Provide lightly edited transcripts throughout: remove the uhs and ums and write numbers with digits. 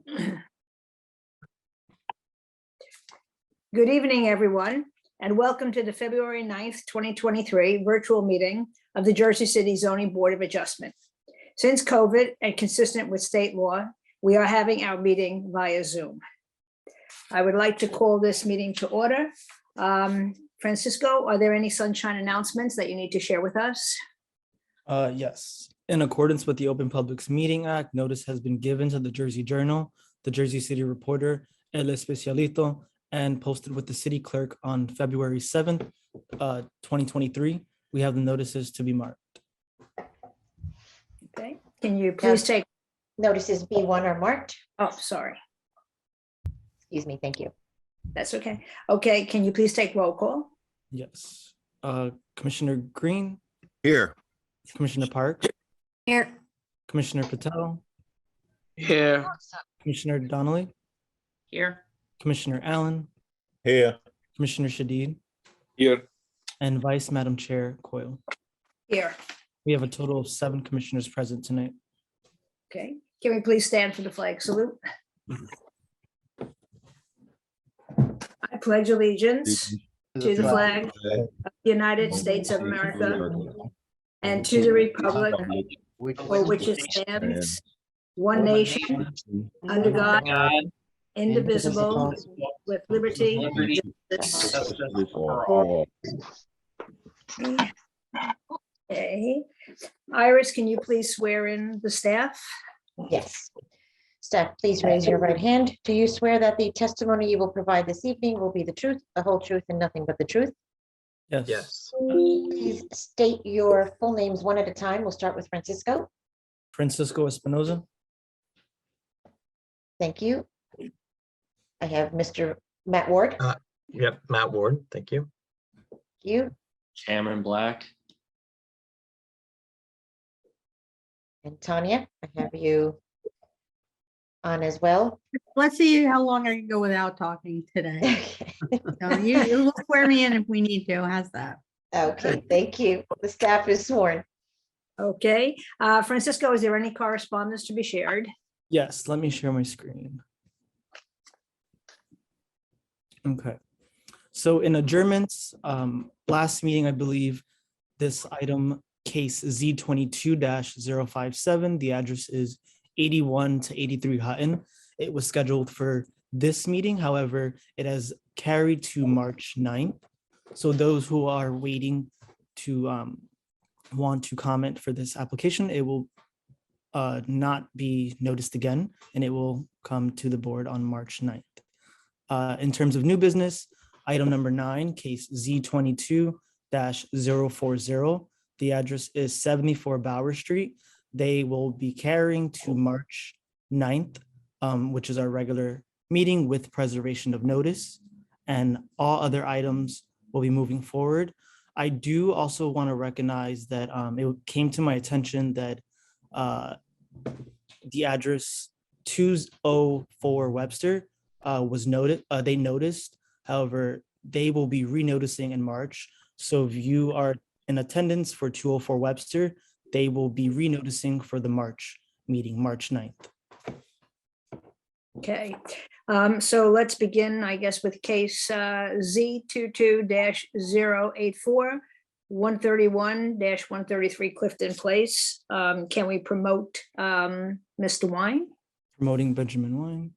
Good evening, everyone, and welcome to the February 9th, 2023 virtual meeting of the Jersey City Zoning Board of Adjustment. Since COVID and consistent with state law, we are having our meeting via Zoom. I would like to call this meeting to order. Francisco, are there any sunshine announcements that you need to share with us? Yes. In accordance with the Open Publics Meeting Act, notice has been given to the Jersey Journal, the Jersey City Reporter, El Especialito, and posted with the city clerk on February 7th, 2023. We have the notices to be marked. Okay, can you please take, Notices B1 are marked. oh, sorry, Excuse me, thank you. that's okay. Okay, can you please take roll call? Yes. Commissioner Green, Here. Commissioner Park, Here. Commissioner Patel, Here. Commissioner Donnelly, Here. Commissioner Allen, Here. Commissioner Shadid, Here. and Vice Madam Chair Coyle. Here, We have a total of 7 commissioners present tonight. okay. Can we please stand for the flag salute? I pledge allegiance to the flag of the United States of America and to the republic for which it stands, one nation, under God, indivisible, with liberty and justice for all. Okay. Iris, can you please swear in the staff? Yes. Staff, please raise your right hand. Do you swear that the testimony you will provide this evening will be the truth, the whole truth, and nothing but the truth? Yes. Yes. Please state your full names one at a time. We'll start with Francisco. Francisco Espinoza, Thank you. I have Mr. Matt Ward. Yep. Matt Ward. Thank you. Thank you. Cameron Black. And Tanya, I have you on as well. Let's see how long I can go without talking today. Okay, So you'll swear me in if we need to. How's that? Okay, thank you. The staff is sworn. Okay. Francisco, is there any correspondence to be shared? yes, let me share my screen. Okay, so in adjournments, last meeting, I believe this item, case Z22-057, the address is 81 to 83 Hutton. It was scheduled for this meeting, however, it has carried to March 9th. So those who are waiting to want to comment for this application, it will not be noticed again, and it will come to the board on March 9th. In terms of new business, item number 9, case Z22-040, the address is 74 Bauer Street. They will be carrying to March 9th, which is our regular meeting with preservation of notice, and all other items will be moving forward. I do also want to recognize that it came to my attention that the address 204 Webster was noted, they noticed, however, they will be renoticing in March. So if you are in attendance for 204 Webster, they will be renoticing for the March meeting, March 9th. Okay, so let's begin, I guess, with case Z22-084, 131-133 Clifton Place. Can we promote Mr. Wine? Promoting Benjamin Wine.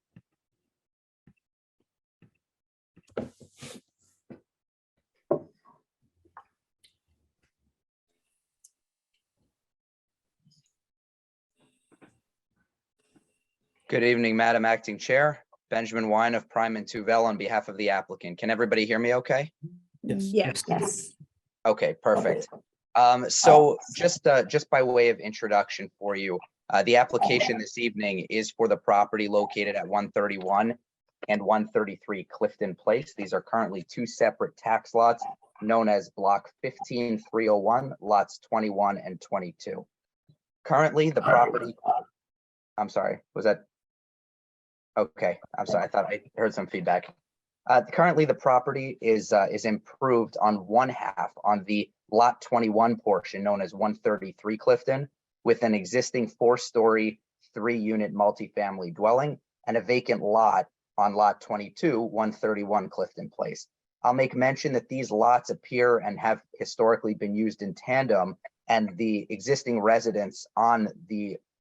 Good evening, Madam Acting Chair. Benjamin Wine of Prime and Tuvel on behalf of the applicant. Can everybody hear me okay? Yes. Yes. Okay, perfect. So just by way of introduction for you, the application this evening is for the property located at 131 and 133 Clifton Place. These are currently 2 separate tax lots known as Block 15301, lots 21 and 22. Currently, the property, I'm sorry, was that? Okay, I'm sorry, I thought I heard some feedback. Currently, the property is improved on one half on the lot 21 portion known as 133 Clifton with an existing 4-story, 3-unit multifamily dwelling and a vacant lot on lot 22, 131 Clifton Place. I'll make mention that these lots appear and have historically been used in tandem, and the existing residence on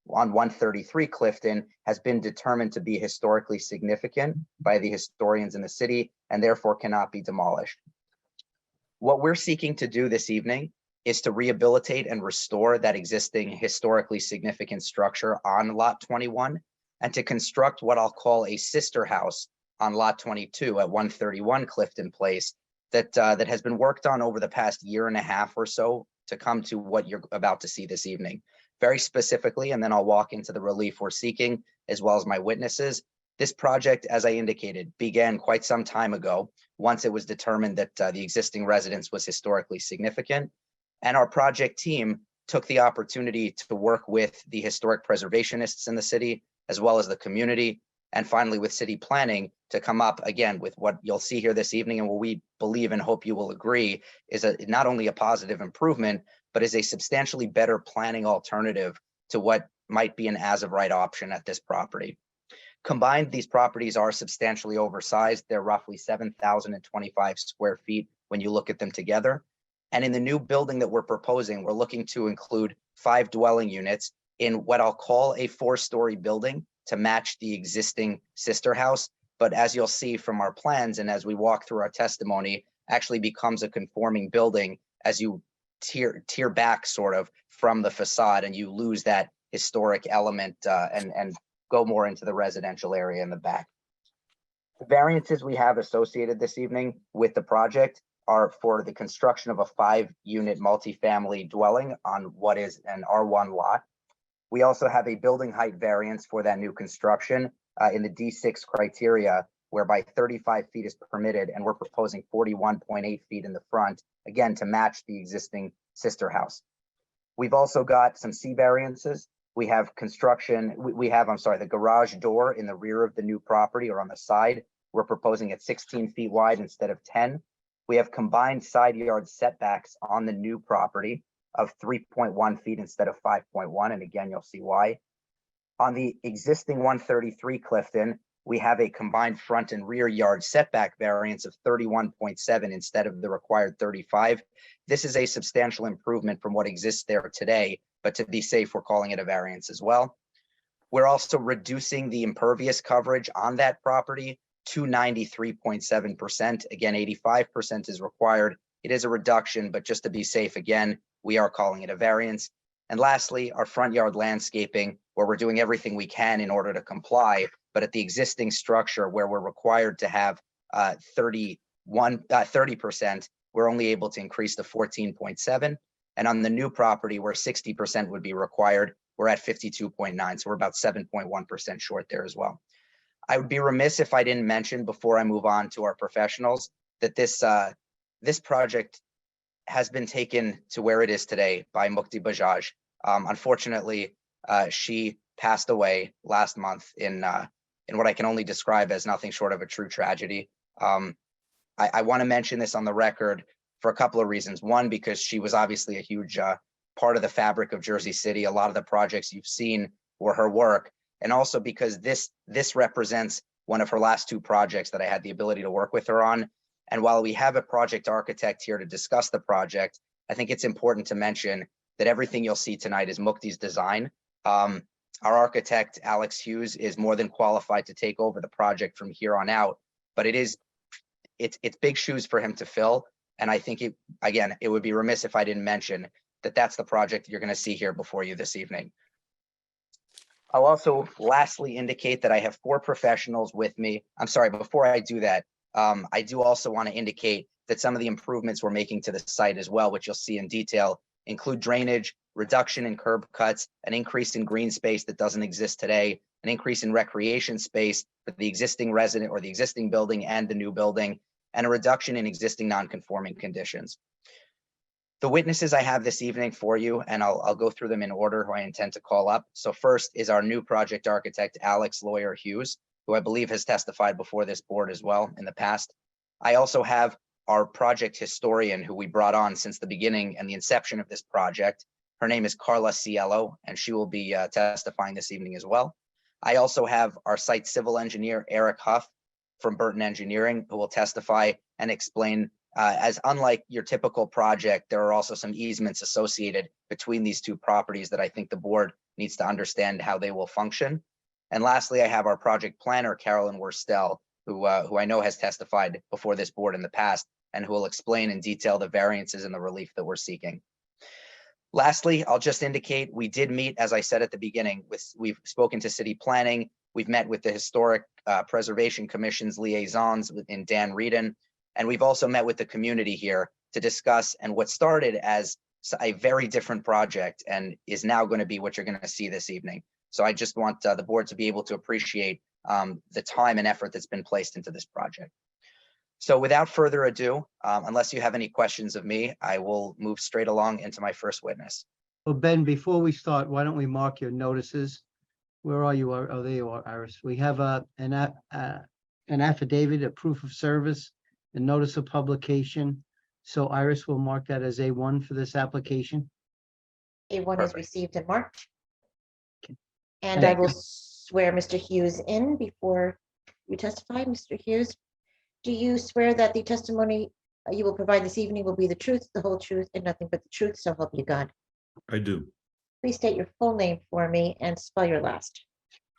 133 Clifton has been determined to be historically significant by the historians in the city and therefore cannot be demolished. What we're seeking to do this evening is to rehabilitate and restore that existing historically significant structure on lot 21 and to construct what I'll call a sister house on lot 22 at 131 Clifton Place that has been worked on over the past year and a half or so to come to what you're about to see this evening. Very specifically, and then I'll walk into the relief we're seeking as well as my witnesses. This project, as I indicated, began quite some time ago once it was determined that the existing residence was historically significant. And our project team took the opportunity to work with the historic preservationists in the city, as well as the community, and finally with city planning to come up again with what you'll see here this evening and what we believe and hope you will agree is not only a positive improvement, but is a substantially better planning alternative to what might be an as of right option at this property. Combined, these properties are substantially oversized. They're roughly 7,025 square feet when you look at them together. And in the new building that we're proposing, we're looking to include 5 dwelling units in what I'll call a 4-story building to match the existing sister house. But as you'll see from our plans and as we walk through our testimony, actually becomes a conforming building as you tear back sort of from the facade and you lose that historic element and go more into the residential area in the back. The variances we have associated this evening with the project are for the construction of a 5-unit multifamily dwelling on what is an R1 lot. We also have a building height variance for that new construction in the D6 criteria, whereby 35 feet is permitted, and we're proposing 41.8 feet in the front, again, to match the existing sister house. We've also got some C variances. We have construction, the garage door in the rear of the new property or on the side. We're proposing at 16 feet wide instead of 10. We have combined side yard setbacks on the new property of 3.1 feet instead of 5.1. And again, you'll see why. On the existing 133 Clifton, we have a combined front and rear yard setback variance of 31.7 instead of the required 35. This is a substantial improvement from what exists there today, but to be safe, we're calling it a variance as well. We're also reducing the impervious coverage on that property to 93.7%. Again, 85% is required. It is a reduction, but just to be safe, again, we are calling it a variance. And lastly, our front yard landscaping, where we're doing everything we can in order to comply, but at the existing structure where we're required to have 30%, we're only able to increase to 14.7. And on the new property where 60% would be required, we're at 52.9. So we're about 7.1% short there as well. I would be remiss if I didn't mention before I move on to our professionals that this project has been taken to where it is today by Mukti Bajaj. Unfortunately, she passed away last month in what I can only describe as nothing short of a true tragedy. I want to mention this on the record for a couple of reasons. One, because she was obviously a huge part of the fabric of Jersey City. A lot of the projects you've seen were her work. And also because this represents one of her last 2 projects that I had the ability to work with her on. And while we have a project architect here to discuss the project, I think it's important to mention that everything you'll see tonight is Mukti's design. Our architect, Alex Hughes, is more than qualified to take over the project from here on out, but it's big shoes for him to fill. And I think it would be remiss if I didn't mention that that's the project you're going to see here before you this evening. I'll also lastly indicate that I have 4 professionals with me. I'm sorry, before I do that, I do also want to indicate that some of the improvements we're making to the site as well, which you'll see in detail, include drainage, reduction in curb cuts, an increase in green space that doesn't exist today, an increase in recreation space for the existing resident or the existing building and the new building, and a reduction in existing non-conforming conditions. The witnesses I have this evening for you, and I'll go through them in order who I intend to call up. So first is our new project architect, Alex Lawyer Hughes, who I believe has testified before this board as well in the past. I also have our project historian who we brought on since the beginning and the inception of this project. Her name is Carla Cielo, and she will be testifying this evening as well. I also have our site civil engineer, Eric Huff from Burton Engineering, who will testify and explain, as unlike your typical project, there are also some easements associated between these two properties that I think the board needs to understand how they will function. And lastly, I have our project planner, Carolyn Worstel, who I know has testified before this board in the past and who will explain in detail the variances and the relief that we're seeking. Lastly, I'll just indicate we did meet, as I said at the beginning, we've spoken to city planning. We've met with the Historic Preservation Commission's liaisons in Dan Reedon, and we've also met with the community here to discuss and what started as a very different project and is now going to be what you're going to see this evening. So I just want the board to be able to appreciate the time and effort that's been placed into this project. So without further ado, unless you have any questions of me, I will move straight along into my first witness. Well, Ben, before we start, why don't we mark your notices? Where are you? Oh, there you are, Iris. We have an affidavit, a proof of service, a notice of publication. So Iris will mark that as A1 for this application. A1 is Perfect. received in March. Okay. And Thank I will swear Mr. Hughes in before you testify. Mr. Hughes, do you swear that the testimony you will provide this evening will be the truth, the whole truth, and nothing but the truth, so help you God? I do. Please state your full name for me and spell your last.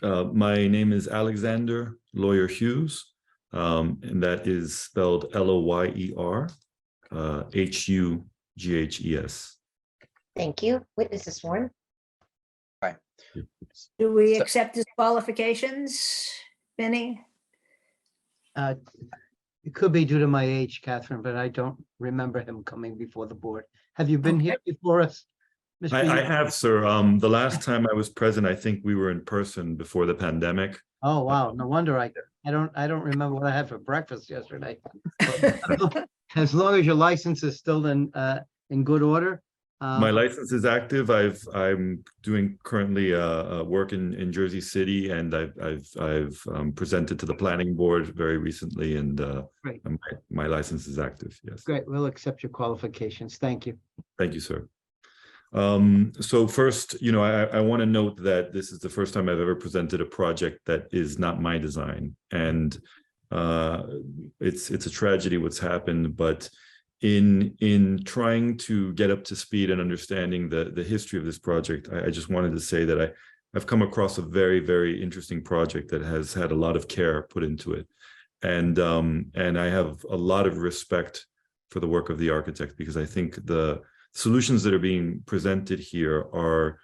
My name is Alexander Lawyer Hughes, and that is spelled Loyer Hughes. Thank you. Witness is sworn. Do we So- accept his qualifications, Benny? It could be due to my age, Catherine, but I don't remember him coming before the board. Have you been here before us? Mr. I Hughes? have, sir. The last time I was present, I think we were in person before the pandemic. Oh, wow. No wonder I don't remember what I had for breakfast yesterday. As long as your license is still in good order. My license is active. I'm doing currently work in Jersey City, and I've presented to the planning board very recently, and Great. my license is active. Yes. Great, we'll accept your qualifications. Thank you. Thank you, sir. So first, I want to note that this is the first time I've ever presented a project that is not my design, and it's a tragedy what's happened, but in trying to get up to speed and understanding the history of this project, I just wanted to say that I've come across a very, very interesting project that has had a lot of care put into it, and I have a lot of respect for the work of the architect, because I think the solutions that are being presented here are,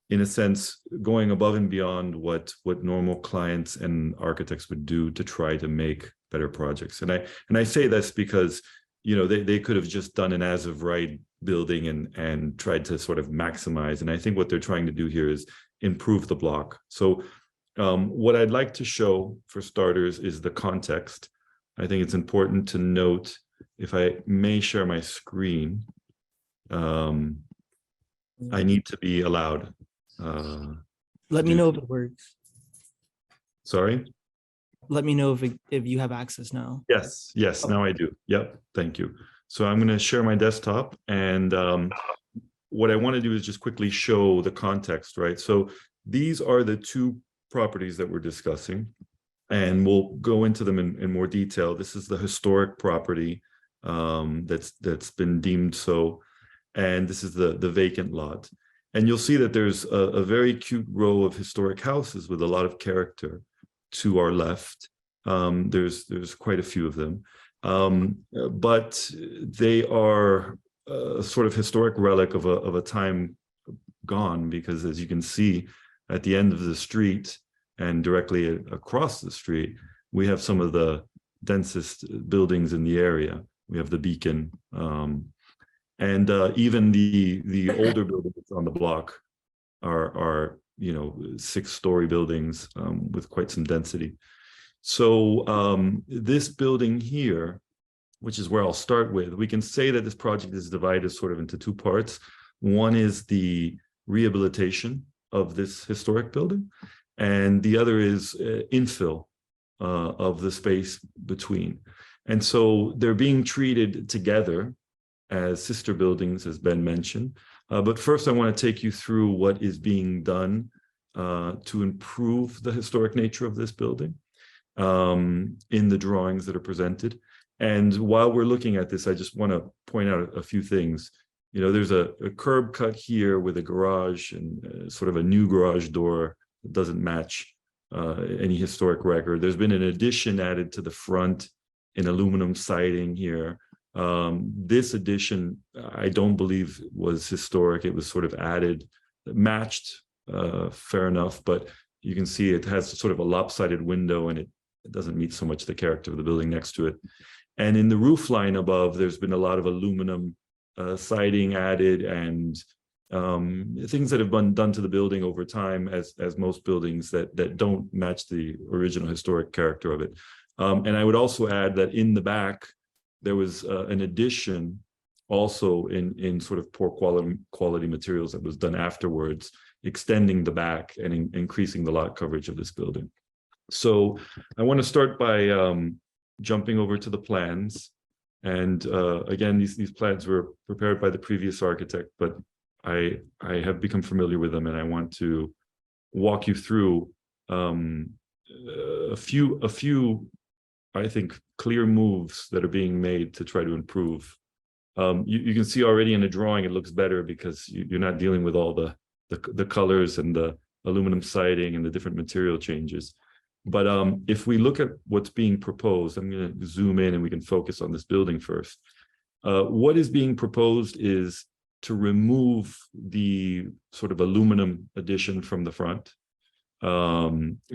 in a sense, going above and beyond what normal clients and architects would do to try to make better projects. And I say this because, they could have just done an as of right building and tried to sort of maximize. And I think what they're trying to do here is improve the block. So what I'd like to show, for starters, is the context. I think it's important to note, if I may share my screen, I need to be allowed. Let me know if it works. Sorry? Let me know if you have access now. Yes, now I do. Yep, thank you. So I'm going to share my desktop, and what I want to do is just quickly show the context, right? So these are the two properties that we're discussing, and we'll go into them in more detail. This is the historic property that's been deemed so, and this is the vacant lot. And you'll see that there's a very cute row of historic houses with a lot of character to our left. There's quite a few of them, but they are a sort of historic relic of a time gone, because as you can see at the end of the street and directly across the street, we have some of the densest buildings in the area. We have the Beacon, and even the older buildings on the block are 6-story buildings with quite some density. So this building here, which is where I'll start with, we can say that this project is divided sort of into two parts. One is the rehabilitation of this historic building, and the other is infill of the space between. And so they're being treated together as sister buildings, as Ben mentioned. But first, I want to take you through what is being done to improve the historic nature of this building in the drawings that are presented. And while we're looking at this, I just want to point out a few things. You know, there's a curb cut here with a garage and sort of a new garage door that doesn't match any historic record. There's been an addition added to the front in aluminum siding here. This addition, I don't believe was historic. It was sort of added, matched, fair enough, but you can see it has sort of a lopsided window and it doesn't meet so much the character of the building next to it. And in the roof line above, there's been a lot of aluminum siding added and things that have been done to the building over time, as most buildings that don't match the original historic character of it. And I would also add that in the back, there was an addition also in sort of poor quality materials that was done afterwards, extending the back and increasing the lot coverage of this building. So I want to start by jumping over to the plans. And again, these plans were prepared by the previous architect, but I have become familiar with them, and I want to walk you through a few, I think, clear moves that are being made to try to improve. You can see already in the drawing it looks better because you're not dealing with all the colors and the aluminum siding and the different material changes. But if we look at what's being proposed, I'm going to zoom in and we can focus on this building first. What is being proposed is to remove the sort of aluminum addition from the front,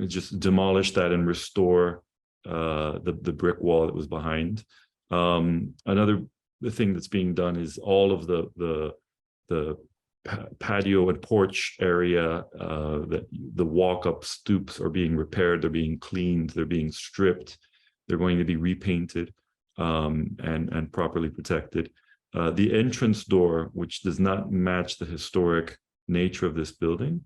just demolish that and restore the brick wall that was behind. Another thing that's being done is all of the patio and porch area, that the walk-up stoops are being repaired, they're being cleaned, they're being stripped, they're going to be repainted and properly protected. The entrance door, which does not match the historic nature of this building,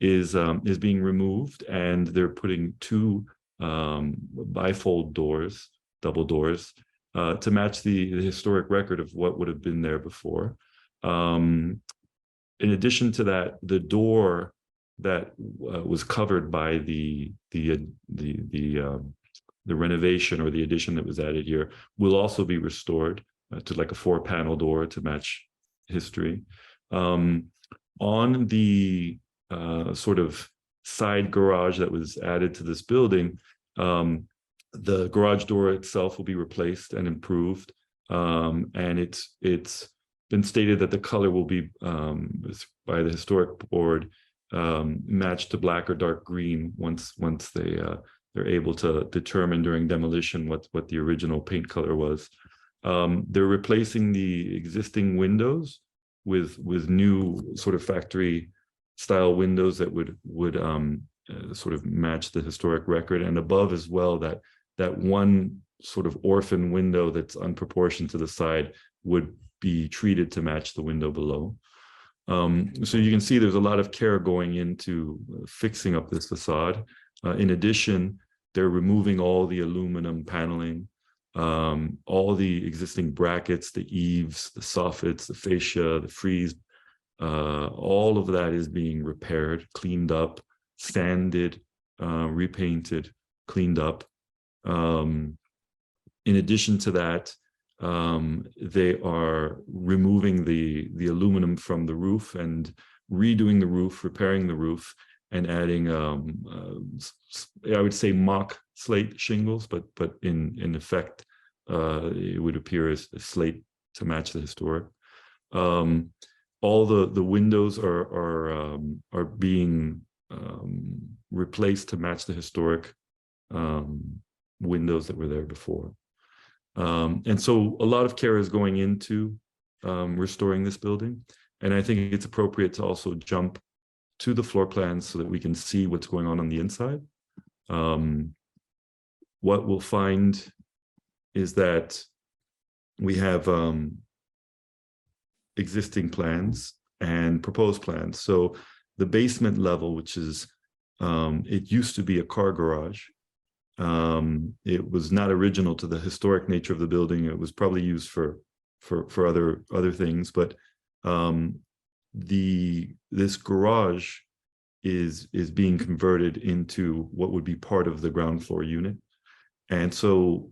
is being removed, and they're putting two bifold doors, double doors, to match the historic record of what would have been there before. In addition to that, the door that was covered by the renovation or the addition that was added here will also be restored to like a 4-panel door to match history. On the sort of side garage that was added to this building, the garage door itself will be replaced and improved, and it's been stated that the color will be by the historic board matched to black or dark green once they're able to determine during demolition what the original paint color was. They're replacing the existing windows with new sort of factory style windows that would sort of match the historic record, and above as well that one sort of orphan window that's unproportioned to the side would be treated to match the window below. So you can see there's a lot of care going into fixing up this facade. In addition, they're removing all the aluminum paneling, all the existing brackets, the eaves, the soffits, the fascia, the frieze. All of that is being repaired, cleaned up, sanded, repainted, cleaned up. In addition to that, they are removing the aluminum from the roof and redoing the roof, repairing the roof, and adding I would say mock slate shingles, but in effect it would appear as slate to match the historic. All the windows are being replaced to match the historic windows that were there before. And so a lot of care is going into restoring this building. And I think it's appropriate to also jump to the floor plans so that we can see what's going on the inside. What we'll find is that we have existing plans and proposed plans. So the basement level, which is, it used to be a car garage. It was not original to the historic nature of the building. It was probably used for other things, but this garage is being converted into what would be part of the ground floor unit. And so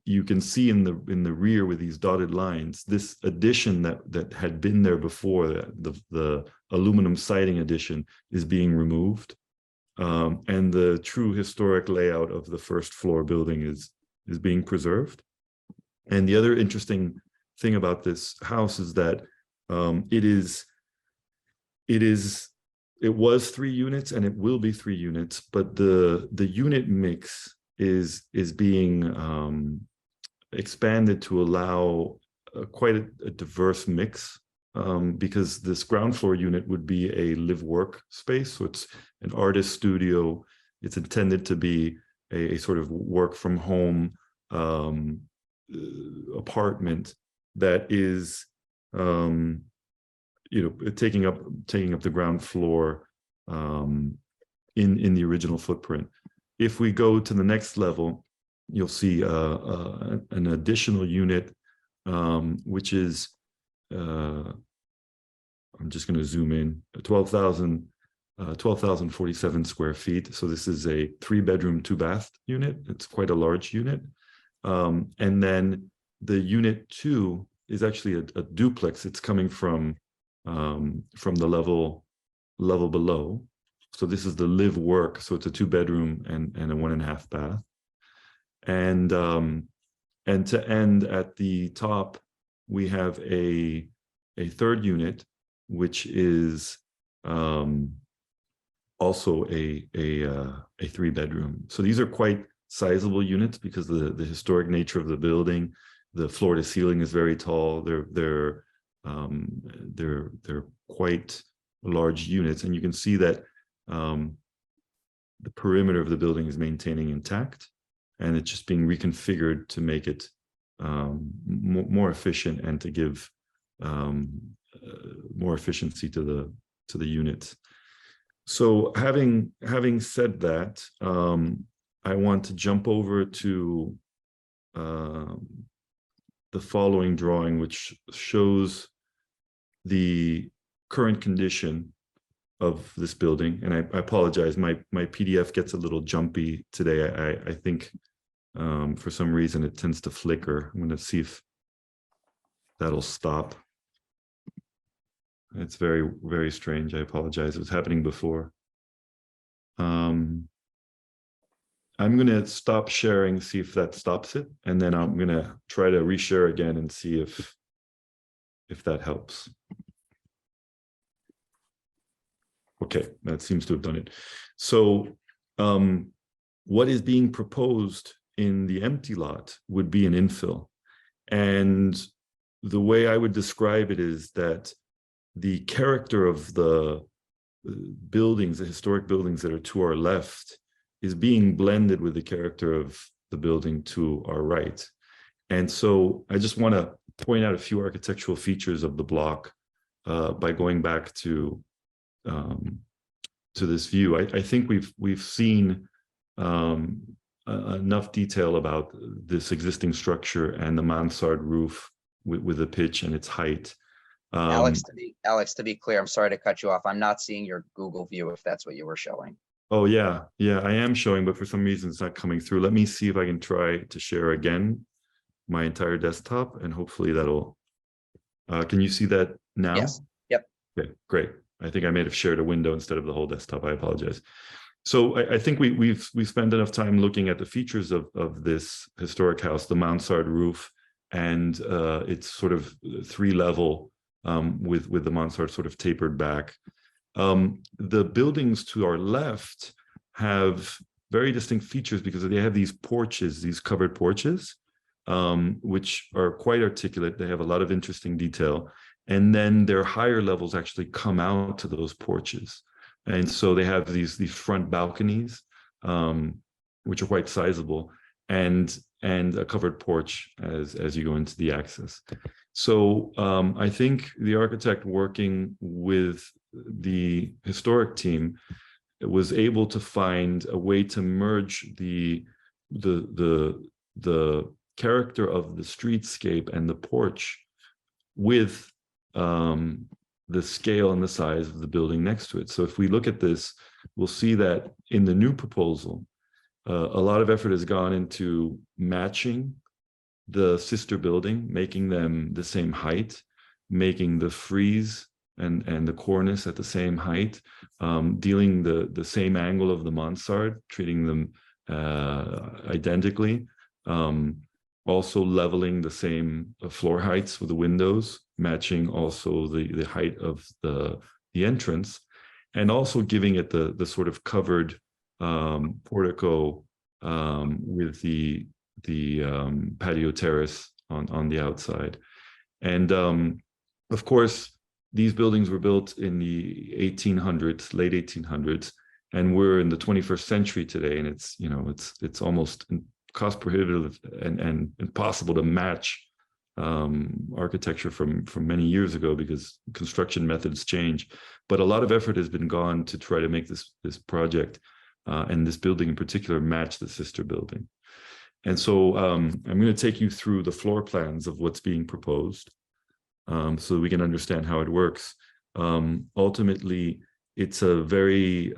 you can see in the rear with these dotted lines, this addition that had been there before, the aluminum siding addition, is being removed. And the true historic layout of the first floor building is being preserved. And the other interesting thing about this house is that it was 3 units and it will be 3 units, but the unit mix is being expanded to allow quite a diverse mix, because this ground floor unit would be a live-work space. So it's an artist studio. It's intended to be a sort of work from home apartment that is, taking up the ground floor in the original footprint. If we go to the next level, you'll see an additional unit, which is, I'm just going to zoom in, 12,047 square feet. So this is a 3-bedroom, 2-bath unit. It's quite a large unit. And then the unit 2 is actually a duplex. It's coming from the level below. So this is the live work. So it's a 2-bedroom and a 1.5 bath. And to end at the top, we have a 3rd unit, which is also a 3-bedroom. So these are quite sizable units because of the historic nature of the building. The floor to ceiling is very tall. They're quite large units, and you can see that the perimeter of the building is maintaining intact, and it's just being reconfigured to make it more efficient and to give more efficiency to the units. So having said that, I want to jump over to the following drawing, which shows the current condition of this building. And I apologize, my PDF gets a little jumpy today. I think for some reason it tends to flicker. I'm going to see if that'll stop. It's very, very strange. I apologize. It was happening before. I'm going to stop sharing, see if that stops it, and then I'm going to try to reshare again and see if that helps. Okay, that seems to have done it. So what is being proposed in the empty lot would be an infill. And the way I would describe it is that the character of the buildings, the historic buildings that are to our left, is being blended with the character of the building to our right. And so I just want to point out a few architectural features of the block by going back to this view. I think we've seen enough detail about this existing structure and the mansard roof with the pitch and its height. Alex, to be clear, I'm sorry to cut you off. I'm not seeing your Google view if that's what you were showing. Oh, yeah, I am showing, but for some reason it's not coming through. Let me see if I can try to share again my entire desktop, and hopefully that'll, can you see that now? Yes. Yep. Okay, great. I think I may have shared a window instead of the whole desktop. I apologize. So I think we've spent enough time looking at the features of this historic house, the mansard roof, and its sort of 3-level with the mansard sort of tapered back. The buildings to our left have very distinct features because they have these porches, these covered porches, which are quite articulate. They have a lot of interesting detail. And then their higher levels actually come out to those porches. And so they have these front balconies, which are quite sizable, and a covered porch as you go into the access. So I think the architect working with the historic team was able to find a way to merge the character of the streetscape and the porch with the scale and the size of the building next to it. So if we look at this, we'll see that in the new proposal, a lot of effort has gone into matching the sister building, making them the same height, making the frieze and the cornice at the same height, dealing the same angle of the mansard, treating them identically, also leveling the same floor heights for the windows, matching also the height of the entrance, and also giving it the sort of covered portico with the patio terrace on the outside. And of course, these buildings were built in the 1800s, late 1800s, and we're in the 21st century today, and it's, you know, it's almost cost prohibitive and impossible to match architecture from many years ago because construction methods change. But a lot of effort has been gone to try to make this project and this building in particular match the sister building. And so I'm going to take you through the floor plans of what's being proposed so that we can understand how it works. Ultimately, it's a very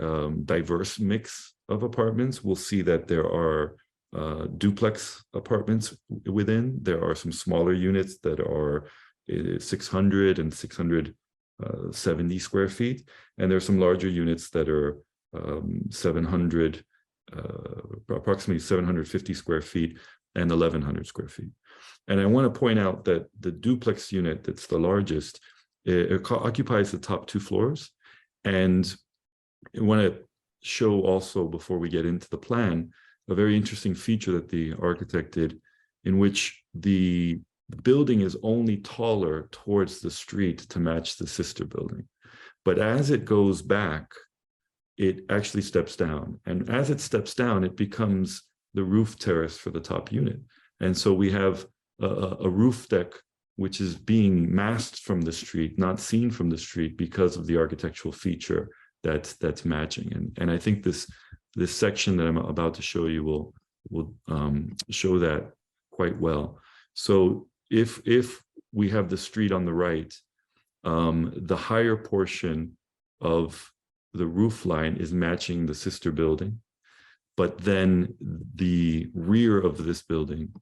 diverse mix of apartments. We'll see that there are duplex apartments within. There are some smaller units that are 600 and 670 square feet. And there are some larger units that are 700, approximately 750 square feet and 1100 square feet. And I want to point out that the duplex unit that's the largest, it occupies the top 2 floors. And I want to show also, before we get into the plan, a very interesting feature that the architect did, in which the building is only taller towards the street to match the sister building. But as it goes back, it actually steps down. And as it steps down, it becomes the roof terrace for the top unit. And so we have a roof deck, which is being masked from the street, not seen from the street because of the architectural feature that's matching. And I think this section that I'm about to show you will show that quite well. So if we have the street on the right, the higher portion of the roof line is matching the sister building, but then the rear of this building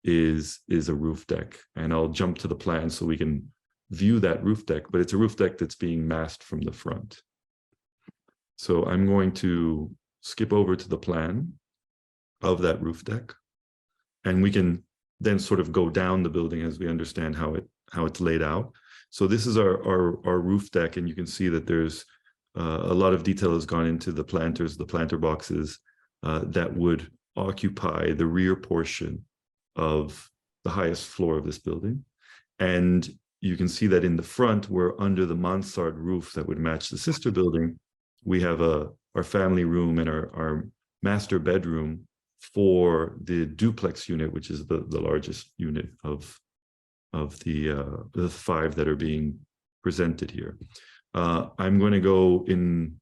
is a roof deck. And I'll jump to the plan so we can view that roof deck, but it's a roof deck that's being masked from the front. So I'm going to skip over to the plan of that roof deck, and we can then sort of go down the building as we understand how it's laid out. So this is our roof deck, and you can see that there's a lot of detail has gone into the planter boxes that would occupy the rear portion of the highest floor of this building. And you can see that in the front, we're under the mansard roof that would match the sister building. We have our family room and our master bedroom for the duplex unit, which is the largest unit of the 5 that are being presented here. I'm going to go in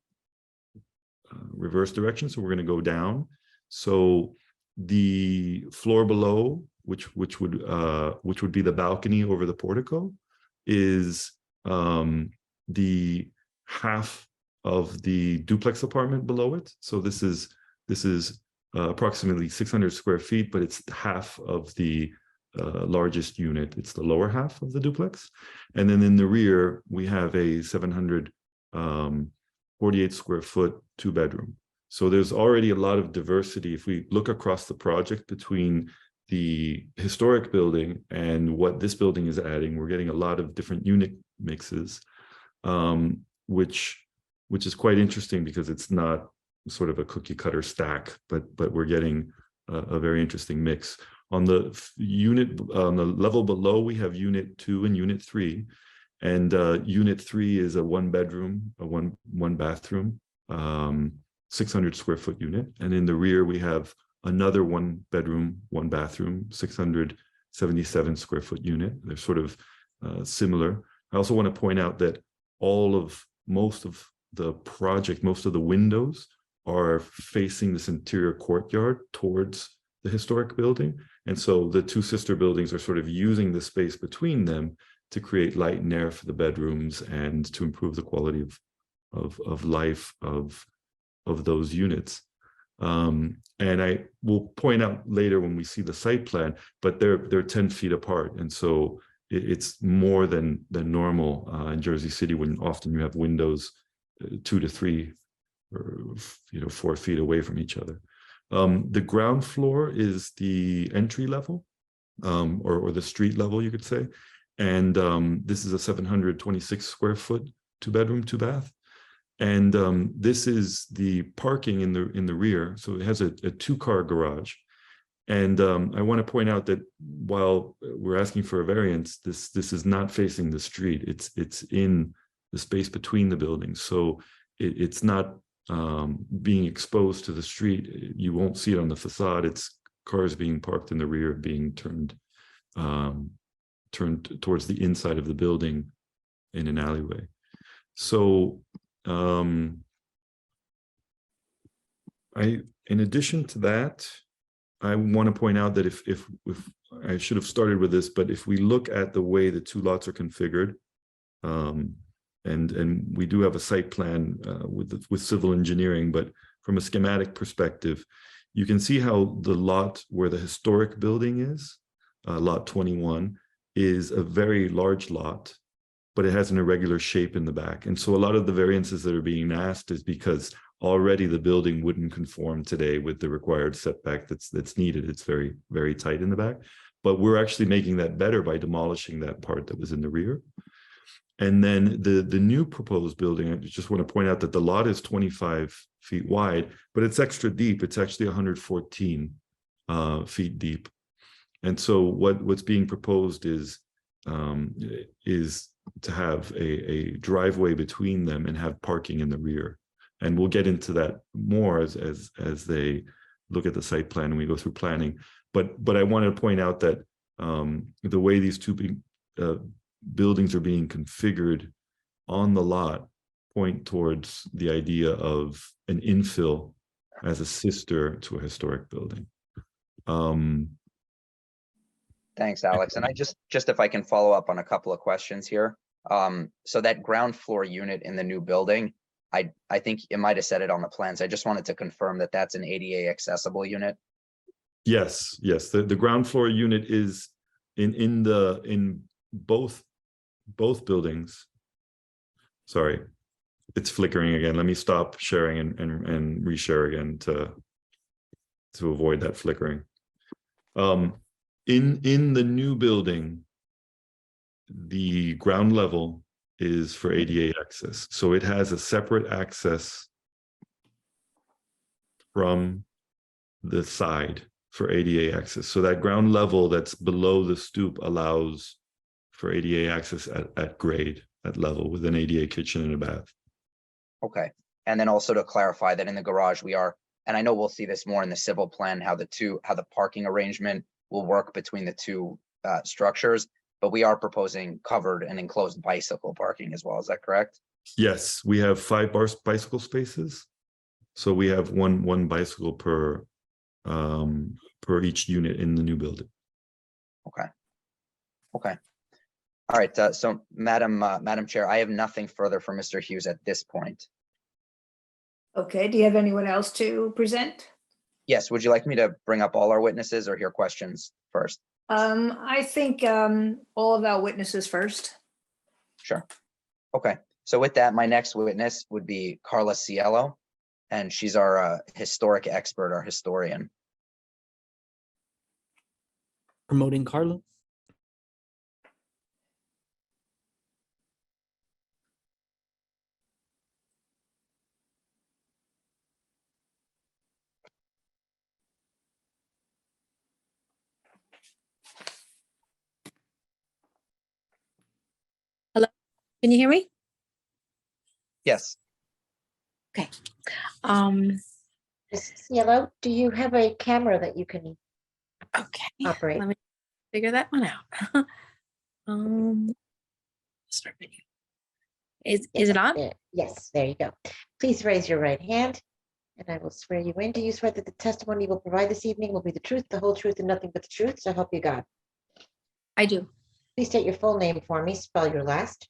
reverse direction, so we're going to go down. So the floor below, which would be the balcony over the portico, is the half of the duplex apartment below it. So this is approximately 600 square feet, but it's half of the largest unit. It's the lower half of the duplex. And then in the rear, we have a 748 square foot 2-bedroom. So there's already a lot of diversity. If we look across the project between the historic building and what this building is adding, we're getting a lot of different unit mixes, which is quite interesting because it's not sort of a cookie cutter stack, but we're getting a very interesting mix. On the level below, we have unit 2 and unit 3, and unit 3 is a 1-bedroom, a one bathroom, 600 square foot unit. And in the rear, we have another 1-bedroom, 1-bathroom, 677 square foot unit. They're sort of similar. I also want to point out that most of the project, most of the windows are facing this interior courtyard towards the historic building. And so the 2 sister buildings are sort of using the space between them to create light and air for the bedrooms and to improve the quality of life of of those units. And I will point out later when we see the site plan, but they're 10 feet apart. And so it's more than normal in Jersey City, when often you have windows 2 to 3 or 4 feet away from each other. The ground floor is the entry level, or the street level, you could say. And this is a 726 square foot 2-bedroom, 2-bath. And this is the parking in the rear. So it has a 2-car garage. And I want to point out that while we're asking for a variance, this is not facing the street. It's in the space between the buildings. So it's not being exposed to the street. You won't see it on the facade. It's cars being parked in the rear, being turned towards the inside of the building in an alleyway. So in addition to that, I want to point out that if I should have started with this, but if we look at the way the 2 lots are configured, and we do have a site plan with civil engineering, but from a schematic perspective, you can see how the lot where the historic building is, lot 21, is a very large lot, but it has an irregular shape in the back. And so a lot of the variances that are being asked is because already the building wouldn't conform today with the required setback that's needed. It's very, very tight in the back, but we're actually making that better by demolishing that part that was in the rear. And then the new proposed building, I just want to point out that the lot is 25 feet wide, but it's extra deep. It's actually 114 feet deep. And so what's being proposed is to have a driveway between them and have parking in the rear. And we'll get into that more as they look at the site plan and we go through planning. But I want to point out that the way these 2 big buildings are being configured on the lot point towards the idea of an infill as a sister to a historic building. Thanks, Alex. And I just if I can follow up on a couple of questions here. So that ground floor unit in the new building, I think you might have said it on the plans. I just wanted to confirm that that's an ADA accessible unit. Yes. The ground floor unit is in both buildings. Sorry, it's flickering again. Let me stop sharing and reshare again to avoid that flickering. In the new building, the ground level is for ADA access. So it has a separate access from the side for ADA access. So that ground level that's below the stoop allows for ADA access at grade, at level, with an ADA kitchen and a bath. Okay. And then also to clarify that in the garage we are, and I know we'll see this more in the civil plan, how the parking arrangement will work between the 2 structures, but we are proposing covered and enclosed bicycle parking as well. Is that correct? Yes, we have 5 bicycle spaces. So we have one bicycle per each unit in the new building. Okay. All right. So Madam Chair, I have nothing further for Mr. Hughes at this point. Okay, do you have anyone else to present? Yes. Would you like me to bring up all our witnesses or hear questions first? I think all of our witnesses first. Sure. Okay. So with that, my next witness would be Carla Cielo, and she's our historic expert, our historian. Promoting Carla. Can you hear me? Yes. Ms. Cielo, do you have a camera that you can Okay. operate? Let me figure that one out. Start video. Is it on? Yes, there you go. Please raise your right hand and I will swear you in. Do you swear that the testimony you will provide this evening will be the truth, the whole truth, and nothing but the truth? So help you God. I do. Please state your full name for me. Spell your last.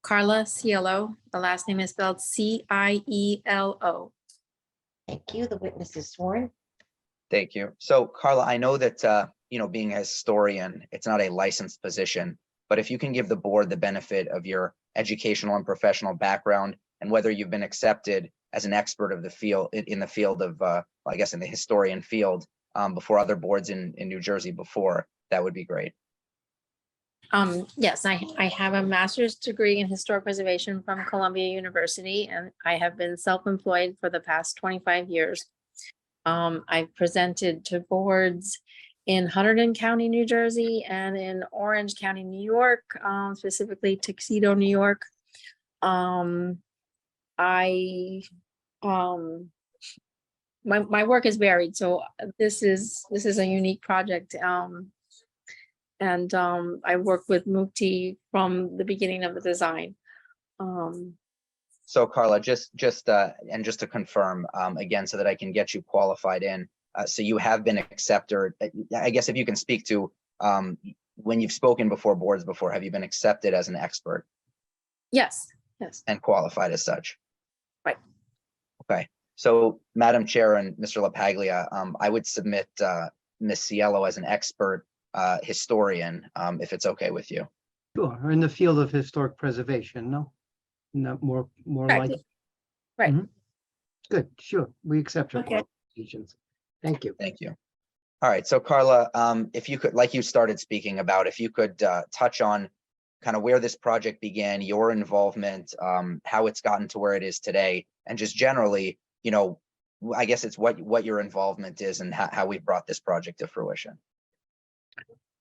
Carla Cielo. The last name is spelled Cielo. Thank you. The witness is sworn. Thank you. So Carla, I know that, being a historian, it's not a licensed position, but if you can give the board the benefit of your educational and professional background and whether you've been accepted as an expert of the field in the field of, I guess in the historian field, before other boards in New Jersey before, that would be great. Yes, I have a master's degree in historic preservation from Columbia University, and I have been self-employed for the past 25 years. I've presented to boards in Hunterdon County, New Jersey, and in Orange County, New York, specifically Tuxedo, New York. My work is varied, so this is a unique project. And I worked with Mukti from the beginning of the design. So Carla, just to confirm, again, so that I can get you qualified in, so you have been accepted, I guess if you can speak to, when you've spoken before boards before, have you been accepted as an expert Yes, yes. and qualified as such? Right. Okay, so Madam Chair and Mr. LaPaglia, I would submit Ms. Cielo as an expert historian, if it's okay with you. Sure, or in the field of historic preservation, no? Not more Correct. like, Right. good, sure, we accept your Okay. qualifications. Thank you. Thank you. All right, so Carla, if you could, like you started speaking about, if you could touch on kind of where this project began, your involvement, how it's gotten to where it is today, and just generally, I guess it's what your involvement is and how we brought this project to fruition.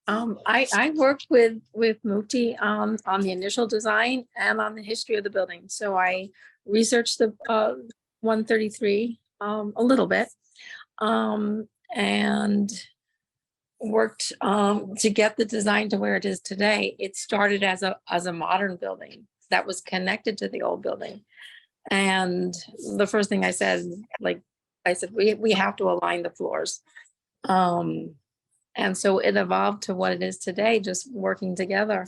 I worked with Mukti on the initial design and on the history of the building. So I researched the 133 a little bit, and worked to get the design to where it is today. It started as a modern building that was connected to the old building. And the first thing I said, we have to align the floors. And so it evolved to what it is today, just working together.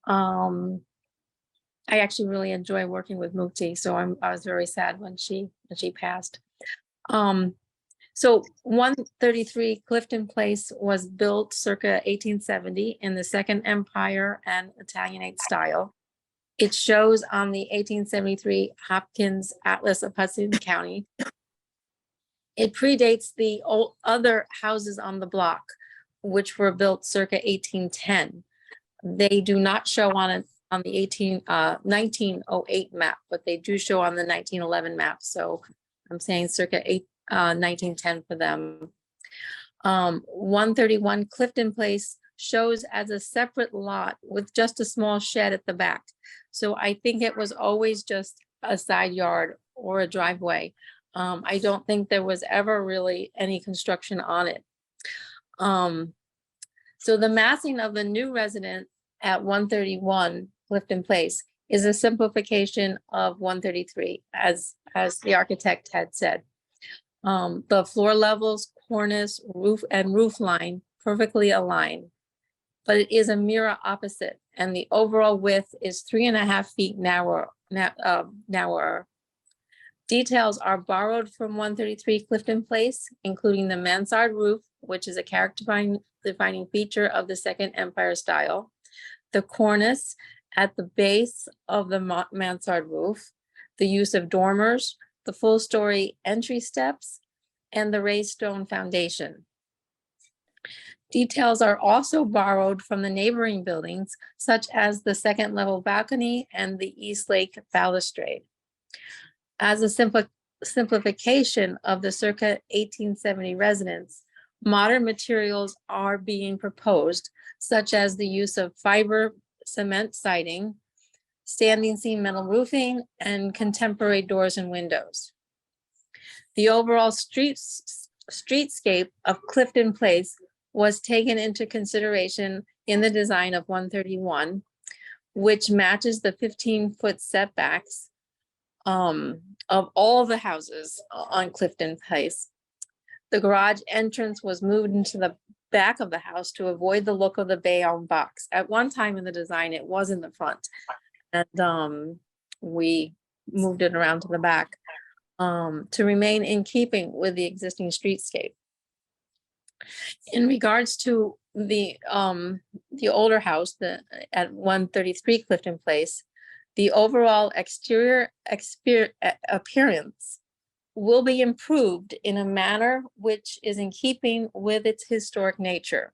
I actually really enjoy working with Mukti, so I was very sad when she passed. So 133 Clifton Place was built circa 1870 in the Second Empire and Italianate style. It shows on the 1873 Hopkins Atlas of Hudson County. It predates the other houses on the block, which were built circa 1810. They do not show on the 1908 map, but they do show on the 1911 map. So I'm saying circa 1910 for them. 131 Clifton Place shows as a separate lot with just a small shed at the back. So I think it was always just a side yard or a driveway. I don't think there was ever really any construction on it. So the massing of the new resident at 131 Clifton Place is a simplification of 133, as the architect had said. The floor levels, cornice, roof, and roof line perfectly align, but it is a mirror opposite, and the overall width is 3.5 feet narrower. Details are borrowed from 133 Clifton Place, including the mansard roof, which is a character-defining feature of the Second Empire style, the cornice at the base of the mansard roof, the use of dormers, the full-story entry steps, and the raised stone foundation. Details are also borrowed from the neighboring buildings, such as the second-level balcony and the East Lake balustrade. As a simplification of the circa 1870 residence, modern materials are being proposed, such as the use of fiber cement siding, standing seam metal roofing, and contemporary doors and windows. The overall streetscape of Clifton Place was taken into consideration in the design of 131, which matches the 15-foot setbacks of all the houses on Clifton Place. The garage entrance was moved into the back of the house to avoid the look of the Bayonne box. At one time in the design, it was in the front, and we moved it around to the back. to remain in keeping with the existing streetscape. In regards to the older house, at 133 Clifton Place, the overall exterior appearance will be improved in a manner which is in keeping with its historic nature.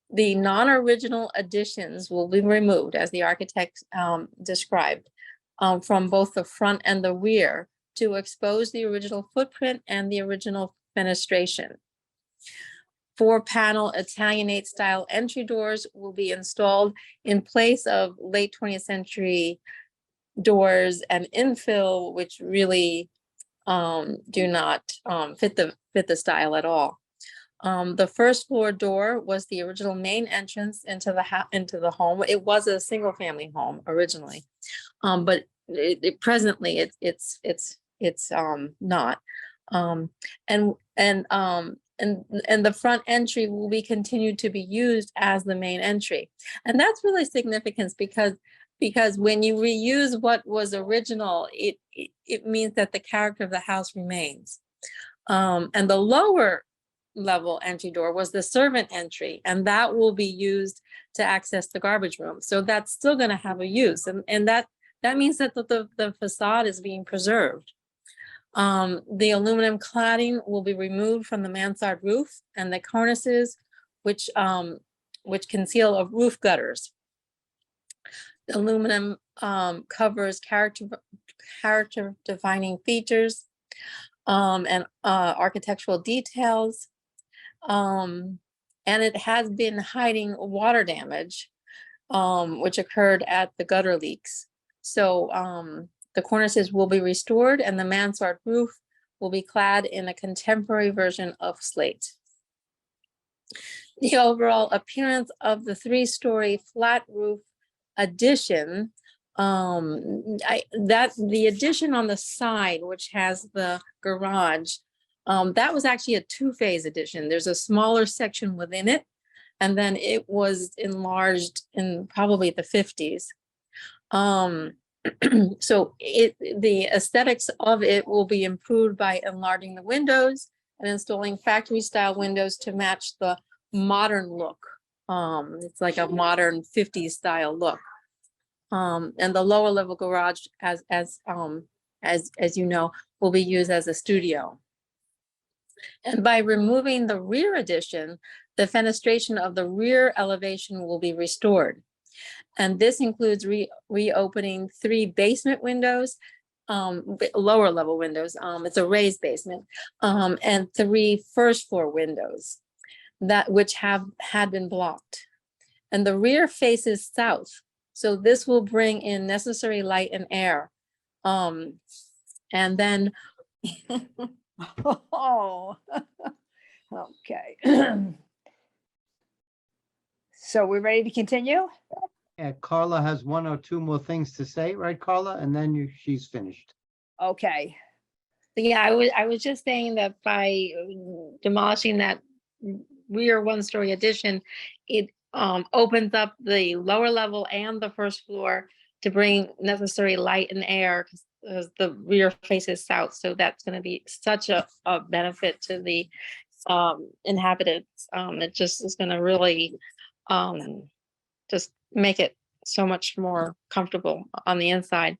The non-original additions will be removed, as the architect described, from both the front and the rear to expose the original footprint and the original fenestration. 4-panel Italianate style entry doors will be installed in place of late 20th century doors and infill, which really do not fit the style at all. The first floor door was the original main entrance into the home. It was a single family home originally, but presently it's not. And the front entry will be continued to be used as the main entry. And that's really significant because when you reuse what was original, it means that the character of the house remains. And the lower level entry door was the servant entry, and that will be used to access the garbage room. So that's still going to have a use. And that means that the facade is being preserved. The aluminum cladding will be removed from the mansard roof and the cornices, which conceal of roof gutters. The aluminum covers character defining features and architectural details. And it has been hiding water damage, which occurred at the gutter leaks. So the cornices will be restored and the mansard roof will be clad in a contemporary version of slate. The overall appearance of the 3-story flat roof addition, the addition on the side, which has the garage, that was actually a 2-phase addition. There's a smaller section within it, and then it was enlarged in probably the 50s. So the aesthetics of it will be improved by enlarging the windows and installing factory style windows to match the modern look. It's like a modern 50s style look. And the lower level garage, as you know, will be used as a studio. And by removing the rear addition, the fenestration of the rear elevation will be restored. And this includes reopening 3 basement windows, lower level windows. It's a raised basement, and 3 first floor windows which had been blocked. And the rear faces south. So this will bring in necessary light and air. And then, Oh, okay. So we're ready to continue? Yeah, Carla has 1 or 2 more things to say, right, Carla? And then she's finished. Okay. yeah, I was just saying that by demolishing that rear 1-story addition, it opens up the lower level and the first floor to bring necessary light and air, because the rear faces south. So that's going to be such a benefit to the inhabitants. It just is going to really just make it so much more comfortable on the inside.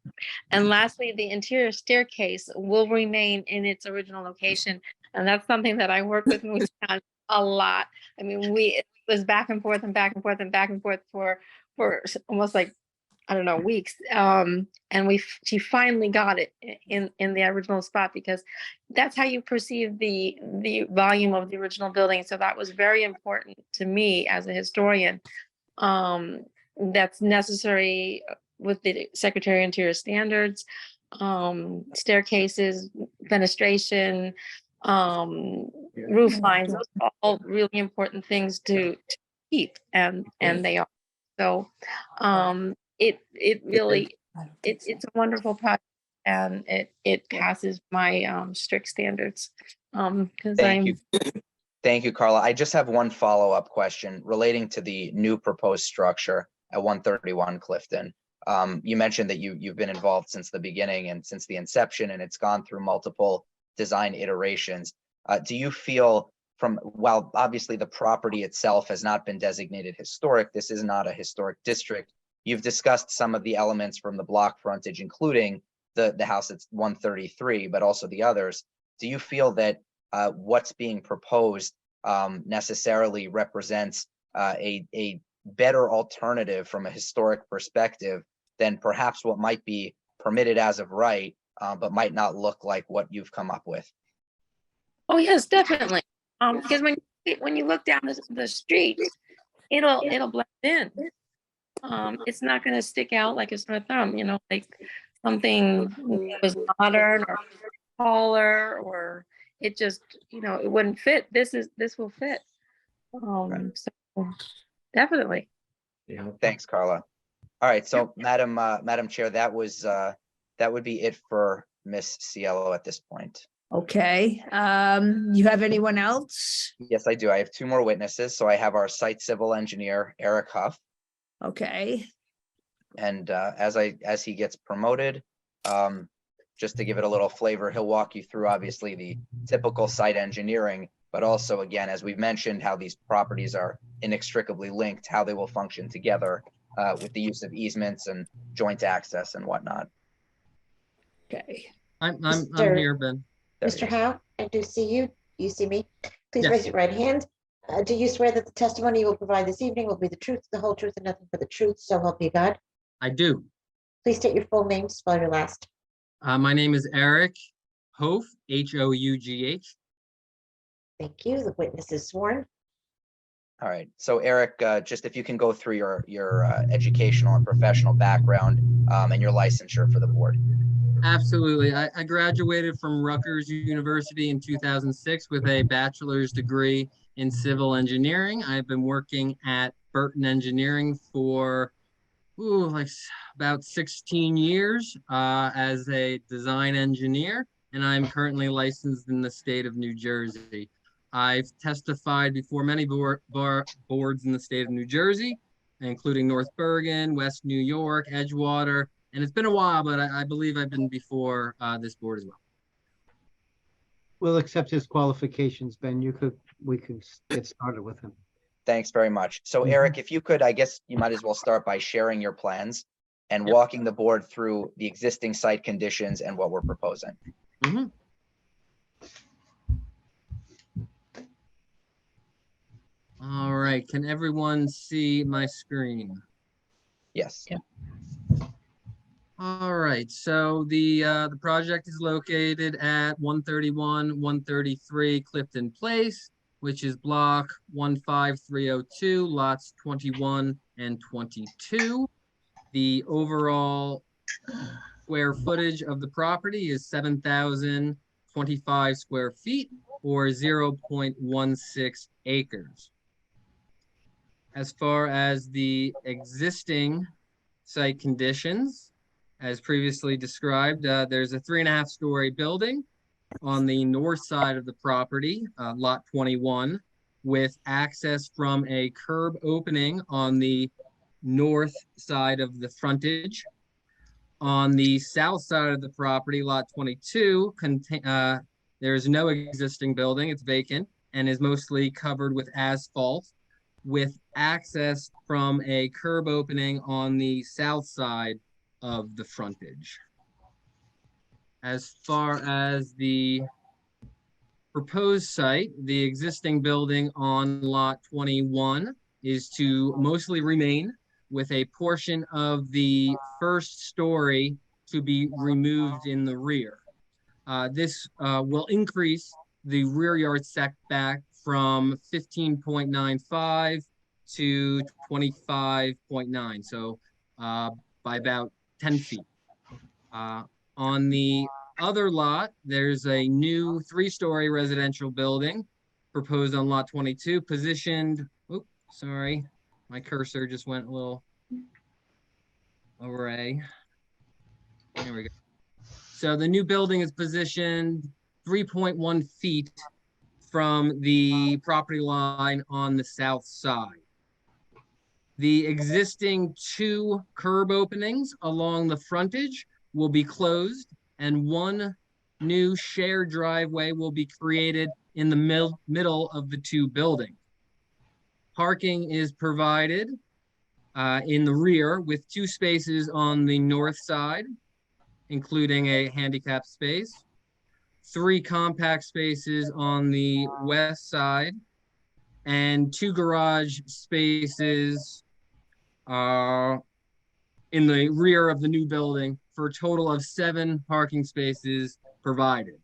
And lastly, the interior staircase will remain in its original location. And that's something that I work with Moose on a lot. I mean, it was back and forth and back and forth and back and forth for almost like, I don't know, weeks. And she finally got it in the original spot, because that's how you perceive the volume of the original building. So that was very important to me as a historian. That's necessary with the Secretary of Interior standards, staircases, fenestration, roof lines, those are all really important things to keep, and they are. So it really, it's a wonderful project, and it passes my strict standards. Because Thank you, Carla. I just have one follow-up question relating to the new proposed structure at 131 Clifton. You mentioned that you've been involved since the beginning and since the inception, and it's gone through multiple design iterations. Do you feel while obviously the property itself has not been designated historic, this is not a historic district. You've discussed some of the elements from the block frontage, including the house that's 133, but also the others. Do you feel that what's being proposed necessarily represents a better alternative from a historic perspective than perhaps what might be permitted as of right, but might not look like what you've come up with? Oh, yes, definitely. Because when you look down the street, it'll blend in. It's not going to stick out like a sore thumb, like something was modern or taller, or it just, it wouldn't fit. This will fit. So definitely. Yeah. Thanks, Carla. All right, so Madam Chair, that would be it for Miss Cielo at this point. Okay, you have anyone else? Yes, I do. I have two more witnesses. So I have our site civil engineer, Eric Huff. Okay, And as he gets promoted, just to give it a little flavor, he'll walk you through obviously the typical site engineering, but also again, as we've mentioned, how these properties are inextricably linked, how they will function together with the use of easements and joint access and whatnot. okay. I'm Mr. here, Ben. There he Mr. is. Howe, I do see you. You see me. Please Yes. raise your right hand. Do you swear that the testimony you will provide this evening will be the truth, the whole truth, and nothing but the truth? So help you God. I do. Please state your full name, spell your last. My name is Eric Hough, Hough. Thank you. The witness is sworn. All right, so Eric, just if you can go through your educational and professional background and your licensure for the board. Absolutely. I graduated from Rutgers University in 2006 with a bachelor's degree in civil engineering. I've been working at Burton Engineering for about 16 years as a design engineer, and I'm currently licensed in the state of New Jersey. I've testified before many boards in the state of New Jersey, including North Bergen, West New York, Edgewater, and it's been a while, but I believe I've been before this board as well. We'll accept his qualifications, Ben. We could get started with him. Thanks very much. So Eric, if you could, I guess you might as well start by sharing your plans and Yep. walking the board through the existing site conditions and what we're proposing. Mhm. All right, can everyone see my screen? Yes. All right, so the project is located at 131, 133 Clifton Place, which is block 15302, lots 21 and 22. The overall square footage of the property is 7,025 square feet, or 0.16 acres. As far as the existing site conditions, as previously described, there's a 3.5-story building on the north side of the property, lot 21, with access from a curb opening on the north side of the frontage. On the south side of the property, lot 22, there's no existing building, it's vacant, and is mostly covered with asphalt, with access from a curb opening on the south side of the frontage. As far as the proposed site, the existing building on lot 21 is to mostly remain, with a portion of the first story to be removed in the rear. This will increase the rear yard setback from 15.95 to 25.9, so by about 10 feet. On the other lot, there's a new 3-story residential building proposed on lot 22, positioned, oops, sorry, my cursor just went a little array. There we go. So the new building is positioned 3.1 feet from the property line on the south side. The existing 2 curb openings along the frontage will be closed, and 1 new shared driveway will be created in the middle of the 2 buildings. Parking is provided in the rear with 2 spaces on the north side, including a handicap space, 3 compact spaces on the west side, and 2 garage spaces in the rear of the new building for a total of 7 parking spaces provided.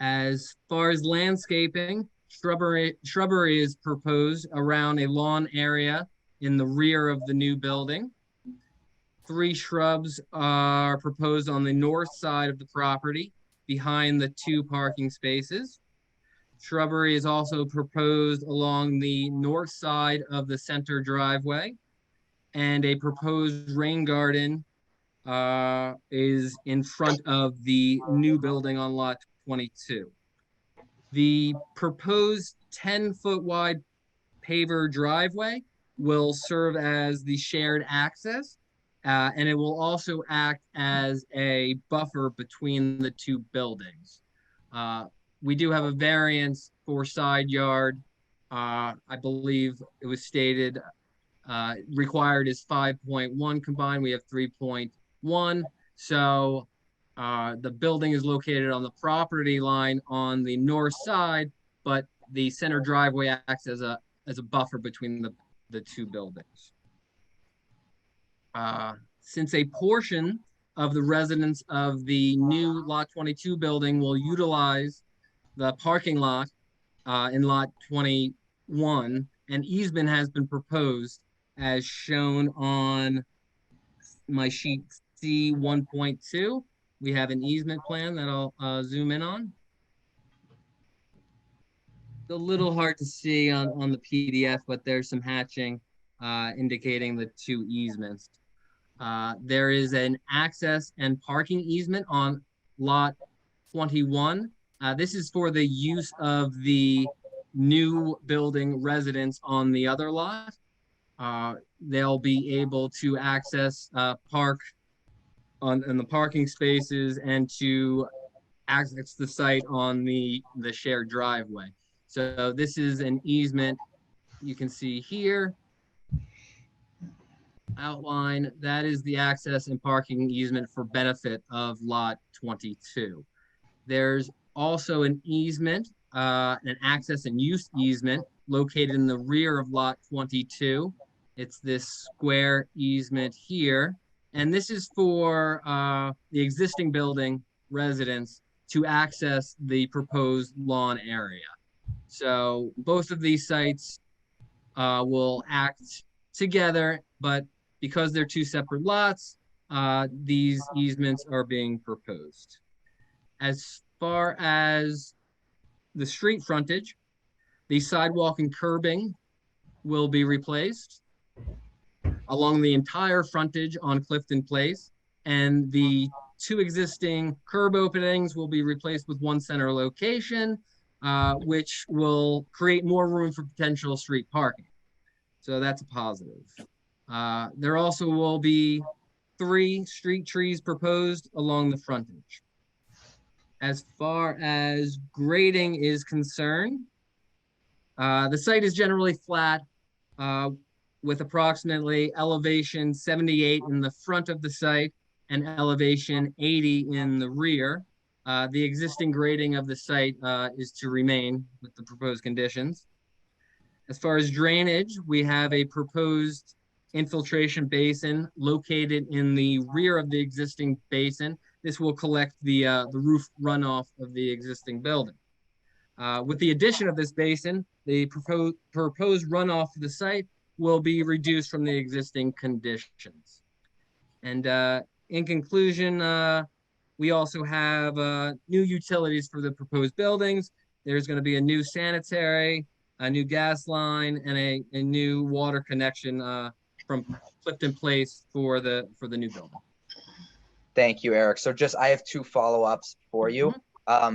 As far as landscaping, shrubbery is proposed around a lawn area in the rear of the new building. 3 shrubs are proposed on the north side of the property behind the 2 parking spaces. Shrubbery is also proposed along the north side of the center driveway, and a proposed rain garden is in front of the new building on lot 22. The proposed 10-foot wide paver driveway will serve as the shared access, and it will also act as a buffer between the 2 buildings. We do have a variance for side yard. I believe it was stated required is 5.1 combined. We have 3.1. So the building is located on the property line on the north side, but the center driveway acts as a buffer between the 2 buildings. Since a portion of the residents of the new lot 22 building will utilize the parking lot in lot 21, an easement has been proposed as shown on my sheet C 1.2. We have an easement plan that I'll zoom in on. It's a little hard to see on the PDF, but there's some hatching indicating the 2 easements. There is an access and parking easement on lot 21. This is for the use of the new building residents on the other lot. They'll be able to access park in the parking spaces and to access the site on the shared driveway. So this is an easement you can see here. Outline, that is the access and parking easement for benefit of lot 22. There's also an easement, an access and use easement located in the rear of lot 22. It's this square easement here. And this is for the existing building residents to access the proposed lawn area. So both of these sites will act together, but because they're 2 separate lots, these easements are being proposed. As far as the street frontage, the sidewalk and curbing will be replaced along the entire frontage on Clifton Place, and the 2 existing curb openings will be replaced with 1 center location, which will create more room for potential street parking. So that's a positive. There also will be 3 street trees proposed along the frontage. As far as grading is concerned, the site is generally flat with approximately elevation 78 in the front of the site and elevation 80 in the rear. The existing grading of the site is to remain with the proposed conditions. As far as drainage, we have a proposed infiltration basin located in the rear of the existing basin. This will collect the roof runoff of the existing building. With the addition of this basin, the proposed runoff of the site will be reduced from the existing conditions. And in conclusion, we also have new utilities for the proposed buildings. There's going to be a new sanitary, a new gas line, and a new water connection from Clifton Place for the new building. Thank you, Eric. So I have 2 follow-ups for you.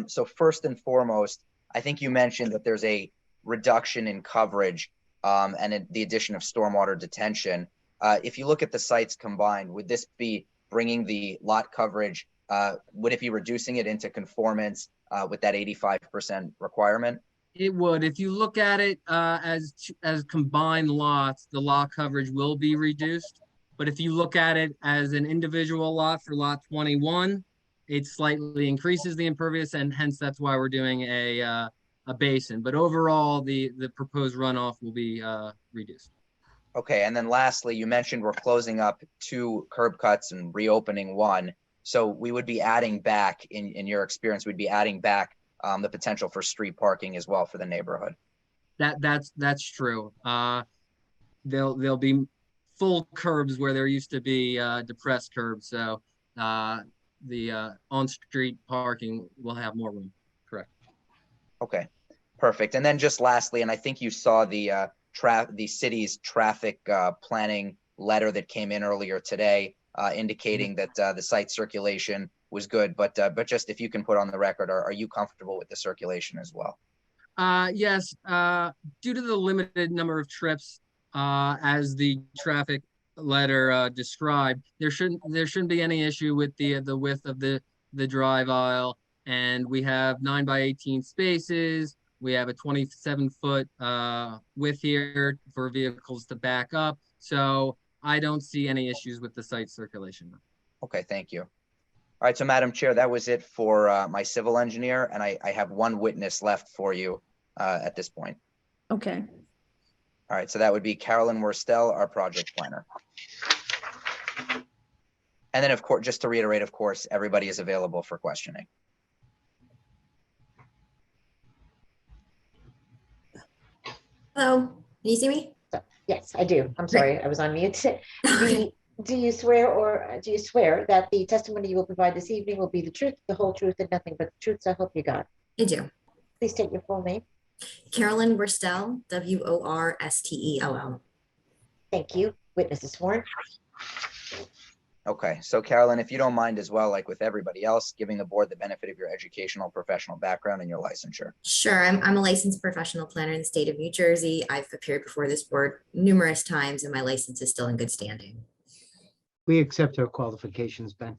So first and foremost, I think you mentioned that there's a reduction in coverage the addition of stormwater detention. If you look at the sites combined, would this be bringing the lot coverage? Would it be reducing it into conformance with that 85% requirement? It would. If you look at it as combined lots, the lot coverage will be reduced. But if you look at it as an individual lot for lot 21, it slightly increases the impervious, and hence that's why we're doing a basin. But overall, the proposed runoff will be reduced. Okay, and then lastly, you mentioned we're closing up 2 curb cuts and reopening 1. So we would be adding back, in your experience, we'd be adding back the potential for street parking as well for the neighborhood. That's true. There'll be full curbs where there used to be depressed curbs. So the on-street parking will have more room. Correct. Okay, perfect. And then just lastly, and I think you saw the city's traffic planning letter that came in earlier today, indicating that the site circulation was good, but just if you can put on the record, are you comfortable with the circulation as well? Yes, due to the limited number of trips, as the traffic letter described, there shouldn't be any issue with the width of the drive aisle, and we have 9x18 spaces. We have a 27-foot width here for vehicles to back up, so I don't see any issues with the site circulation. Okay, thank you. All right, so Madam Chair, that was it for my civil engineer, and I have 1 witness left for you at this point. Okay. All right, so that would be Carolyn Worstel, our project planner. And then, of course, just to reiterate, of course, everybody is available for questioning. Hello, can you see me? Yes, I do. I'm sorry, I was on mute. Do you swear that the testimony you will provide this evening will be the truth, the whole truth, and nothing but the truth? So help you God. I do. Please state your full name. Carolyn Worstel, Worstell. Thank you. Witness is sworn. Okay, so Carolyn, if you don't mind as well, like with everybody else, giving the board the benefit of your educational professional background and your licensure. Sure, I'm a licensed professional planner in the state of New Jersey. I've appeared before this board numerous times and my license is still in good standing. We accept her qualifications, Ben.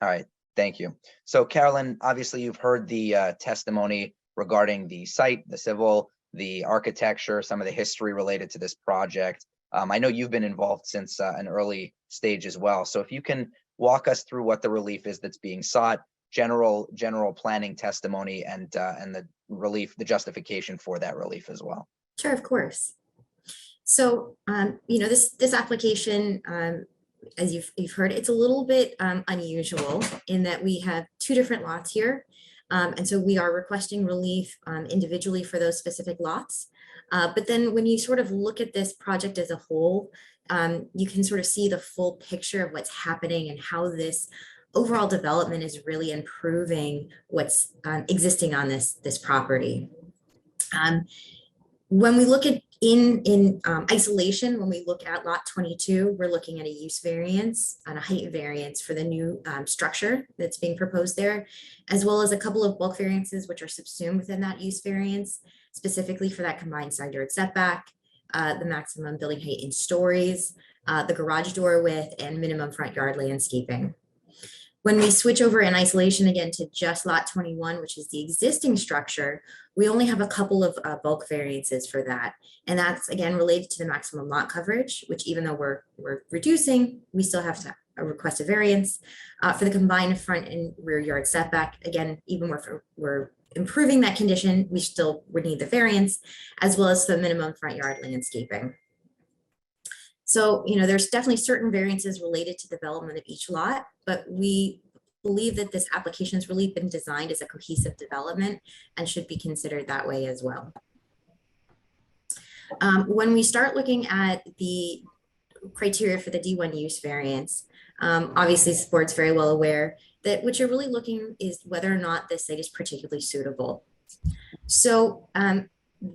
All right, thank you. So Carolyn, obviously you've heard the testimony regarding the site, the civil, the architecture, some of the history related to this project. I know you've been involved since an early stage as well. So if you can walk us through what the relief is that's being sought, general planning testimony, and the relief, the justification for that relief as well. Sure, of course. So, this application, as you've heard, it's a little bit unusual in that we have 2 different lots here. And so we are requesting relief individually for those specific lots. But then when you sort of look at this project as a whole, you can sort of see the full picture of what's happening and how this overall development is really improving what's existing on this property. When we look at in isolation, when we look at lot 22, we're looking at a use variance and a height variance for the new structure that's being proposed there, as well as a couple of bulk variances which are subsumed within that use variance, specifically for that combined side yard setback, the maximum building height in stories, the garage door width, and minimum front yard landscaping. When we switch over in isolation again to just lot 21, which is the existing structure, we only have a couple of bulk variances for that. And that's again related to the maximum lot coverage, which even though we're reducing, we still have to request a variance for the combined front and rear yard setback. Again, even if we're improving that condition, we still would need the variance, as well as the minimum front yard landscaping. So, there's definitely certain variances related to development of each lot, but we believe that this application has really been designed as a cohesive development and should be considered that way as well. When we start looking at the criteria for the D1 use variance, obviously this board's very well aware that what you're really looking is whether or not this site is particularly suitable. So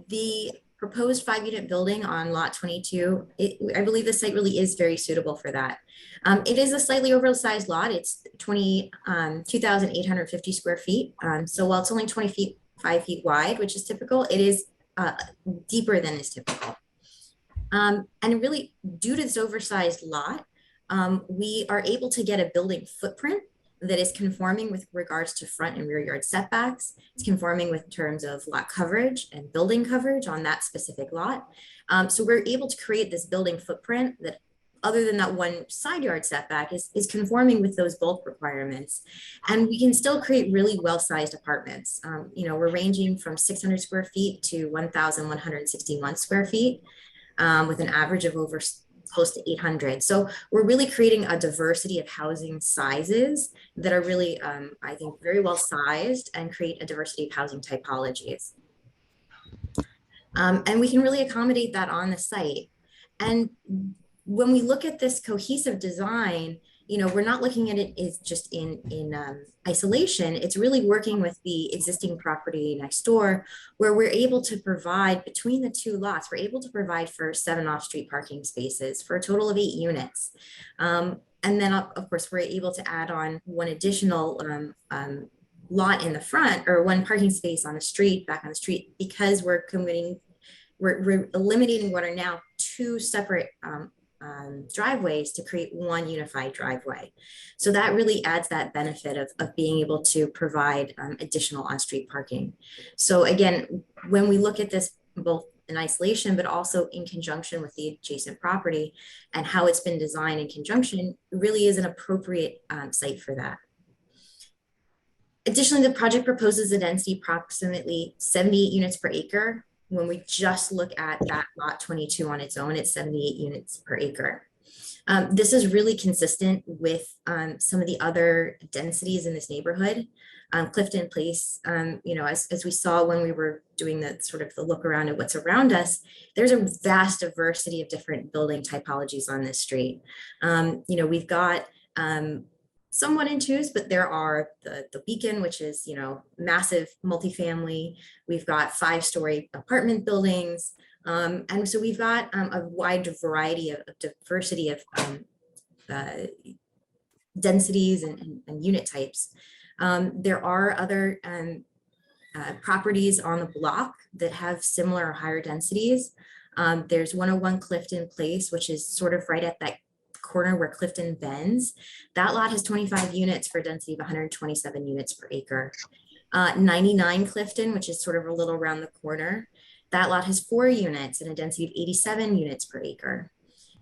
the proposed 5-unit building on lot 22, I believe the site really is very suitable for that. It is a slightly oversized lot. It's 2,850 square feet. So while it's only 5 feet wide, which is typical, it is deeper than is typical. And really, due to this oversized lot, we are able to get a building footprint that is conforming with regards to front and rear yard setbacks. It's conforming with terms of lot coverage and building coverage on that specific lot. So we're able to create this building footprint that, other than that one side yard setback, is conforming with those bulk requirements. And we can still create really well-sized apartments. You know, we're ranging from 600 square feet to 1,161 square feet, with an average of over close to 800. So we're really creating a diversity of housing sizes that are really, I think, very well sized and create a diversity of housing typologies. And we can really accommodate that on the site. And when we look at this cohesive design, you know, we're not looking at it as just in isolation. It's really working with the existing property next door, where we're able to provide between the two lots, we're able to provide for 7 off-street parking spaces for a total of 8 units. And then of course, we're able to add on one additional lot in the front, or one parking space on the street, back on the street, because we're eliminating what are now 2 separate driveways to create one unified driveway. So that really adds that benefit of being able to provide additional on-street parking. So again, when we look at this both in isolation, but also in conjunction with the adjacent property and how it's been designed in conjunction, really is an appropriate site for that. Additionally, the project proposes a density approximately 78 units per acre. When we just look at that lot 22 on its own, it's 78 units per acre. This is really consistent with some of the other densities in this neighborhood. Clifton Place, you know, as we saw when we were doing the sort of the look around at what's around us, there's a vast diversity of different building typologies on this street. You know, we've got some 1 and 2s, but there are the Beacon, which is, you know, massive multifamily. We've got 5-story apartment buildings. And so we've got a wide variety of diversity of densities and unit types. There are other properties on the block that have similar or higher densities. There's 101 Clifton Place, which is sort of right at that corner where Clifton bends. That lot has 25 units for a density of 127 units per acre. 99 Clifton, which is sort of a little around the corner, that lot has 4 units and a density of 87 units per acre.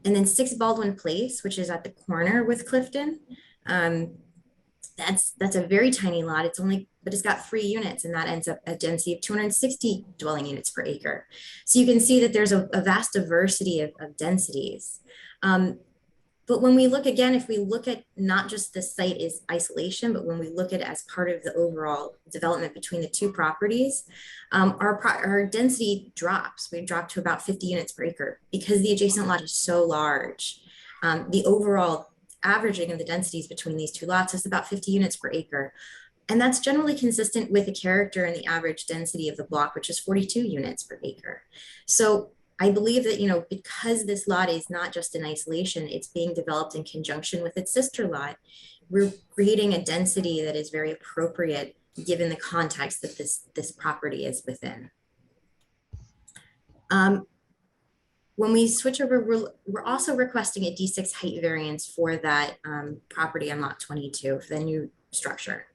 And then 6 Baldwin Place, which is at the corner with Clifton, that's a very tiny lot. It's only, but it's got 3 units, and that ends up a density of 260 dwelling units per acre. So you can see that there's a vast diversity of densities. But when we look again, if we look at not just the site is isolation, but when we look at it as part of the overall development between the 2 properties, our density drops. We drop to about 50 units per acre because the adjacent lot is so large. The overall averaging of the densities between these 2 lots is about 50 units per acre. And that's generally consistent with the character and the average density of the block, which is 42 units per acre. So I believe that, you know, because this lot is not just in isolation, it's being developed in conjunction with its sister lot, we're creating a density that is very appropriate given the context that this property is within. When we switch over, we're also requesting a D6 height variance for that property on lot 22 for the new structure.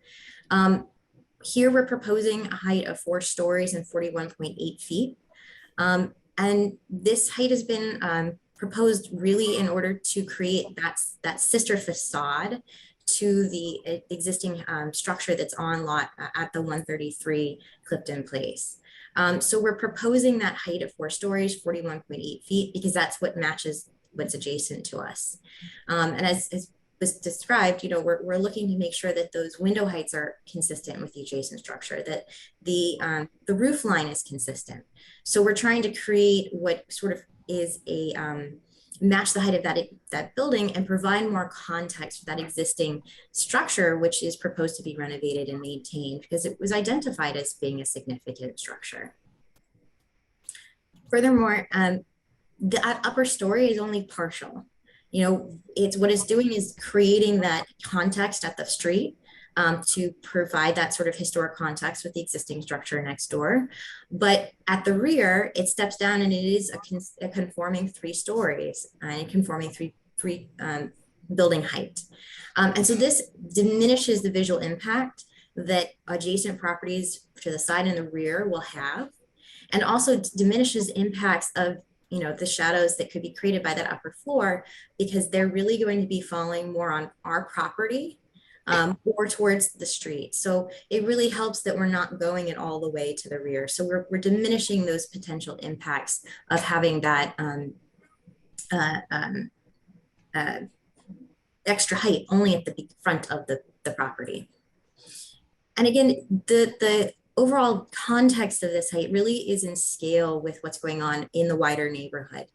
Here we're proposing a height of 4 stories and 41.8 feet. And this height has been proposed really in order to create that sister facade to the existing structure that's on lot at the 133 Clifton Place. So we're proposing that height of 4 stories, 41.8 feet, because that's what matches what's adjacent to us. And as was described, you know, we're looking to make sure that those window heights are consistent with the adjacent structure, that the roof line is consistent. So we're trying to create what sort of is a match the height of that building and provide more context for that existing structure, which is proposed to be renovated and maintained because it was identified as being a significant structure. Furthermore, the upper story is only partial. You know, what it's doing is creating that context at the street to provide that sort of historic context with the existing structure next door. But at the rear, it steps down and it is a conforming 3 stories and conforming three building height. And so this diminishes the visual impact that adjacent properties to the side and the rear will have, and also diminishes impacts of the shadows that could be created by that upper floor, because they're really going to be falling more on our property or towards the street. So it really helps that we're not going it all the way to the rear. So we're diminishing those potential impacts of having that extra height only at the front of the property. And again, the overall context of this height really is in scale with what's going on in the wider neighborhood.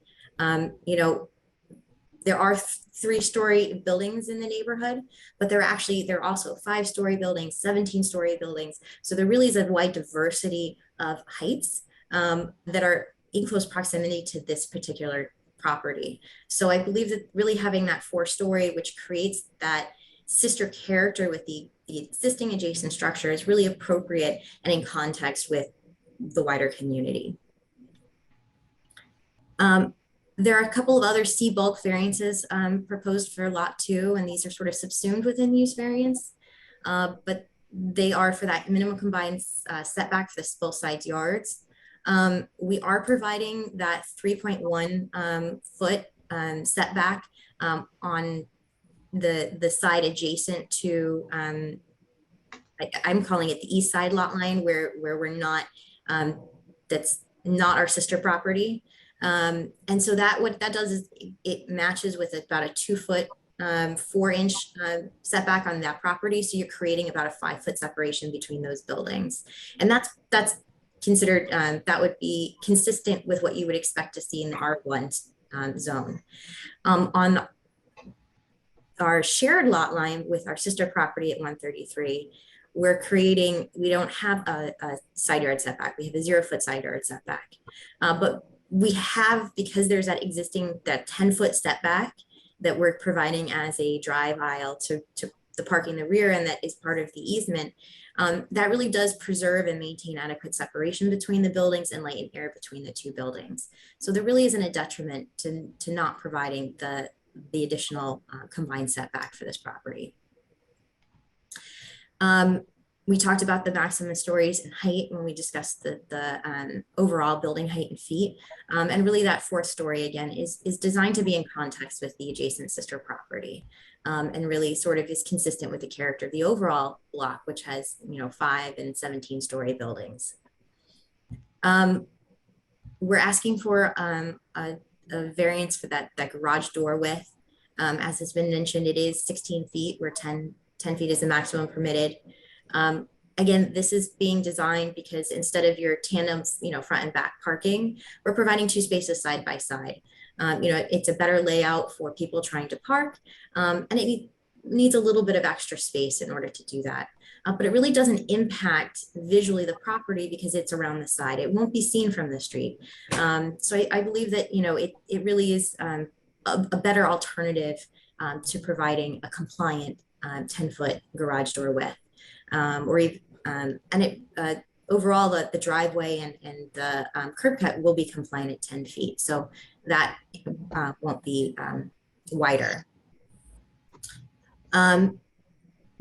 There are 3-story buildings in the neighborhood, but there are also 5-story buildings, 17-story buildings. So there really is a wide diversity of heights that are in close proximity to this particular property. So I believe that really having that 4-story, which creates that sister character with the existing adjacent structure, is really appropriate and in context with the wider community. There are a couple of other C bulk variances proposed for lot 2, and these are sort of subsumed within use variance, but they are for that minimum combined setback for the both side yards. We are providing that 3.1 foot setback on the side adjacent to, I'm calling it the east side lot line, where we're not, that's not our sister property. And so what that does is it matches with about a 2 foot, 4-inch setback on that property. So you're creating about a 5-foot separation between those buildings. And that's considered, that would be consistent with what you would expect to see in the R1 zone. On our shared lot line with our sister property at 133, we don't have a side yard setback. We have a 0-foot side yard setback. But we have, because there's that 10-foot setback that we're providing as a drive aisle to the parking in the rear, and that is part of the easement, that really does preserve and maintain adequate separation between the buildings and light and air between the 2 buildings. So there really isn't a detriment to not providing the additional combined setback for this property. We talked about the maximum stories and height when we discussed the overall building height in feet. And really that 4th story, again, is designed to be in context with the adjacent sister property, and really sort of is consistent with the character of the overall block, which has 5 and 17-story buildings. We're asking for a variance for that garage door width. As has been mentioned, it is 16 feet, where 10 feet is the maximum permitted. Again, this is being designed because instead of your tandems, front and back parking, we're providing 2 spaces side by side. It's a better layout for people trying to park, and it needs a little bit of extra space in order to do that. But it really doesn't impact visually the property because it's around the side. It won't be seen from the street. So I believe that, it really is a better alternative to providing a compliant 10-foot garage door width. Overall, the driveway and the curb cut will be compliant at 10 feet. So that won't be wider.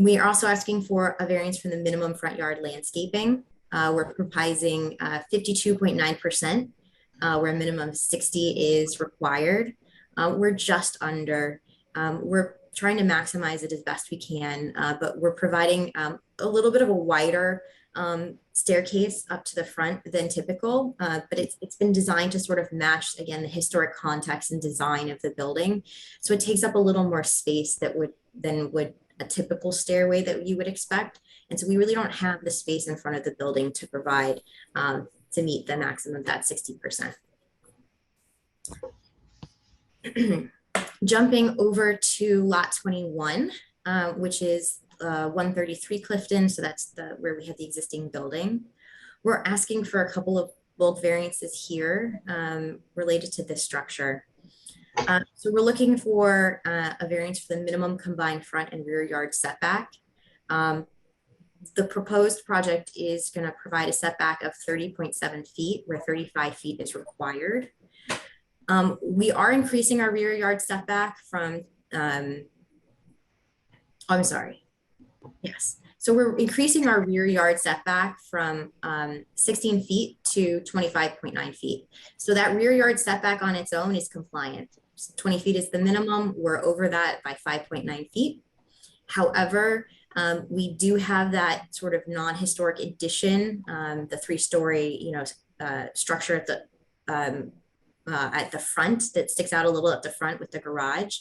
We are also asking for a variance from the minimum front yard landscaping. We're proposing 52.9%, where a minimum of 60 is required. We're just under. We're trying to maximize it as best we can, but we're providing a little bit of a wider staircase up to the front than typical, but it's been designed to sort of match, again, the historic context and design of the building. So it takes up a little more space than would a typical stairway that you would expect. And so we really don't have the space in front of the building to provide to meet the maximum of that 60%. Jumping over to lot 21, which is 133 Clifton. So that's where we have the existing building. We're asking for a couple of bulk variances here related to this structure. So we're looking for a variance for the minimum combined front and rear yard setback. The proposed project is going to provide a setback of 30.7 feet where 35 feet is required. We are increasing our rear yard setback from, I'm sorry. Yes. So we're increasing our rear yard setback from 16 feet to 25.9 feet. So that rear yard setback on its own is compliant. 20 feet is the minimum. We're over that by 5.9 feet. However, we do have that sort of non-historic addition, the 3-story, structure at the front that sticks out a little at the front with the garage,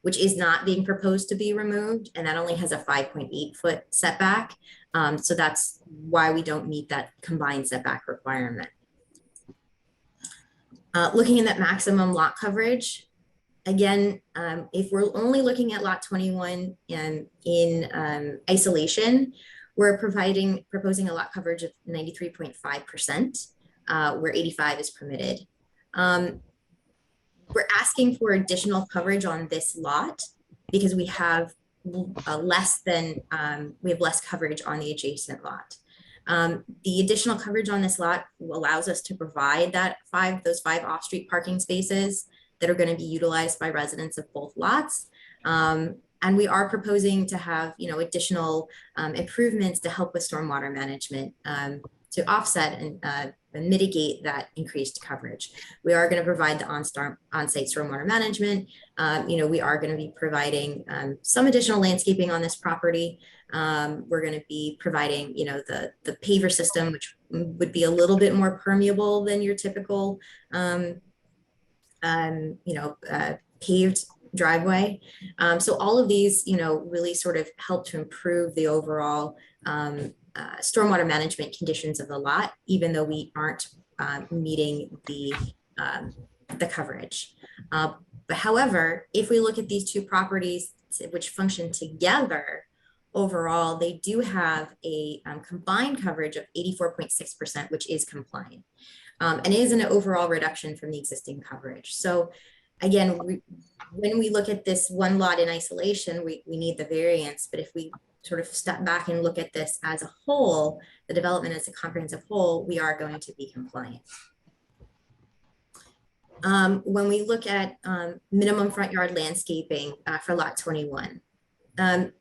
which is not being proposed to be removed. And that only has a 5.8 foot setback. So that's why we don't meet that combined setback requirement. Looking at that maximum lot coverage, again, if we're only looking at lot 21 in isolation, we're proposing a lot coverage of 93.5%, where 85 is permitted. We're asking for additional coverage on this lot because we have less coverage on the adjacent lot. The additional coverage on this lot allows us to provide those five off-street parking spaces that are going to be utilized by residents of both lots. And we are proposing to have, additional improvements to help with stormwater management to offset and mitigate that increased coverage. We are going to provide the on-site stormwater management. We are going to be providing some additional landscaping on this property. We're going to be providing, the paver system, which would be a little bit more permeable than your typical, paved driveway. So all of these, really sort of help to improve the overall stormwater management conditions of the lot, even though we aren't meeting the coverage. But however, if we look at these two properties which function together, overall, they do have a combined coverage of 84.6%, which is compliant, and is an overall reduction from the existing coverage. So again, when we look at this one lot in isolation, we need the variance, but if we sort of step back and look at this as a whole, the development as a comprehensive whole, we are going to be compliant. When we look at minimum front yard landscaping for lot 21,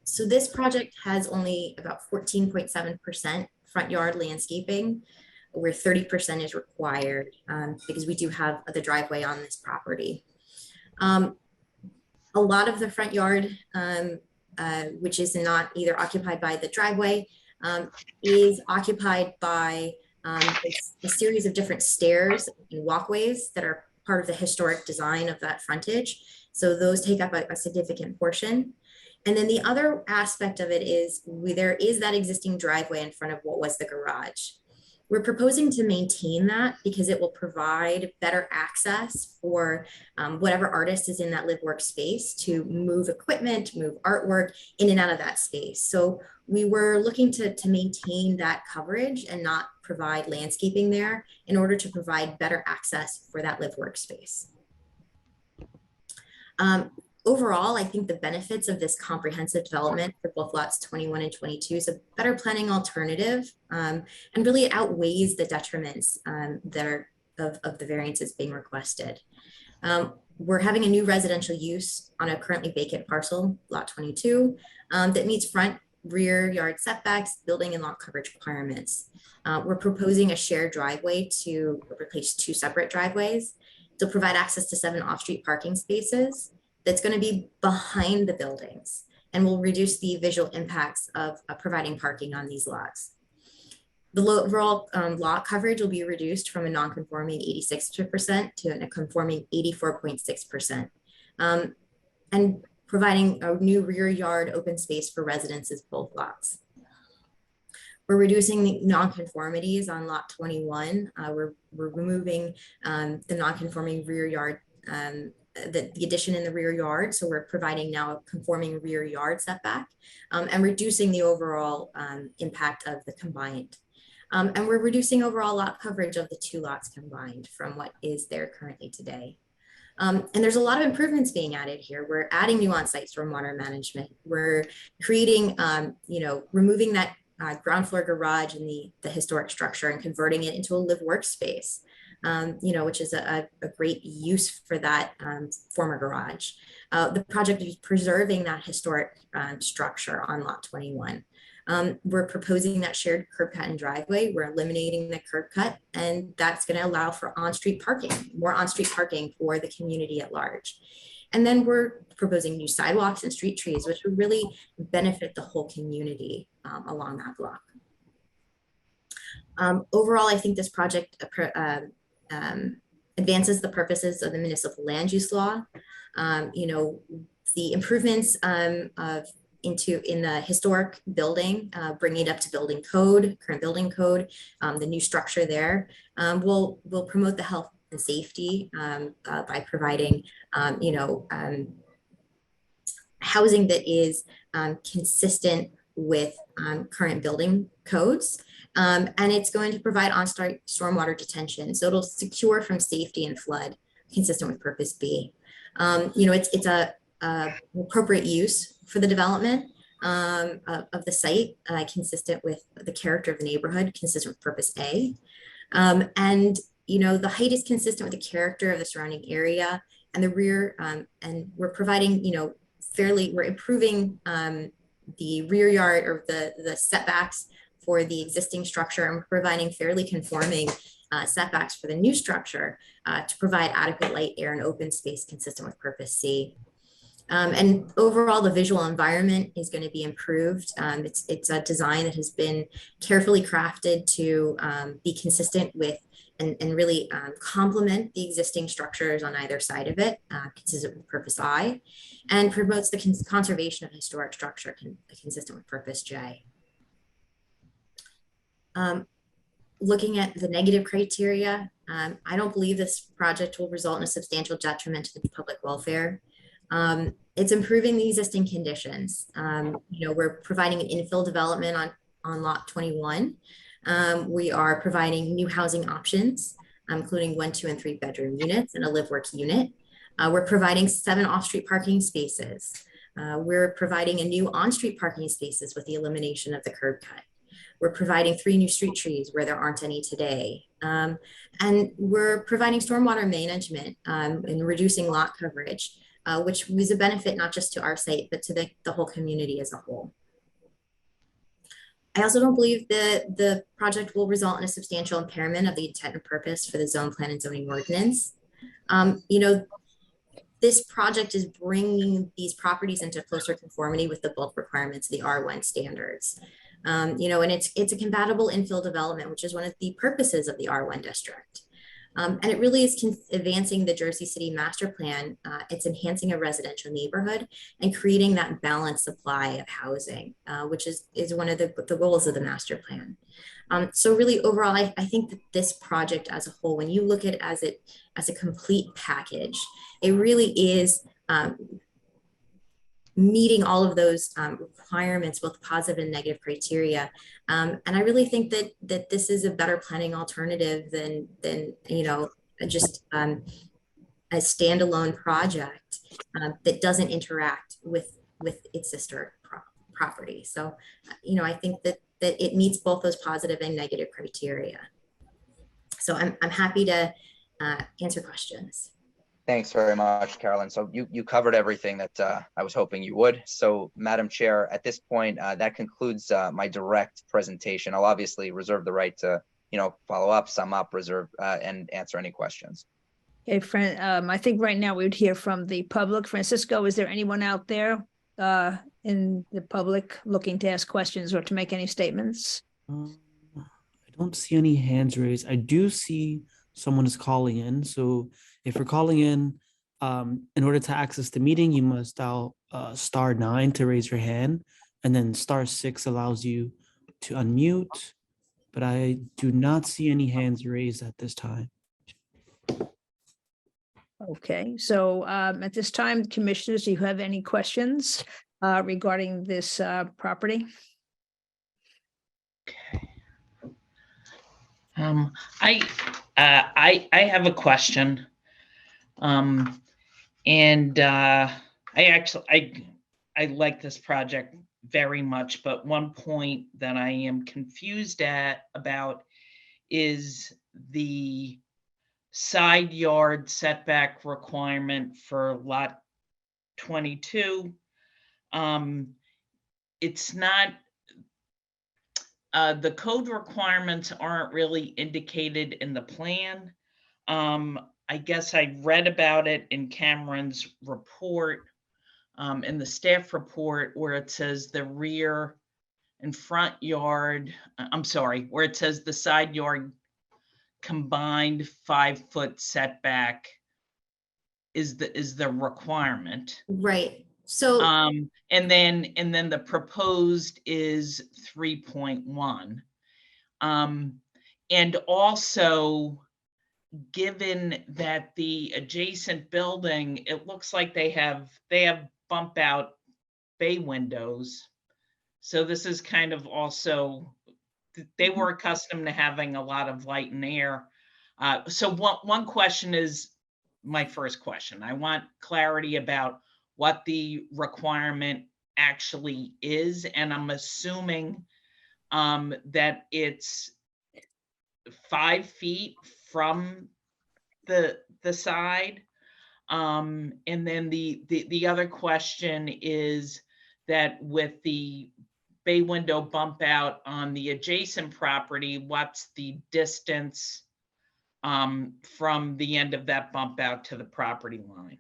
so this project has only about 14.7% front yard landscaping, where 30% is required because we do have the driveway on this property. A lot of the front yard, which is not either occupied by the driveway, is occupied by a series of different stairs and walkways that are part of the historic design of that frontage. So those take up a significant portion. And then the other aspect of it is there is that existing driveway in front of what was the garage. We're proposing to maintain that because it will provide better access for whatever artist is in that live work space to move equipment, move artwork in and out of that space. So we were looking to maintain that coverage and not provide landscaping there in order to provide better access for that live work space. Overall, I think the benefits of this comprehensive development for both lots 21 and 22 is a better planning alternative, and really outweighs the detriments that are of the variances being requested. We're having a new residential use on a currently vacant parcel, lot 22, that meets front, rear yard setbacks, building and lot coverage requirements. We're proposing a shared driveway to replace two separate driveways to provide access to 7 off-street parking spaces. That's going to be behind the buildings and will reduce the visual impacts of providing parking on these lots. The overall lot coverage will be reduced from a non-conforming 86% to a conforming 84.6%, and providing a new rear yard open space for residences both lots. We're reducing the non-conformities on lot 21. We're removing the non-conforming rear yard, the addition in the rear yard. So we're providing now a conforming rear yard setback, and reducing the overall impact of the combined. And we're reducing overall lot coverage of the two lots combined from what is there currently today. And there's a lot of improvements being added here. We're adding new on-site stormwater management. We're creating, removing that ground floor garage in the historic structure and converting it into a live workspace, which is a great use for that former garage. The project is preserving that historic structure on lot 21. We're proposing that shared curb cut and driveway. We're eliminating the curb cut, and that's going to allow for on-street parking, more on-street parking for the community at large. And then we're proposing new sidewalks and street trees, which would really benefit the whole community along that block. Overall, I think this project advances the purposes of the municipal land use law. The improvements in the historic building, bringing it up to building code, current building code, the new structure there will promote the health and safety by providing, housing that is consistent with current building codes. And it's going to provide on-site stormwater detention. So it'll secure from safety and flood, consistent with purpose B. It's a appropriate use for the development of the site, consistent with the character of the neighborhood, consistent with purpose A. The height is consistent with the character of the surrounding area and the rear, and we're providing, we're improving the rear yard or the setbacks for the existing structure, and we're providing fairly conforming setbacks for the new structure to provide adequate light, air, and open space consistent with purpose C. And overall, the visual environment is going to be improved. It's a design that has been carefully crafted to be consistent with and really complement the existing structures on either side of it, consistent with purpose I, and promotes the conservation of historic structure consistent with purpose J. Looking at the negative criteria, I don't believe this project will result in a substantial detriment to the public welfare. It's improving the existing conditions. We're providing an infill development on lot 21. We are providing new housing options, including 1, 2, and 3 bedroom units and a live work unit. We're providing 7 off-street parking spaces. We're providing a new on-street parking spaces with the elimination of the curb cut. We're providing 3 new street trees where there aren't any today. And we're providing stormwater management and reducing lot coverage, which is a benefit not just to our site, but to the whole community as a whole. I also don't believe that the project will result in a substantial impairment of the intent and purpose for the zone plan and zoning ordinance. This project is bringing these properties into closer conformity with the bulk requirements of the R1 standards. And it's a compatible infill development, which is one of the purposes of the R1 district. And it really is advancing the Jersey City master plan. It's enhancing a residential neighborhood and creating that balanced supply of housing, which is one of the goals of the master plan. So really overall, I think that this project as a whole, when you look at it as a complete package, it really is meeting all of those requirements, both positive and negative criteria. And I really think that this is a better planning alternative than just a standalone project that doesn't interact with its sister property. So, I think that it meets both those positive and negative criteria. So I'm happy to answer questions. Thanks very much, Carolyn. So you covered everything that I was hoping you would. So Madam Chair, at this point, that concludes my direct presentation. I'll obviously reserve the right to, follow up, sum up, reserve, and answer any questions. Okay, I think right now we would hear from the public. Francisco, is there anyone out there in the public looking to ask questions or to make any statements? I don't see any hands raised. I do see someone is calling in. So if you're calling in order to access the meeting, you must dial *9 to raise your hand, and then *6 allows you to unmute. But I do not see any hands raised at this time. Okay, so at this time, commissioners, do you have any questions regarding this property? I have a question. And I like this project very much, but one point that I am confused about is the side yard setback requirement for lot 22. It's not, the code requirements aren't really indicated in the plan. I guess I read about it in Cameron's report, in the staff report, where it says the rear and front yard, I'm sorry, where it says the side yard combined 5-foot setback is the requirement. Right. So And then the proposed is 3.1. And also, given that the adjacent building, it looks like they have bump out bay windows. So this is kind of also, they were accustomed to having a lot of light and air. So one question is, my first question, I want clarity about what the requirement actually is. And I'm assuming that it's 5 feet from the side. And then the other question is that with the bay window bump out on the adjacent property, what's the distance from the end of that bump out to the property line?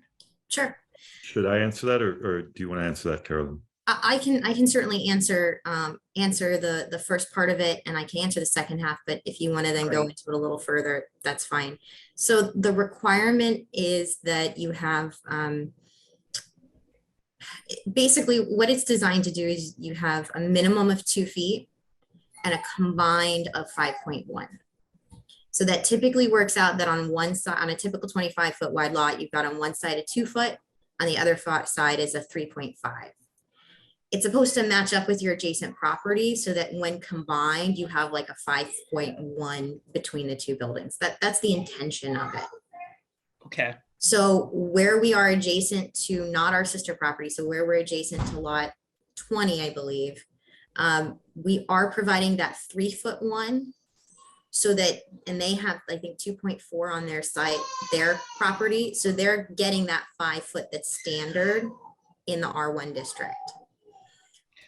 sure. Should I answer that, or do you want to answer that, Carolyn? I can certainly answer the first part of it, and I can answer the second half, but if you want to then go Great. into it a little further, that's fine. So the requirement is that you have basically what it's designed to do is you have a minimum of 2 feet and a combined of 5.1. So that typically works out that on one side, on a typical 25-foot wide lot, you've got on one side a 2 foot, on the other side is a 3.5. It's supposed to match up with your adjacent property so that when combined, you have like a 5.1 between the two buildings. That's the intention of it. Okay. So where we are adjacent to not our sister property, so where we're adjacent to lot 20, I believe, we are providing that 3-foot one so that, and they have, I think, 2.4 on their site, their property. So they're getting that 5-foot that's standard in the R1 district.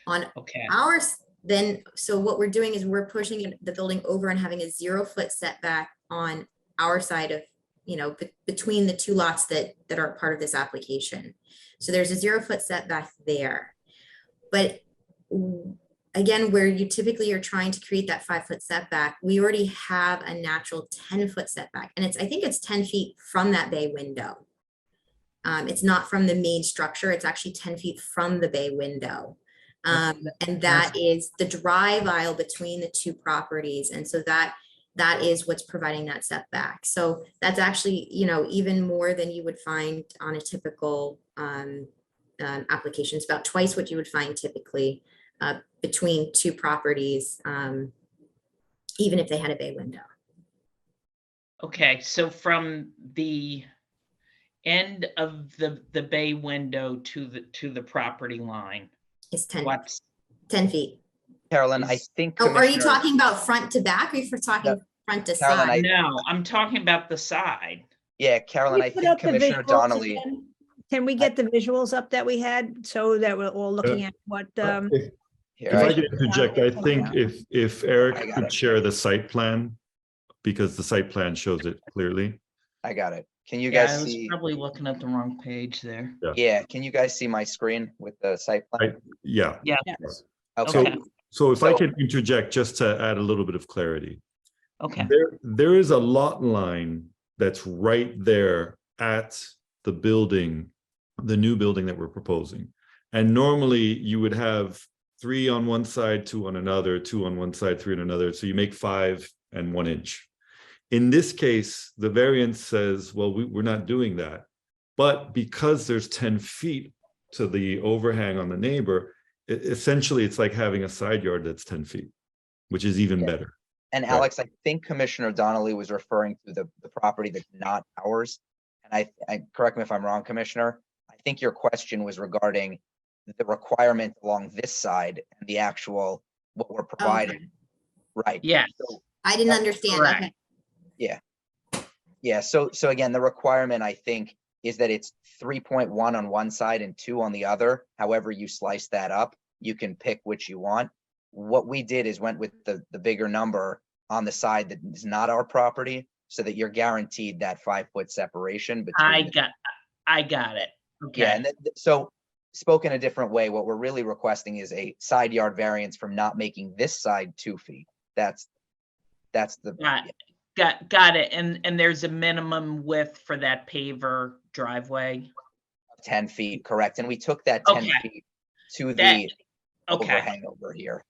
On Okay. ours, then, so what we're doing is we're pushing the building over and having a 0-foot setback on our side of, you know, between the two lots that are part of this application. So there's a 0-foot setback there. But again, where you typically are trying to create that 5-foot setback, we already have a natural 10-foot setback. And I think it's 10 feet from that bay window. It's not from the main structure, it's actually 10 feet from the bay window. And that is the drive aisle between the two properties. And so that is what's providing that setback. So that's actually, you know, even more than you would find on a typical application. It's about twice what you would find typically between two properties, even if they had a bay window. Okay, so from the end of the bay window to the property line, It's 10, what's 10 feet. Carolyn, I think. Oh, are you Commissioner- talking about front to back or if you're talking front to Carolyn, side? no, I'm talking about the side. Yeah, Carolyn, Can I we put think up the Commissioner visuals Donnelly, again? Can we get the visuals up that we had so that we're all looking at what, If here, if I I- could interject, I think if Eric I got could it. share the site plan, because the site plan shows it clearly. I got it. Can you Yeah, I guys was see? probably looking at the wrong page there. Yeah, can you guys see my screen with the site plan? Yeah. Yeah. Okay, So, Okay. so if I So- can interject just to add a little bit of clarity. Okay. There is a lot line that's right there at the building, the new building that we're proposing. And normally you would have 3 on one side, 2 on another, 2 on one side, 3 on another. So you make 5 and 1 inch. In this case, the variance says, well, we're not doing that. But because there's 10 feet to the overhang on the neighbor, essentially it's like having a side yard that's 10 feet, which is even Yeah. better. and Right. Alex, I think Commissioner Donnelly was referring to the property that's not ours. And correct me if I'm wrong, Commissioner, I think your question was regarding the requirement along this side and the actual, what we're providing. Right. Yes, So, I didn't understand. correct. Okay. yeah, so again, the requirement, I think, is that it's 3.1 on one side and 2 on the other. However you slice that up, you can pick which you want. What we did is went with the bigger number on the side that is not our property, so that you're guaranteed that 5-foot separation between. I got it. Yeah, Okay, and so spoken a different way, what we're really requesting is a side yard variance from not making this side 2 feet. That's the, got it. And there's a minimum width for that paver driveway. 10 feet, correct. And we took that 10 Okay. feet to That- the Okay, overhang over here.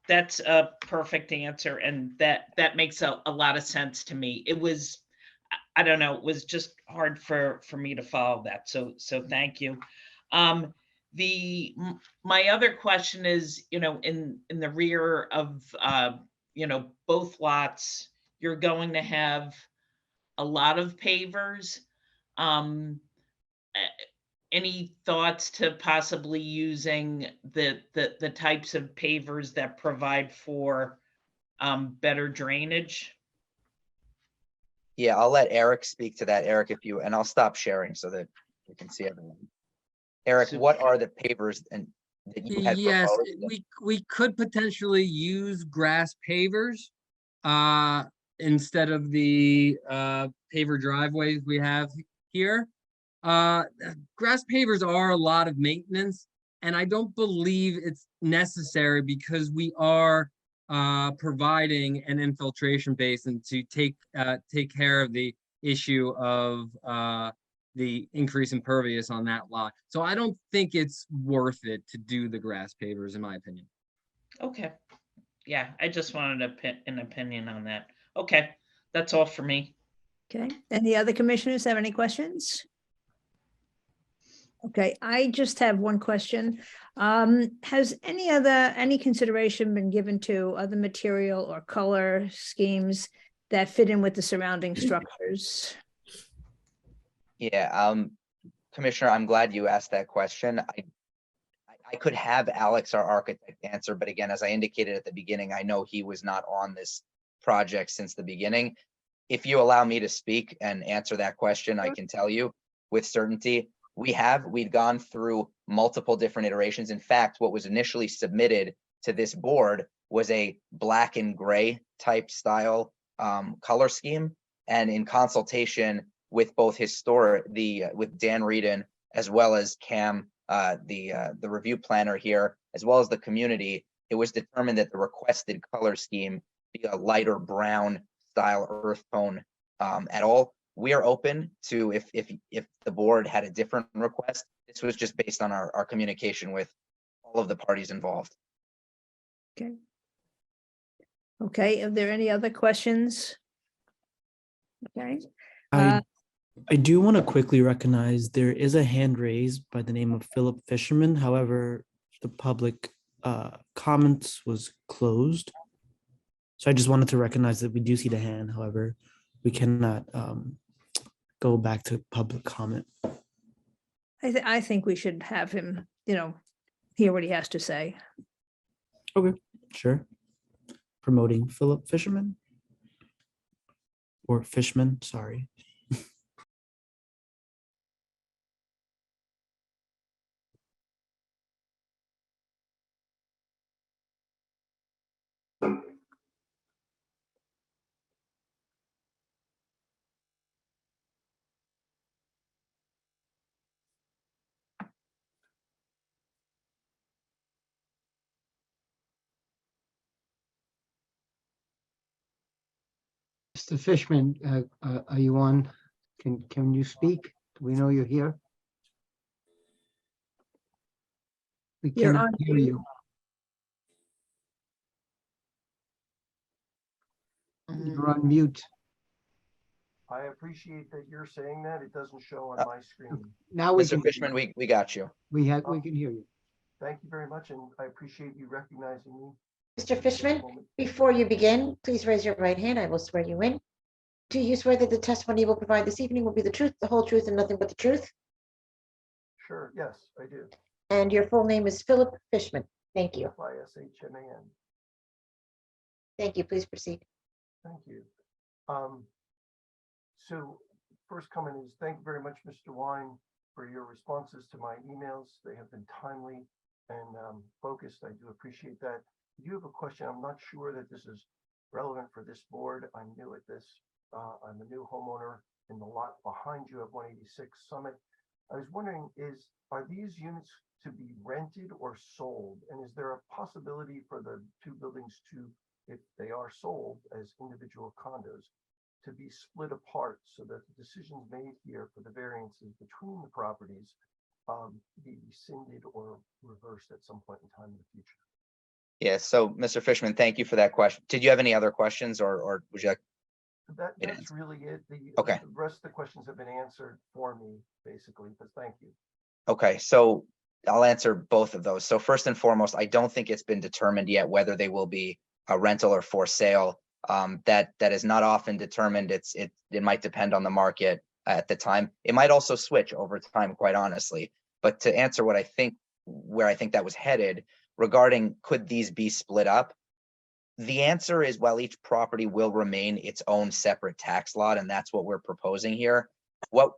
that's a perfect answer, and that makes a lot of sense to me. It was, I don't know, it was just hard for me to follow that, so thank you. My other question is, in the rear of, both lots, you're going to have a lot of pavers. Any thoughts to possibly using the types of pavers that provide for better drainage? Yeah, I'll let Eric speak to that. Eric, and I'll stop sharing so that you can see everyone. Eric, Super. what are the pavers and that you had Yes, proposed? we could potentially use grass pavers instead of the paver driveways we have here. Grass pavers are a lot of maintenance, and I don't believe it's necessary because we are providing an infiltration basin to take care of the issue of the increase in impervious on that lot. So I don't think it's worth it to do the grass pavers, in my opinion. Okay, yeah, I just wanted an opinion on that. Okay, that's all for me. Okay, any other commissioners have any questions? Okay, I just have one question. Has any consideration been given to other material or color schemes that fit in with the surrounding structures? Yeah, Commissioner, I'm glad you asked that question. I could have Alex, our architect, answer, but again, as I indicated at the beginning, I know he was not on this project since the beginning. If you allow me to speak and answer that question, I can tell you with certainty, we'd gone through multiple different iterations. In fact, what was initially submitted to this board was a black and gray type style color scheme. And in consultation with both with Dan Reedon, as well as Cam, the review planner here, as well as the community, it was determined that the requested color scheme be a lighter brown style earth tone at all. We are open to if the board had a different request. This was just based on our communication with all of the parties involved. Okay. Okay, are there any other questions? Okay, I do want to quickly recognize there is a hand raised by the name of Philip Fisherman. However, the public comments was closed. So I just wanted to recognize that we do see the hand. However, we cannot go back to public comment. I think we should have him, hear what he has to say. Okay, sure. Promoting Philip Fisherman. Or Fishman, sorry. Mr. Fishman, are you on? Can you speak? Do we know you're here? We You're cannot on hear mute. you. You're on mute. I appreciate that you're saying that. It doesn't show on my screen. Now we Mr. can, Fishman, we got you. we can hear you. Thank you very much, and I appreciate you recognizing me. Mr. Fishman, before you begin, please raise your right hand. I will swear you in. Do you swear that the testimony you will provide this evening will be the truth, the whole truth, and nothing but the truth? Sure, yes, I do. And your full name is Philip Fishman. Thank you. Fishman. Thank you. Please proceed. Thank you. So first comment is thank you very much, Mr. Wine, for your responses to my emails. They have been timely and focused. I do appreciate that. I do have a question. I'm not sure that this is relevant for this board. I'm new at this. I'm a new homeowner in the lot behind you at 186 Summit. I was wondering, are these units to be rented or sold? And is there a possibility for the two buildings to, if they are sold as individual condos, to be split apart so that the decisions made here for the variances between the properties be rescinded or reversed at some point in time in the future? Yeah, so Mr. Fishman, thank you for that question. Did you have any other questions or would you like? That's really it. Okay. The rest of the questions have been answered for me, basically, but thank you. Okay, so I'll answer both of those. So first and foremost, I don't think it's been determined yet whether they will be a rental or for sale. That is not often determined. It might depend on the market at the time. It might also switch over time, quite honestly. But to answer what I think, where I think that was headed regarding could these be split up? The answer is, while each property will remain its own separate tax lot, and that's what we're proposing here,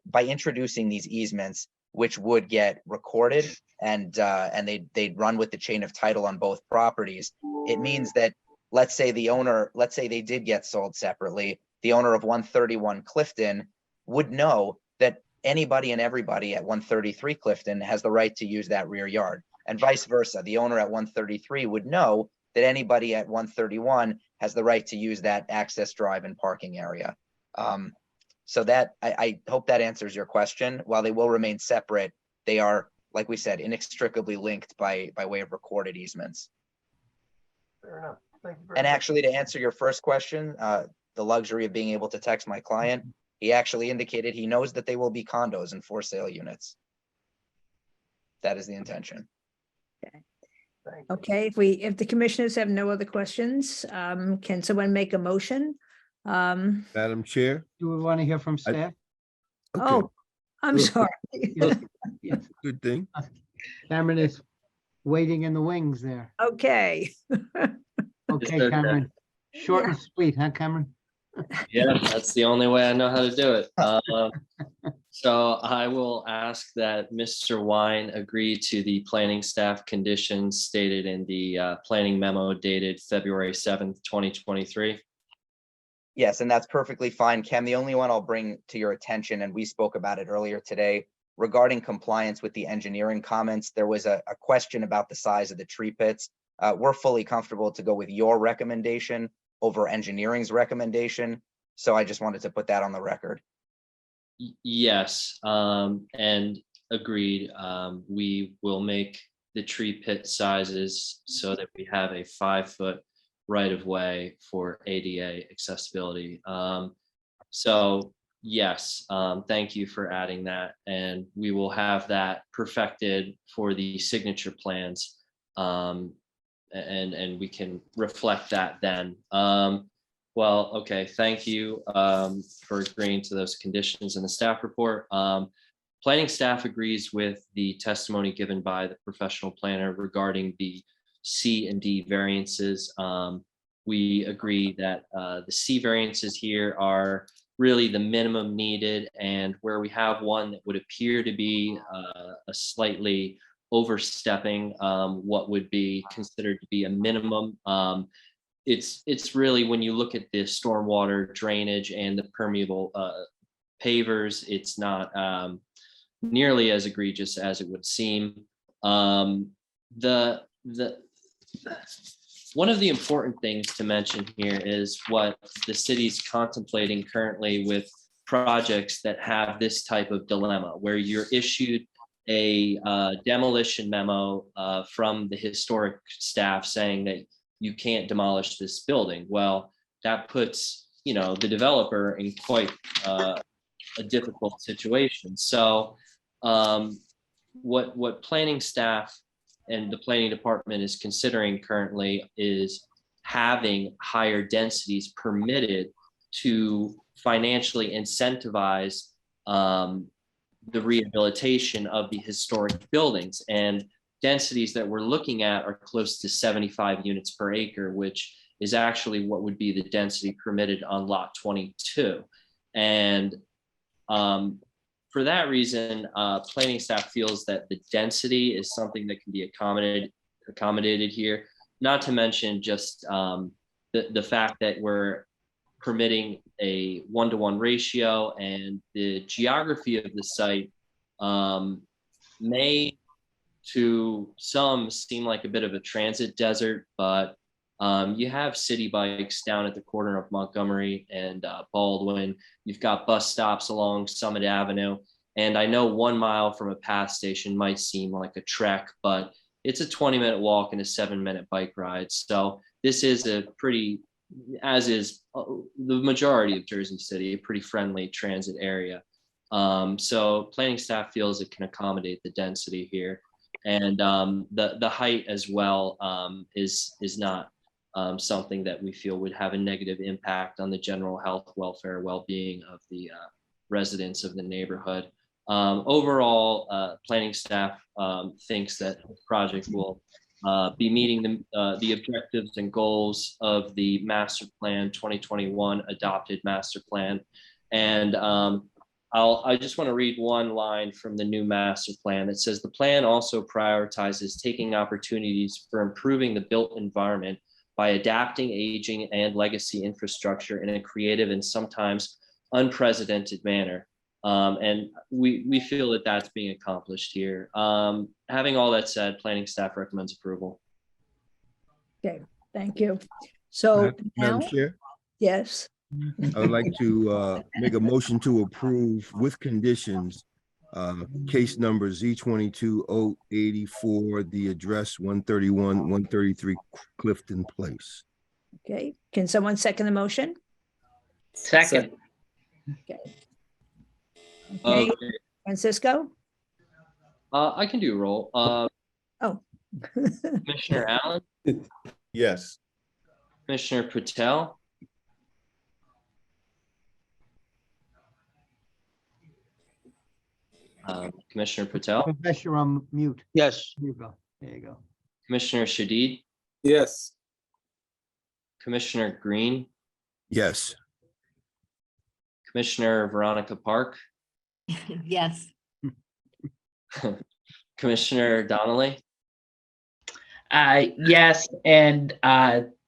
by introducing these easements, which would get recorded and they'd run with the chain of title on both properties, it means that let's say they did get sold separately, the owner of 131 Clifton would know that anybody and everybody at 133 Clifton has the right to use that rear yard, and vice versa. The owner at 133 would know that anybody at 131 has the right to use that access drive and parking area. So that I hope that answers your question. While they will remain separate, they are, like we said, inextricably linked by way of recorded easements. Fair enough. Thank you very And much. actually, to answer your first question, the luxury of being able to text my client, he actually indicated he knows that they will be condos and for sale units. That is the intention. Thank you. Okay, if the commissioners have no other questions, can someone make a motion? Madam Chair. Do we want to hear from staff? Oh, I'm sorry. Good thing. Cameron is waiting in the wings there. Okay. Okay, Cameron. Short and sweet, huh, Cameron? Yeah, that's the only way I know how to do it. So I will ask that Mr. Wine agree to the planning staff conditions stated in the planning memo dated February 7th, 2023. Yes, and that's perfectly fine, Ken. The only one I'll bring to your attention, and we spoke about it earlier today, regarding compliance with the engineering comments, there was a question about the size of the tree pits. We're fully comfortable to go with your recommendation over engineering's recommendation. So I just wanted to put that on the record. Yes, and agreed. We will make the tree pit sizes so that we have a 5-foot right of way for ADA accessibility. So yes, thank you for adding that, and we will have that perfected for the signature plans, and we can reflect that then. Well, okay, thank you for agreeing to those conditions in the staff report. Planning staff agrees with the testimony given by the professional planner regarding the C and D variances. We agree that the C variances here are really the minimum needed, and where we have one that would appear to be a slightly overstepping what would be considered to be a minimum. It's really, when you look at the stormwater drainage and the permeable pavers, it's not nearly as egregious as it would seem. One of the important things to mention here is what the city's contemplating currently with projects that have this type of dilemma, where you're issued a demolition memo from the historic staff saying that you can't demolish this building. Well, that puts, the developer in quite a difficult situation. So what planning staff and the planning department is considering currently is having higher densities permitted to financially incentivize the rehabilitation of the historic buildings. And densities that we're looking at are close to 75 units per acre, which is actually what would be the density permitted on lot 22. And for that reason, planning staff feels that the density is something that can be accommodated here, not to mention just the fact that we're permitting a 1-to-1 ratio, and the geography of the site may to some seem like a bit of a transit desert, but you have city bikes down at the corner of Montgomery and Baldwin. You've got bus stops along Summit Avenue. And I know 1 mile from a pass station might seem like a trek, but it's a 20-minute walk and a 7-minute bike ride. So this is a pretty, as is the majority of Jersey City, a pretty friendly transit area. So planning staff feels it can accommodate the density here. And the height as well is not something that we feel would have a negative impact on the general health, welfare, well-being of the residents of the neighborhood. Overall, planning staff thinks that the project will be meeting the objectives and goals of the master plan 2021 adopted master plan. And I just want to read one line from the new master plan that says the plan also prioritizes taking opportunities for improving the built environment by adapting aging and legacy infrastructure in a creative and sometimes unprecedented manner. And we feel that that's being accomplished here. Having all that said, planning staff recommends approval. Okay, thank you. So now, Madam Chair, yes, I would like to make a motion to approve with conditions case number Z22-084, the address 131, 133 Clifton Place. okay. Can someone second the motion? Second. Okay. Okay, Okay. Francisco? I can do a roll. Oh. Commissioner Allen, Yes. Commissioner Patel, Commissioner Patel, Professor, on mute. Yes. There you go. There you go. Commissioner Shadid, Yes. Commissioner Green, Yes. Commissioner Veronica Park, Yes. Commissioner Donnelly. Yes, and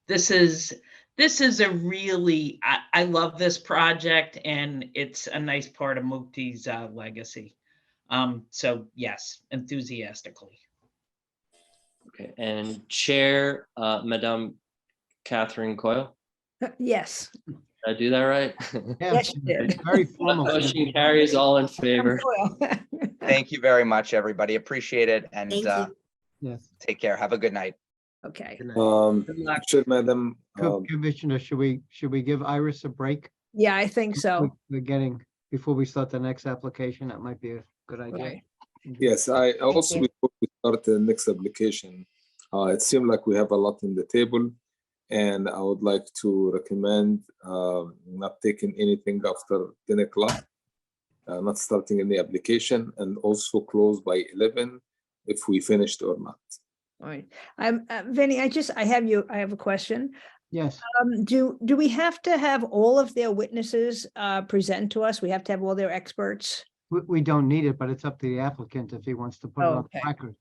this is a really, I love this project, and it's a nice part of Mukti's legacy. So yes, enthusiastically. Okay, and Chair, Madame Catherine Coyle. Yes. Did I do that right? Yes, you did. Very formal. Motion carries, all in favor. Thank you very much, everybody. Appreciate it. And Thank you. Yes. take care. Have a good night. Okay, Should Madam, Commissioner, should we give Iris a break? yeah, I think so. We're getting, before we start the next application, that might be a good idea. Okay. yes, I also, you. before we start the next application, it seemed like we have a lot on the table, and I would like to recommend not taking anything after 10 o'clock, not starting any application, and also close by 11 if we finished or not. All right. I'm Vinny, I have a question. Yes, Do we have to have all of their witnesses present to us? We have to have all their experts? we don't need it, but it's up to the applicant if he wants to put it Oh, on the okay. record.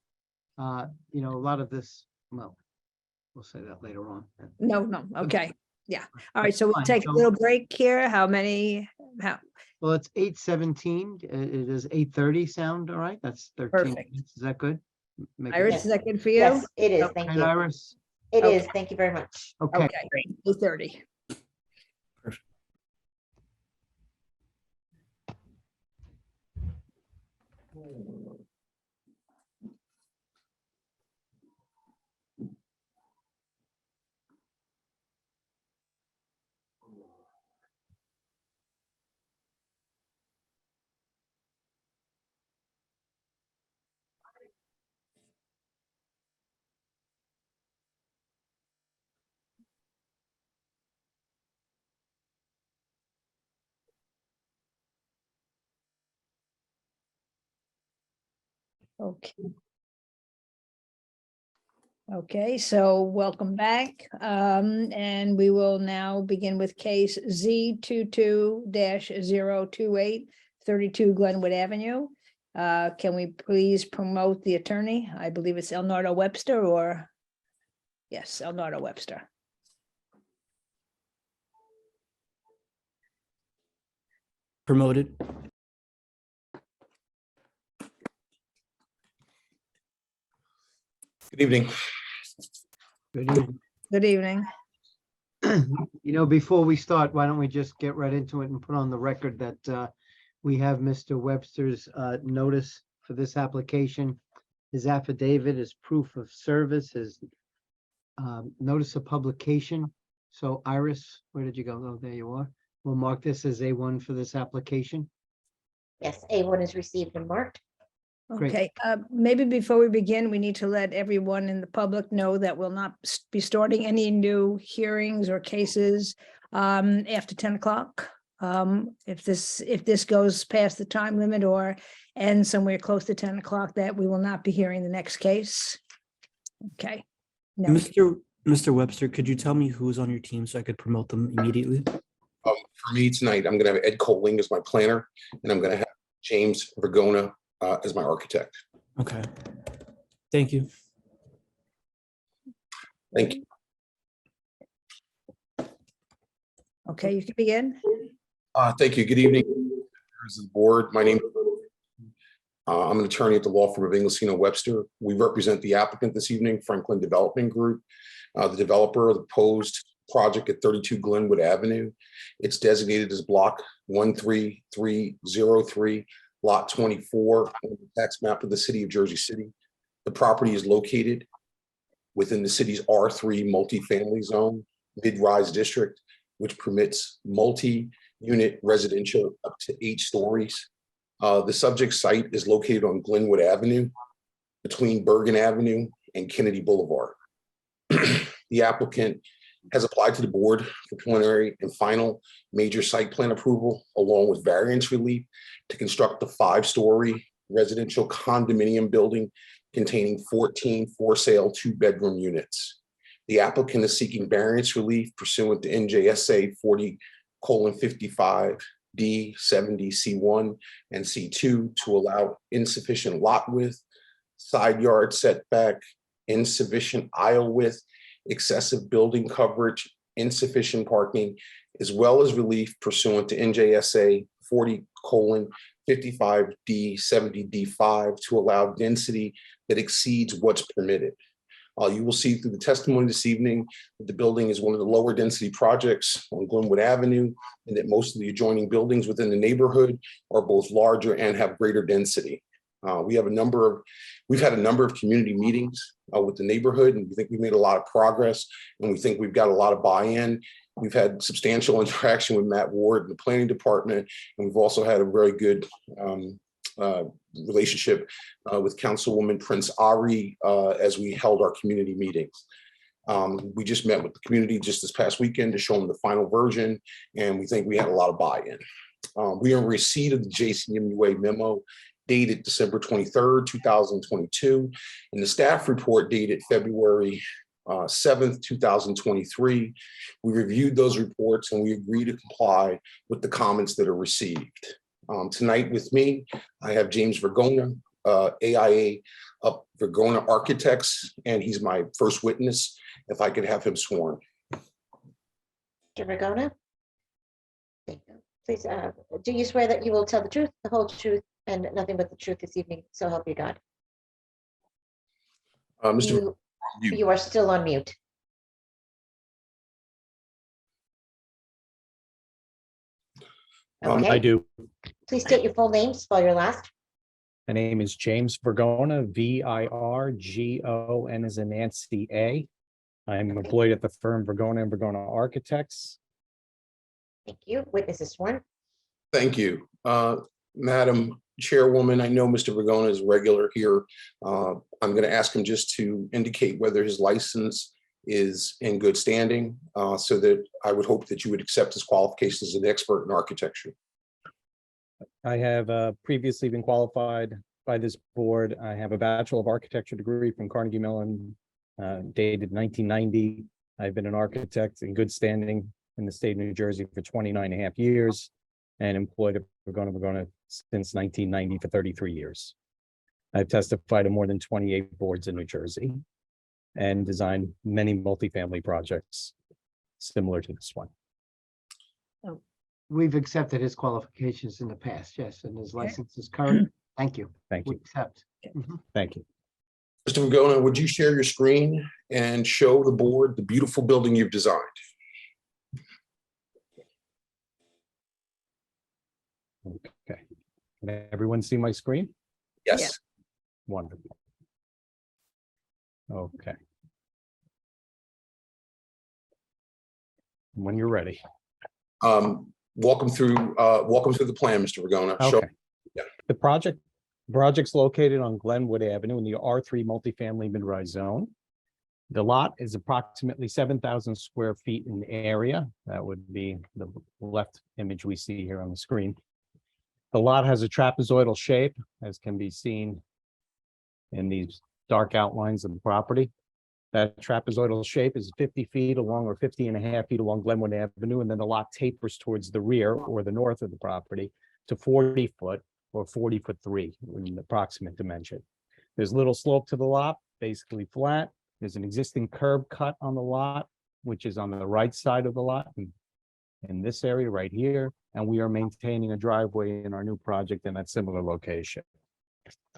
You know, a lot of this, well, we'll say that later on. No, okay, yeah. All right, so we'll Fine, take a so- little break here. How? Well, it's 8:17. It is 8:30 sound, all right? That's 13 Perfect. minutes. Is that good? Make it- Iris, is that good for you? Yes, it is. Thank Right, you. Iris? It is. Okay. Thank you very much. Okay. Okay, 8:30. Okay. Okay, so welcome back. And we will now begin with case Z 22-028, 32 Glenwood Avenue. Can we please promote the attorney? I believe it's Elnardo Webster or? Yes, Elnardo Webster. Promoted. Good evening. Good evening. Good evening. You know, before we start, why don't we just get right into it and put on the record that we have Mr. Webster's notice for this application, his affidavit, his proof of service, his notice of publication. So Iris, where did you go? Oh, there you are. We'll mark this as A1 for this application. Yes, A1 is received and marked. Great. Okay, maybe before we begin, we need to let everyone in the public know that we'll not be starting any new hearings or cases after 10 o'clock. If this goes past the time limit or ends somewhere close to 10 o'clock, that we will not be hearing the next case. Okay. No. Mr. Webster, could you tell me who's on your team so I could promote them immediately? For me tonight, I'm going to have Ed Coling as my planner, and I'm going to have James Vergona as my architect. Okay. Thank you. Thank you. Okay, you can begin. Thank you. Good evening, members of the board. My name. I'm an attorney at the law firm of Inglesino Webster. We represent the applicant this evening, Franklin Development Group, the developer of the proposed project at 32 Glenwood Avenue. It's designated as block 13303, lot 24 on the tax map of the city of Jersey City. The property is located within the city's R3 multifamily zone, mid-rise district, which permits multi-unit residential up to 8 stories. The subject site is located on Glenwood Avenue between Bergen Avenue and Kennedy Boulevard. The applicant has applied to the board for preliminary and final major site plan approval, along with variance relief to construct the 5-story residential condominium building containing 14 for-sale 2-bedroom units. The applicant is seeking variance relief pursuant to NJSA 40:55D70C1 and C2 to allow insufficient lot width, side yard setback, insufficient aisle width, excessive building coverage, insufficient parking, as well as relief pursuant to NJSA 40:55D70D5 to allow density that exceeds what's permitted. You will see through the testimony this evening that the building is one of the lower density projects on Glenwood Avenue, and that most of the adjoining buildings within the neighborhood are both larger and have greater density. We've had a number of community meetings with the neighborhood, and we think we made a lot of progress, and we think we've got a lot of buy-in. We've had substantial interaction with Matt Ward and the planning department, and we've also had a very good relationship with Councilwoman Prince Ari as we held our community meetings. We just met with the community just this past weekend to show them the final version, and we think we had a lot of buy-in. We are in receipt of the JCMUA memo dated December 23rd, 2022, and the staff report dated February 7th, 2023. We reviewed those reports and we agreed to comply with the comments that are received. Tonight with me, I have James Vergona, AIA Vergona Architects, and he's my first witness. If I could have him sworn. Mr. Vergona? Thank you. Please, do you swear that you will tell the truth, the whole truth, and nothing but the truth this evening? So help you God. You are still on mute. Okay. I do. Please state your full name, spell your last. My name is James Vergona, V-I-R-G-O-N as in Nancy A. I'm employed at the firm Vergona and Vergona Architects. Thank you. Witness is sworn. Thank you. Madam Chairwoman, I know Mr. Vergona is regular here. I'm going to ask him just to indicate whether his license is in good standing, so that I would hope that you would accept his qualifications as an expert in architecture. I have previously been qualified by this board. I have a Bachelor of Architecture degree from Carnegie Mellon, dated 1990. I've been an architect in good standing in the state of New Jersey for 29 and a half years and employed at Vergona since 1990 for 33 years. I've testified at more than 28 boards in New Jersey and designed many multifamily projects similar to this one. We've accepted his qualifications in the past, yes, and his license is current. Thank you. Thank We you. accept. Thank you. Mr. Vergona, would you share your screen and show the board the beautiful building you've designed? Okay. Can everyone see my screen? Yes. Wonderful. Okay. When you're ready. Welcome through the plan, Mr. Vergona. Show- Okay. The project's located on Glenwood Avenue in the R3 multifamily mid-rise zone. The lot is approximately 7,000 square feet in area. That would be the left image we see here on the screen. The lot has a trapezoidal shape, as can be seen in these dark outlines of the property. That trapezoidal shape is 50 feet along or 50 and a half feet along Glenwood Avenue, and then the lot tapers towards the rear or the north of the property to 40 foot or 40'3" in the approximate dimension. There's little slope to the lot, basically flat. There's an existing curb cut on the lot, which is on the right side of the lot in this area right here. And we are maintaining a driveway in our new project in that similar location.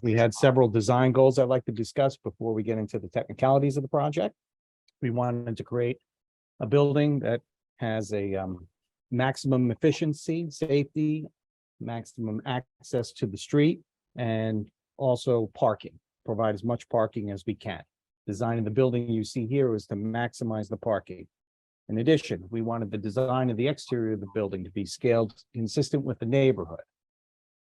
We had several design goals I'd like to discuss before we get into the technicalities of the project. We wanted to create a building that has a maximum efficiency, safety, maximum access to the street, and also parking, provide as much parking as we can. Designing the building you see here is to maximize the parking. In addition, we wanted the design of the exterior of the building to be scaled consistent with the neighborhood.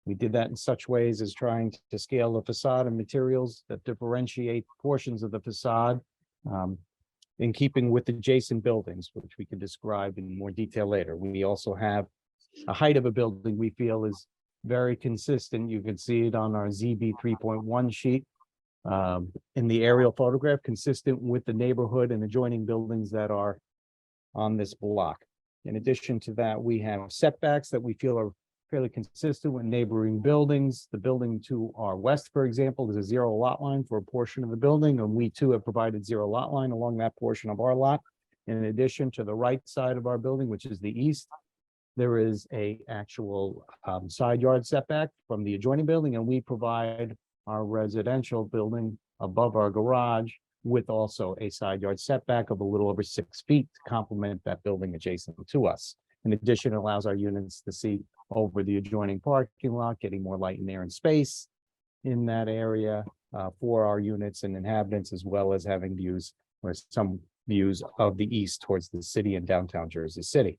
We did that in such ways as trying to scale the facade and materials that differentiate portions of the facade in keeping with adjacent buildings, which we can describe in more detail later. We also have a height of a building we feel is very consistent. You can see it on our ZB 3.1 sheet in the aerial photograph, consistent with the neighborhood and adjoining buildings that are on this block. In addition to that, we have setbacks that we feel are fairly consistent with neighboring buildings. The building to our west, for example, is a zero lot line for a portion of the building, and we too have provided zero lot line along that portion of our lot. In addition, to the right side of our building, which is the east, there is a actual side yard setback from the adjoining building, and we provide our residential building above our garage with also a side yard setback of a little over 6 feet to complement that building adjacent to us. In addition, it allows our units to see over the adjoining parking lot, getting more light and air and space in that area for our units and inhabitants, as well as having views or some views of the east towards the city and downtown Jersey City.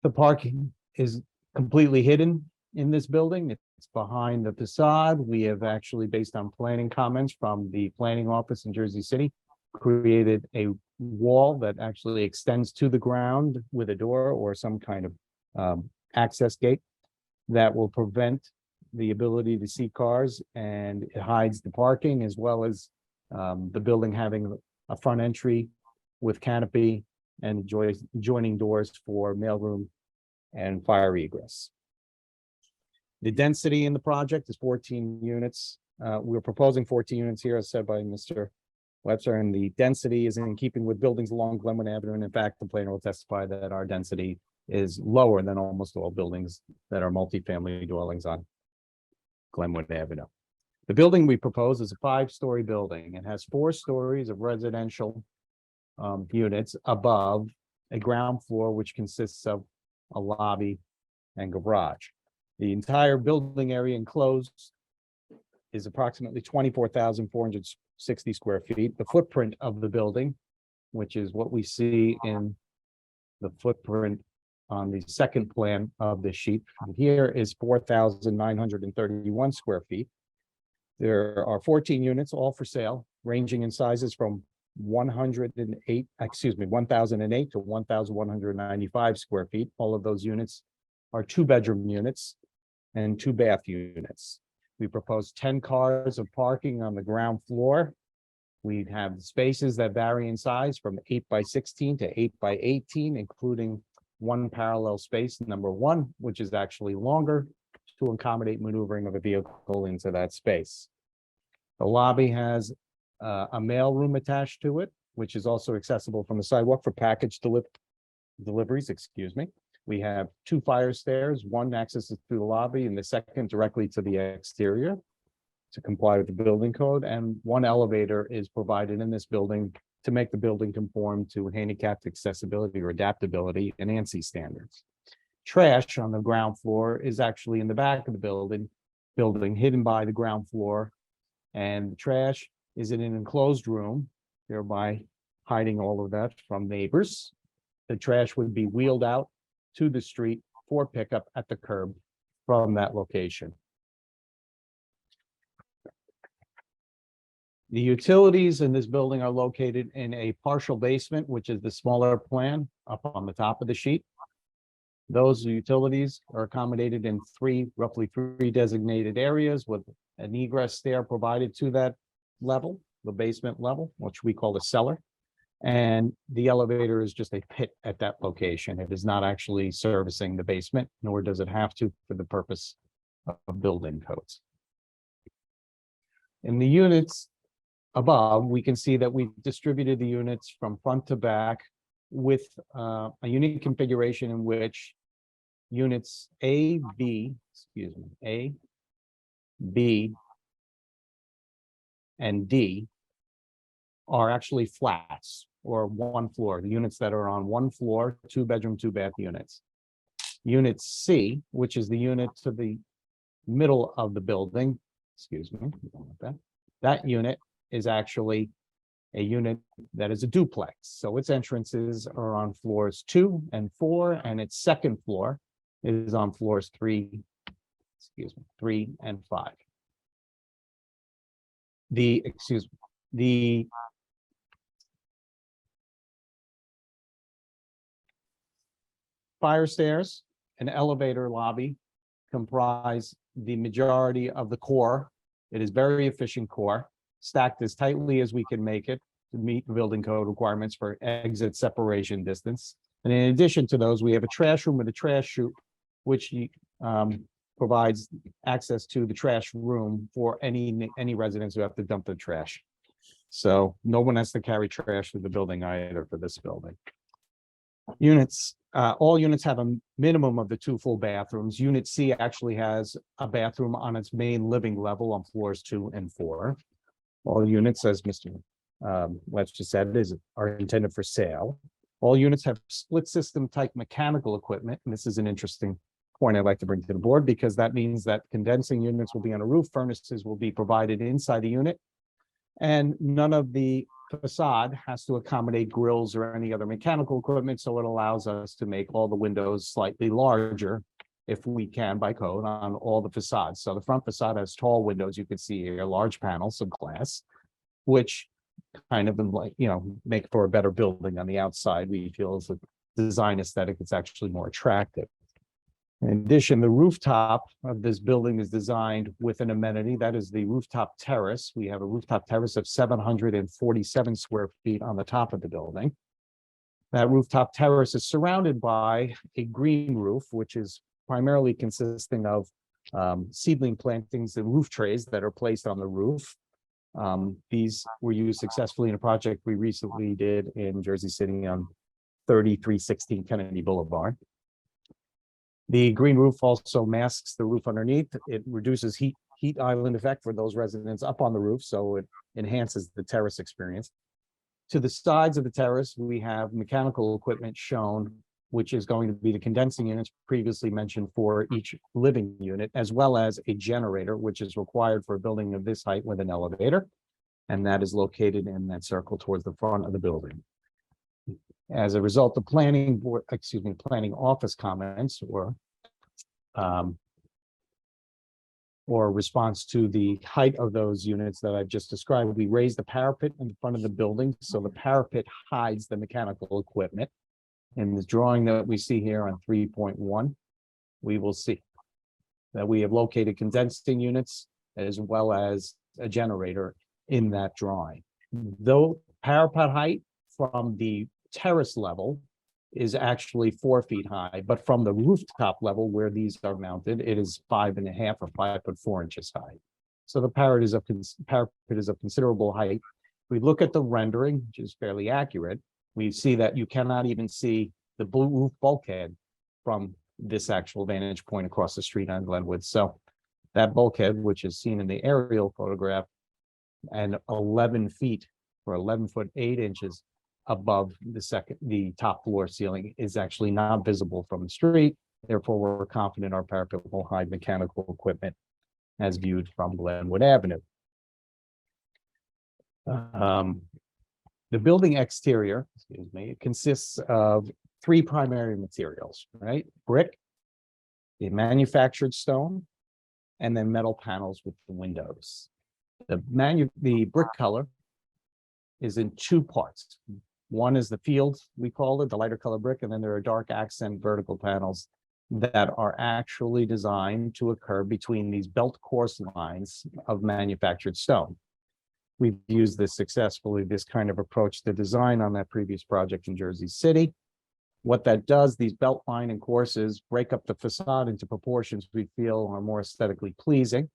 The parking is completely hidden in this building. It's behind the facade. We have actually, based on planning comments from the planning office in Jersey City, created a wall that actually extends to the ground with a door or some kind of access gate that will prevent the ability to see cars, and it hides the parking, as well as the building having a front entry with canopy and adjoining doors for mailroom and fire egress. The density in the project is 14 units. We're proposing 14 units here, as said by Mr. Webster, and the density is in keeping with buildings along Glenwood Avenue. And in fact, the planner will testify that our density is lower than almost all buildings that are multifamily dwellings on Glenwood Avenue. The building we propose is a 5-story building. It has 4 stories of residential units above a ground floor, which consists of a lobby and garage. The entire building area enclosed is approximately 24,460 square feet. The footprint of the building, which is what we see in the footprint on the second plan of the sheet here, is 4,931 square feet. There are 14 units, all for sale, ranging in sizes from 1,008 to 1,195 square feet. All of those units are 2-bedroom units and 2-bath units. We propose 10 cars of parking on the ground floor. We have spaces that vary in size from 8 by 16 to 8 by 18, including one parallel space, number one, which is actually longer to accommodate maneuvering of a vehicle into that space. The lobby has a mail room attached to it, which is also accessible from the sidewalk for package deliveries, excuse me. We have 2 fire stairs, one accesses through the lobby and the second directly to the exterior to comply with the building code, and 1 elevator is provided in this building to make the building conform to handicapped accessibility or adaptability and ANSI standards. Trash on the ground floor is actually in the back of the building hidden by the ground floor, and the trash is in an enclosed room, thereby hiding all of that from neighbors. The trash would be wheeled out to the street for pickup at the curb from that location. The utilities in this building are located in a partial basement, which is the smaller plan up on the top of the sheet. Those utilities are accommodated in roughly three designated areas with an egress stair provided to that level, the basement level, which we call the cellar. And the elevator is just a pit at that location. It is not actually servicing the basement, nor does it have to for the purpose of building codes. In the units above, we can see that we've distributed the units from front to back with a unique configuration in which units A, B, and D are actually flats or one floor, the units that are on one floor, 2-bedroom, 2-bath units. Unit C, which is the unit to the middle of the building, that unit is actually a unit that is a duplex. So its entrances are on floors 2 and 4, and its second floor is on floors 3 and 5. The fire stairs and elevator lobby comprise the majority of the core. It is very efficient core, stacked as tightly as we can make it to meet the building code requirements for exit separation distance. And in addition to those, we have a trash room with a trash chute, which provides access to the trash room for any residents who have to dump their trash. So no one has to carry trash through the building either for this building. All units have a minimum of the 2 full bathrooms. Unit C actually has a bathroom on its main living level on floors 2 and 4. All units, as Mr. Let's just said, are intended for sale. All units have split system type mechanical equipment, and this is an interesting point I'd like to bring to the board, because that means that condensing units will be on a roof, furnaces will be provided inside the unit, and none of the facade has to accommodate grills or any other mechanical equipment, so it allows us to make all the windows slightly larger if we can by code on all the facades. So the front facade has tall windows, you can see here, large panels of glass, which kind of make for a better building on the outside. We feel as a design aesthetic, it's actually more attractive. In addition, the rooftop of this building is designed with an amenity, that is the rooftop terrace. We have a rooftop terrace of 747 square feet on the top of the building. That rooftop terrace is surrounded by a green roof, which is primarily consisting of seedling plantings and roof trays that are placed on the roof. These were used successfully in a project we recently did in Jersey City on 3316 Kennedy Boulevard. The green roof also masks the roof underneath. It reduces heat island effect for those residents up on the roof, so it enhances the terrace experience. To the sides of the terrace, we have mechanical equipment shown, which is going to be the condensing units previously mentioned for each living unit, as well as a generator, which is required for a building of this height with an elevator. And that is located in that circle towards the front of the building. As a result, the planning office comments or response to the height of those units that I've just described, we raise the parapet in front of the building, so the parapet hides the mechanical equipment. In the drawing that we see here on 3.1, we will see that we have located condensing units as well as a generator in that drawing. Though parapet height from the terrace level is actually 4 feet high, but from the rooftop level where these are mounted, it is 5.5 or 5'4" high. So the parapet is of considerable height. If we look at the rendering, which is fairly accurate, we see that you cannot even see the blue roof bulkhead from this actual vantage point across the street on Glenwood. So that bulkhead, which is seen in the aerial photograph, and 11 feet or 11 foot 8 inches above the top floor ceiling is actually not visible from the street. Therefore, we're confident our parapet will hide mechanical equipment as viewed from Glenwood Avenue. The building exterior, excuse me, consists of 3 primary materials, right? Brick, a manufactured stone, and then metal panels with the windows. The brick color is in 2 parts. One is the field, we call it, the lighter color brick, and then there are dark accent vertical panels that are actually designed to occur between these belt course lines of manufactured stone. We've used this successfully, this kind of approach to design on that previous project in Jersey City. What that does, these belt line and courses break up the facade into proportions we feel are more aesthetically pleasing.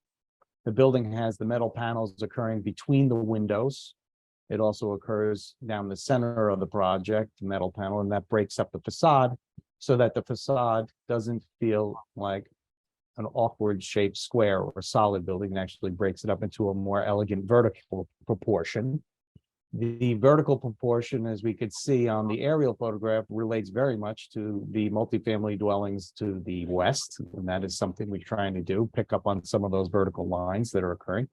The building has the metal panels occurring between the windows. It also occurs down the center of the project, metal panel, and that breaks up the facade so that the facade doesn't feel like an awkward shaped square or solid building, and actually breaks it up into a more elegant vertical proportion. The vertical proportion, as we could see on the aerial photograph, relates very much to the multifamily dwellings to the west, and that is something we're trying to do, pick up on some of those vertical lines that are occurring.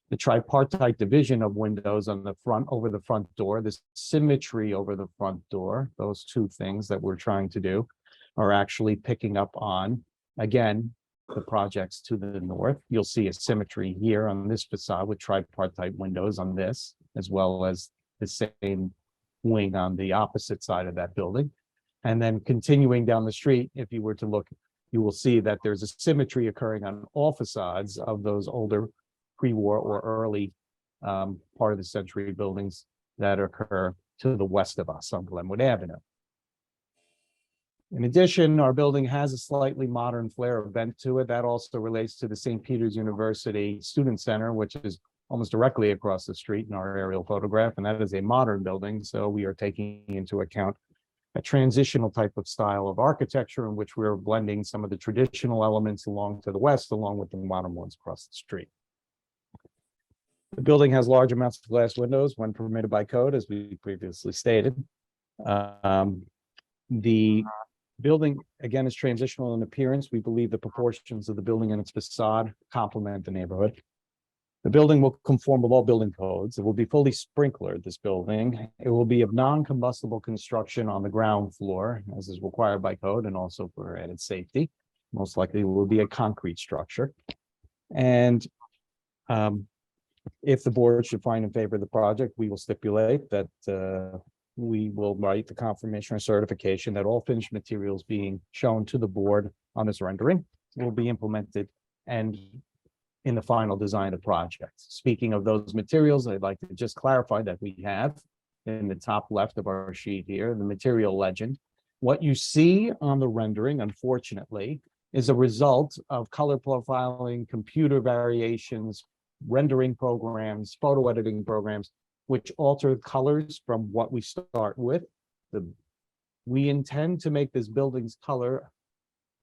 The tripartite division of windows on the front, over the front door, the symmetry over the front door, those 2 things that we're trying to do are actually picking up on, again, the projects to the north. You'll see a symmetry here on this facade with tripartite windows on this, as well as the same wing on the opposite side of that building. And then continuing down the street, if you were to look, you will see that there's a symmetry occurring on all facades of those older pre-war or early part of the century buildings that occur to the west of us on Glenwood Avenue. In addition, our building has a slightly modern flair of bent to it. That also relates to the St. Peter's University Student Center, which is almost directly across the street in our aerial photograph, and that is a modern building. So we are taking into account a transitional type of style of architecture in which we're blending some of the traditional elements along to the west, along with the modern ones across the street. The building has large amounts of glass windows when permitted by code, as we previously stated. The building, again, is transitional in appearance. We believe the proportions of the building and its facade complement the neighborhood. The building will conform with all building codes. It will be fully sprinklered, this building. It will be of non-combustible construction on the ground floor, as is required by code, and also for added safety. Most likely it will be a concrete structure. And if the board should find in favor of the project, we will stipulate that we will write the confirmation or certification that all finished materials being shown to the board on this rendering will be implemented and in the final design of projects. Speaking of those materials, I'd like to just clarify that we have in the top left of our sheet here, the material legend. What you see on the rendering, unfortunately, is a result of color profiling, computer variations, rendering programs, photo editing programs, which alter colors from what we start with. We intend to make this building's color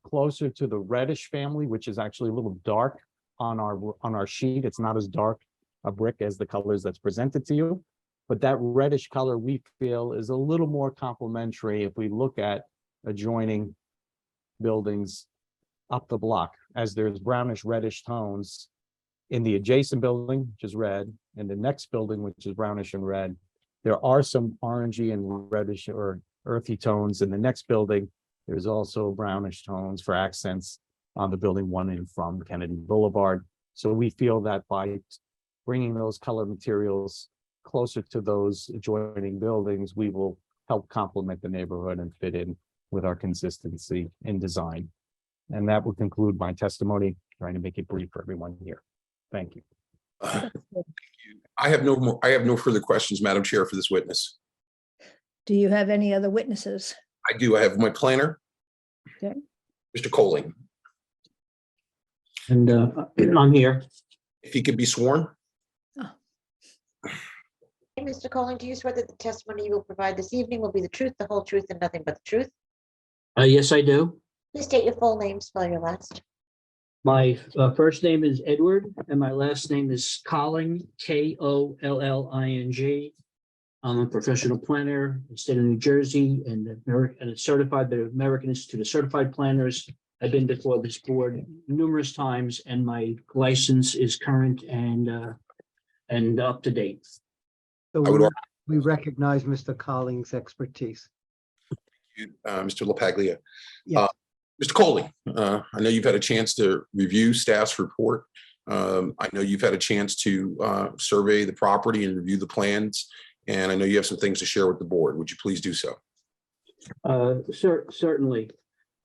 closer to the reddish family, which is actually a little dark on our sheet. It's not as dark a brick as the colors that's presented to you, but that reddish color we feel is a little more complementary if we look at adjoining buildings up the block, as there's brownish reddish tones in the adjacent building, which is red, and the next building, which is brownish and red. There are some orangey and reddish or earthy tones in the next building. There's also brownish tones for accents on the building one in from Kennedy Boulevard. So we feel that by bringing those color materials closer to those adjoining buildings, we will help complement the neighborhood and fit in with our consistency in design. And that will conclude my testimony, trying to make it brief for everyone here. Thank you. I have no further questions, Madam Chair, for this witness. Do you have any other witnesses? I do. I have my planner, Okay. Mr. Colling. And I'm here. If he could be sworn. Hey, Mr. Colling, do you swear that the testimony you will provide this evening will be the truth, the whole truth, and nothing but the truth? Yes, I do. Please state your full name, spell your last. My first name is Edward and my last name is Colling, Kolling. I'm a professional planner in the state of New Jersey and certified by the American Institute of Certified Planners. I've been before this board numerous times and my license is current and up to date. So we recognize Mr. Collins' expertise. Mr. LaPaglia. Yes. Mr. Colling, I know you've had a chance to review staff's report. I know you've had a chance to survey the property and review the plans. And I know you have some things to share with the board. Would you please do so? Certainly.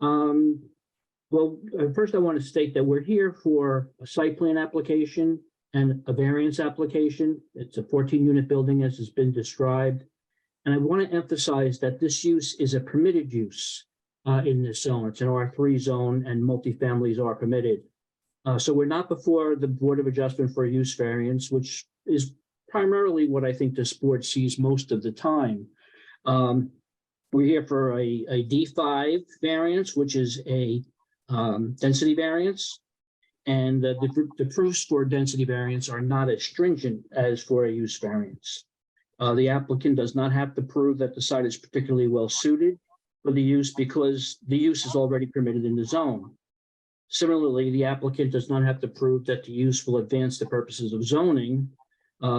Well, first I want to state that we're here for a site plan application and a variance application. It's a 14-unit building as has been described. And I want to emphasize that this use is a permitted use in this zone. It's an R3 zone and multifamilies are permitted. So we're not before the Board of Adjustment for a use variance, which is primarily what I think this board sees most of the time. We're here for a D5 variance, which is a density variance. And the proofs for density variance are not as stringent as for a use variance. The applicant does not have to prove that the site is particularly well suited for the use because the use is already permitted in the zone. Similarly, the applicant does not have to prove that the use will advance the purposes of zoning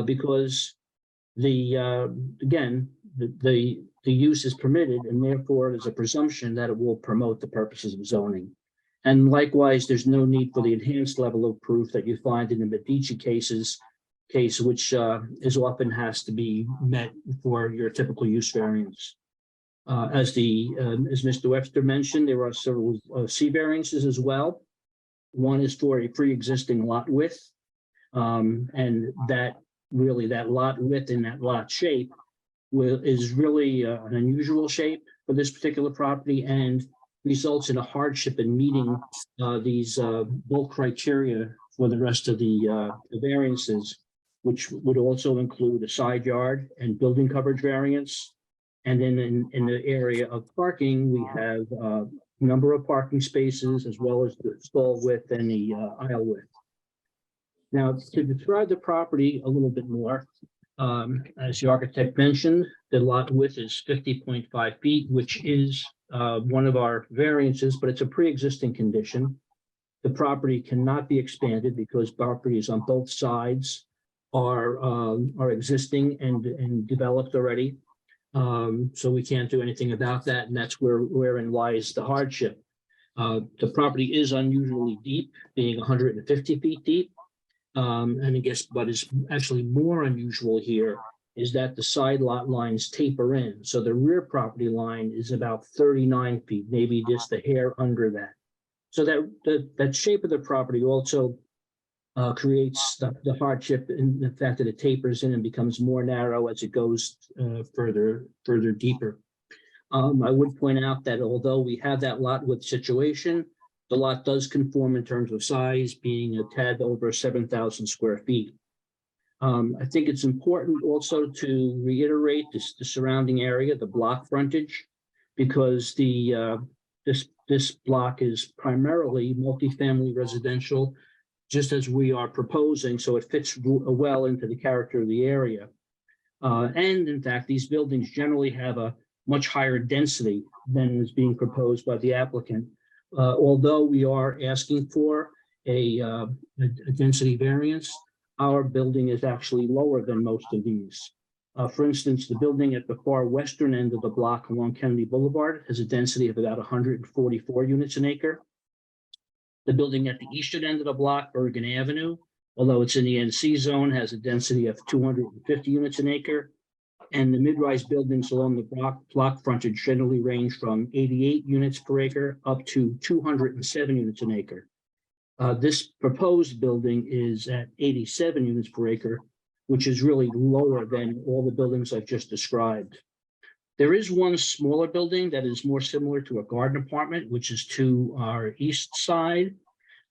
because the use is permitted and therefore there's a presumption that it will promote the purposes of zoning. And likewise, there's no need for the enhanced level of proof that you find in the Medici case, which is often has to be met for your typical use variance. As Mr. Webster mentioned, there are several C variances as well. One is for a pre-existing lot width, and that lot width and that lot shape is really an unusual shape for this particular property and results in a hardship in meeting these bulk criteria for the rest of the variances, which would also include a side yard and building coverage variance. And then in the area of parking, we have a number of parking spaces as well as the stall width and the aisle width. Now, to describe the property a little bit more, as the architect mentioned, the lot width is 50.5 feet, which is one of our variances, but it's a pre-existing condition. The property cannot be expanded because properties on both sides are existing and developed already. So we can't do anything about that, and that's wherein lies the hardship. The property is unusually deep, being 150 feet deep. And I guess what is actually more unusual here is that the side lot lines taper in. So the rear property line is about 39 feet, maybe just a hair under that. So that shape of the property also creates the hardship in the fact that it tapers in and becomes more narrow as it goes further deeper. I would point out that although we have that lot width situation, the lot does conform in terms of size, being a tad over 7,000 square feet. I think it's important also to reiterate the surrounding area, the block frontage, because this block is primarily multifamily residential, just as we are proposing, so it fits well into the character of the area. And in fact, these buildings generally have a much higher density than is being proposed by the applicant. Although we are asking for a density variance, our building is actually lower than most of these. For instance, the building at the far western end of the block along Kennedy Boulevard has a density of about 144 units an acre. The building at the eastern end of the block, Bergen Avenue, although it's in the NC zone, has a density of 250 units an acre. And the mid-rise buildings along the block frontage generally range from 88 units per acre up to 207 units an acre. This proposed building is at 87 units per acre, which is really lower than all the buildings I've just described. There is one smaller building that is more similar to a garden apartment, which is to our east side.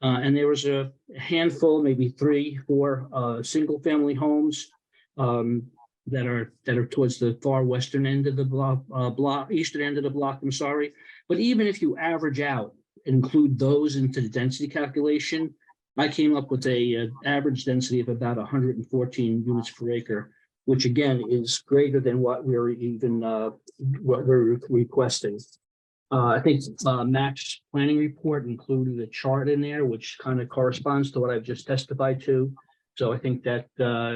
And there was a handful, maybe 3, 4 single-family homes that are towards the far western end of the block, eastern end of the block, I'm sorry. But even if you average out, include those into the density calculation, I came up with a average density of about 114 units per acre, which again is greater than what we're even what we're requesting. I think Mac's planning report included a chart in there, which kind of corresponds to what I've just testified to. So I think that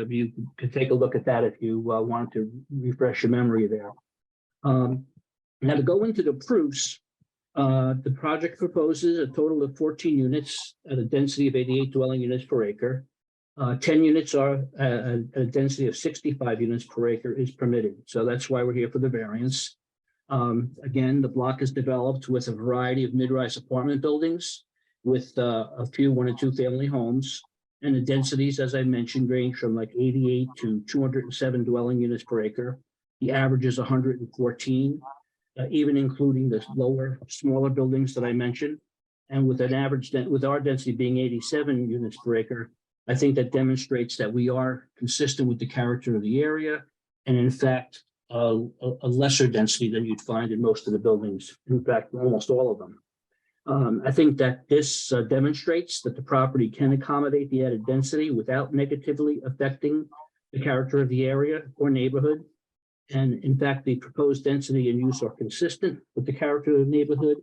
you could take a look at that if you wanted to refresh your memory there. Now to go into the proofs, the project proposes a total of 14 units at a density of 88 dwelling units per acre. 10 units are at a density of 65 units per acre is permitted. So that's why we're here for the variance. Again, the block is developed with a variety of mid-rise apartment buildings with a few 1 and 2 family homes. And the densities, as I mentioned, range from like 88 to 207 dwelling units per acre. The average is 114, even including the lower, smaller buildings that I mentioned. And with an average, with our density being 87 units per acre, I think that demonstrates that we are consistent with the character of the area. And in fact, a lesser density than you'd find in most of the buildings. In fact, almost all of them. I think that this demonstrates that the property can accommodate the added density without negatively affecting the character of the area or neighborhood. And in fact, the proposed density and use are consistent with the character of the neighborhood,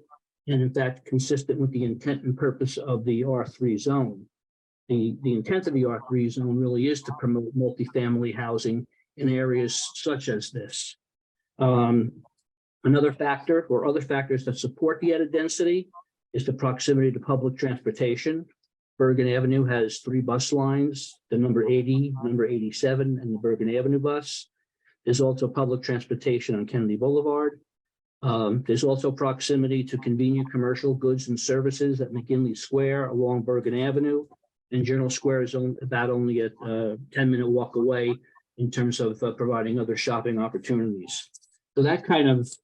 and in fact, consistent with the intent and purpose of the R3 zone. The intent of the R3 zone really is to promote multifamily housing in areas such as this. Another factor or other factors that support the added density is the proximity to public transportation. Bergen Avenue has 3 bus lines, the number 80, number 87, and the Bergen Avenue bus. There's also public transportation on Kennedy Boulevard. There's also proximity to convenient commercial goods and services at McGinley Square along Bergen Avenue. And Journal Square is about only a 10-minute walk away in terms of providing other shopping opportunities. So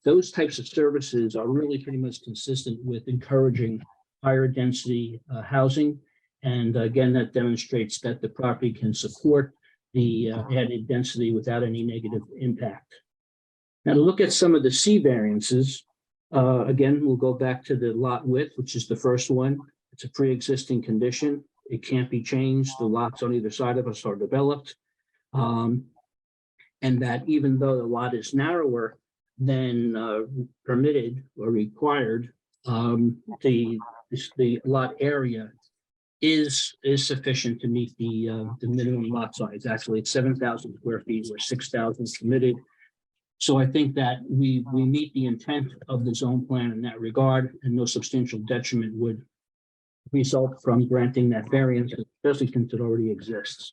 those types of services are really pretty much consistent with encouraging higher density housing. And again, that demonstrates that the property can support the added density without any negative impact. Now to look at some of the C variances, again, we'll go back to the lot width, which is the first one. It's a pre-existing condition. It can't be changed. The lots on either side of us are developed. And that even though the lot is narrower than permitted or required, the lot area is sufficient to meet the minimum lot size. Actually, it's 7,000 square feet where 6,000 is permitted. So I think that we meet the intent of the zone plan in that regard, and no substantial detriment would result from granting that variance, especially since it already exists.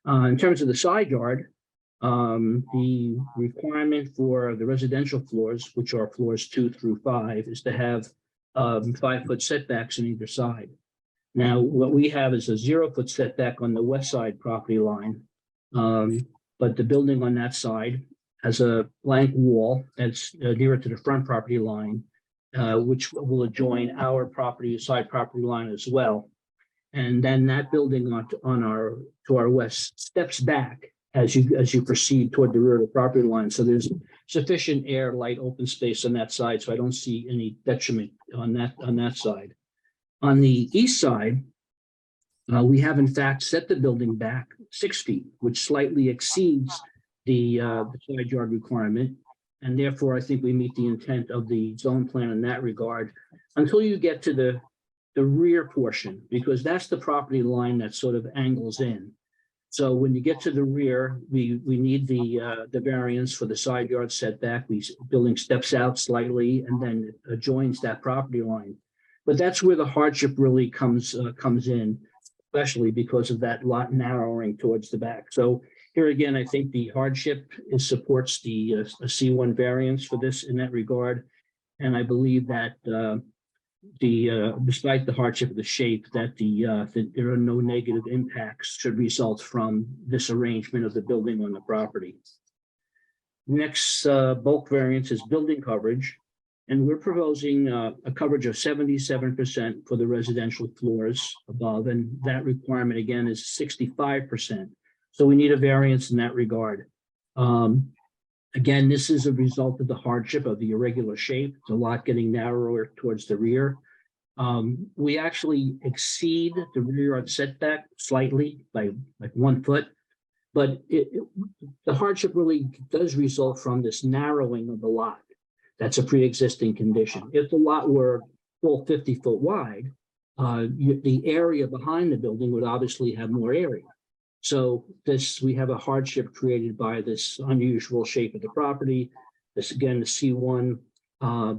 In terms of the side yard, the requirement for the residential floors, which are floors 2 through 5, is to have 5-foot setbacks on either side. Now, what we have is a 0-foot setback on the west side property line, but the building on that side has a blank wall that's nearer to the front property line, which will adjoin our side property line as well. And then that building to our west steps back as you proceed toward the rear of the property line. So there's sufficient air, light, open space on that side. So I don't see any detriment on that side. On the east side, we have in fact set the building back 6 feet, which slightly exceeds the side yard requirement. And therefore, I think we meet the intent of the zone plan in that regard until you get to the rear portion, because that's the property line that sort of angles in. So when you get to the rear, we need the variance for the side yard setback. The building steps out slightly and then adjoins that property line. But that's where the hardship really comes in, especially because of that lot narrowing towards the back. So here again, I think the hardship supports the C1 variance for this in that regard. And I believe that despite the hardship of the shape, that that there are no negative impacts should result from this arrangement of the building on the property. Next bulk variance is building coverage, and we're proposing a coverage of 77% for the residential floors above, and that requirement again is 65%. So we need a variance in that regard. Again, this is a result of the hardship of the irregular shape, the lot getting narrower towards the rear. We actually exceed the rear yard setback slightly by like 1 foot, but the hardship really does result from this narrowing of the lot. That's a pre-existing condition. If the lot were full 50-foot wide, the area behind the building would obviously have more area. So we have a hardship created by this unusual shape of the property. This again, the C1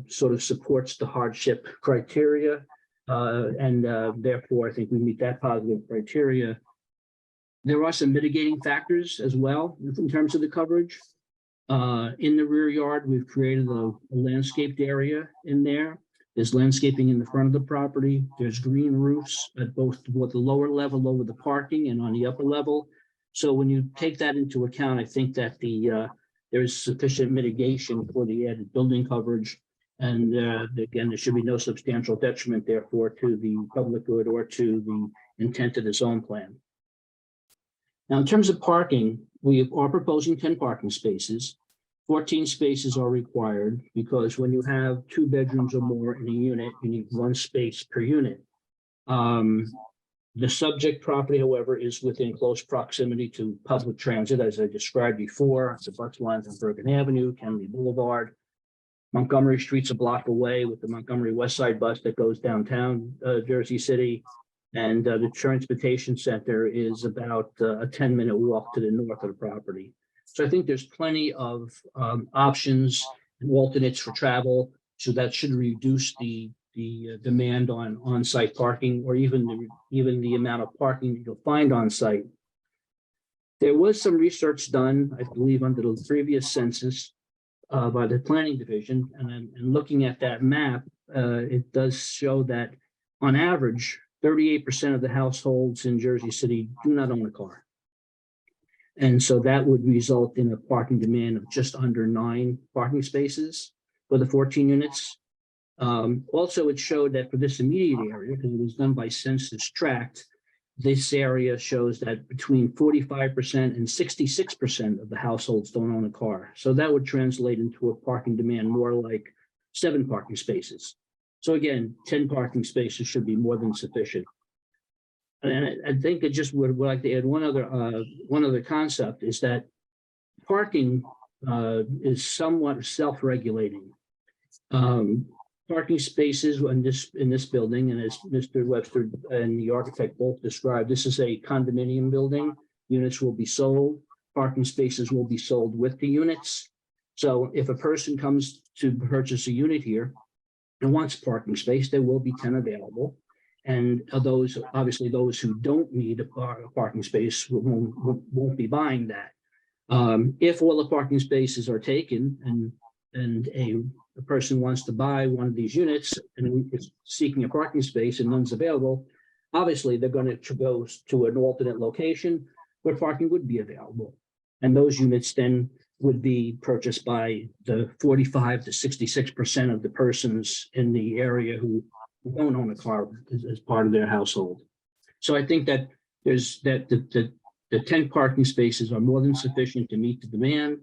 sort of supports the hardship criteria. Therefore, I think we meet that positive criteria. There are some mitigating factors as well in terms of the coverage. In the rear yard, we've created a landscaped area in there. There's landscaping in the front of the property. There's green roofs at both the lower level over the parking and on the upper level. So when you take that into account, I think that there is sufficient mitigation for the added building coverage. And again, there should be no substantial detriment, therefore, to the public good or to the intent of the zone plan. Now, in terms of parking, we are proposing 10 parking spaces. 14 spaces are required because when you have 2 bedrooms or more in a unit, you need 1 space per unit. The subject property, however, is within close proximity to public transit, as I described before. The bus lines on Bergen Avenue, Kennedy Boulevard. Montgomery Street's a block away with the Montgomery West Side bus that goes downtown Jersey City. And the transportation center is about a 10-minute walk to the north of the property. So I think there's plenty of options and alternates for travel. So that should reduce the demand on on-site parking, or even the amount of parking that you'll find on site. There was some research done, I believe, under the previous census by the planning division, and looking at that map, it does show that on average, 38% of the households in Jersey City do not own a car. And so that would result in a parking demand of just under 9 parking spaces for the 14 units. Also, it showed that for this immediate area, because it was done by census tract, this area shows that between 45% and 66% of the households don't own a car. So that would translate into a parking demand more like 7 parking spaces. So again, 10 parking spaces should be more than sufficient. And I think I just would like to add one other concept is that parking is somewhat self-regulating. Parking spaces in this building, and as Mr. Webster and the architect both described, this is a condominium building. Units will be sold. Parking spaces will be sold with the units. So if a person comes to purchase a unit here and wants parking space, there will be 10 available. And those who don't need a parking space won't be buying that. If all the parking spaces are taken and a person wants to buy one of these units and is seeking a parking space and none's available, obviously they're going to go to an alternate location where parking would be available. And those units then would be purchased by the 45 to 66% of the persons in the area who don't own a car as part of their household. So I think that the 10 parking spaces are more than sufficient to meet the demand.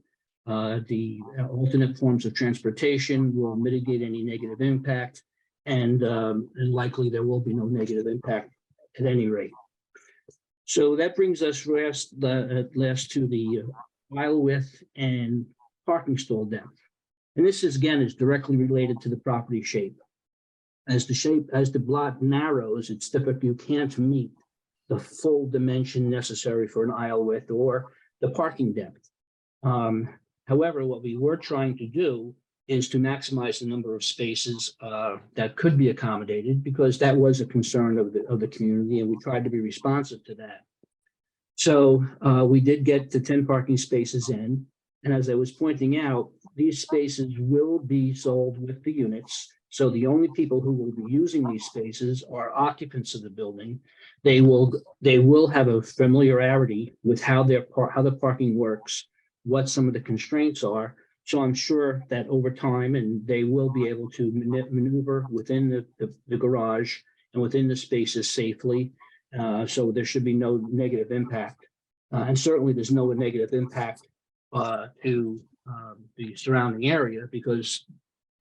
The alternate forms of transportation will mitigate any negative impact, and likely there will be no negative impact at any rate. So that brings us last to the aisle width and parking stall depth. And this is directly related to the property shape. As the lot narrows, it's typically you can't meet the full dimension necessary for an aisle width or the parking depth. However, what we were trying to do is to maximize the number of spaces that could be accommodated, because that was a concern of the community, and we tried to be responsive to that. So we did get the 10 parking spaces in, and as I was pointing out, these spaces will be sold with the units. So the only people who will be using these spaces are occupants of the building. They will have a familiarity with how how the parking works, what some of the constraints are. So I'm sure that over time, and they will be able to maneuver within the garage and within the spaces safely. So there should be no negative impact. And certainly there's no negative impact to the surrounding area, because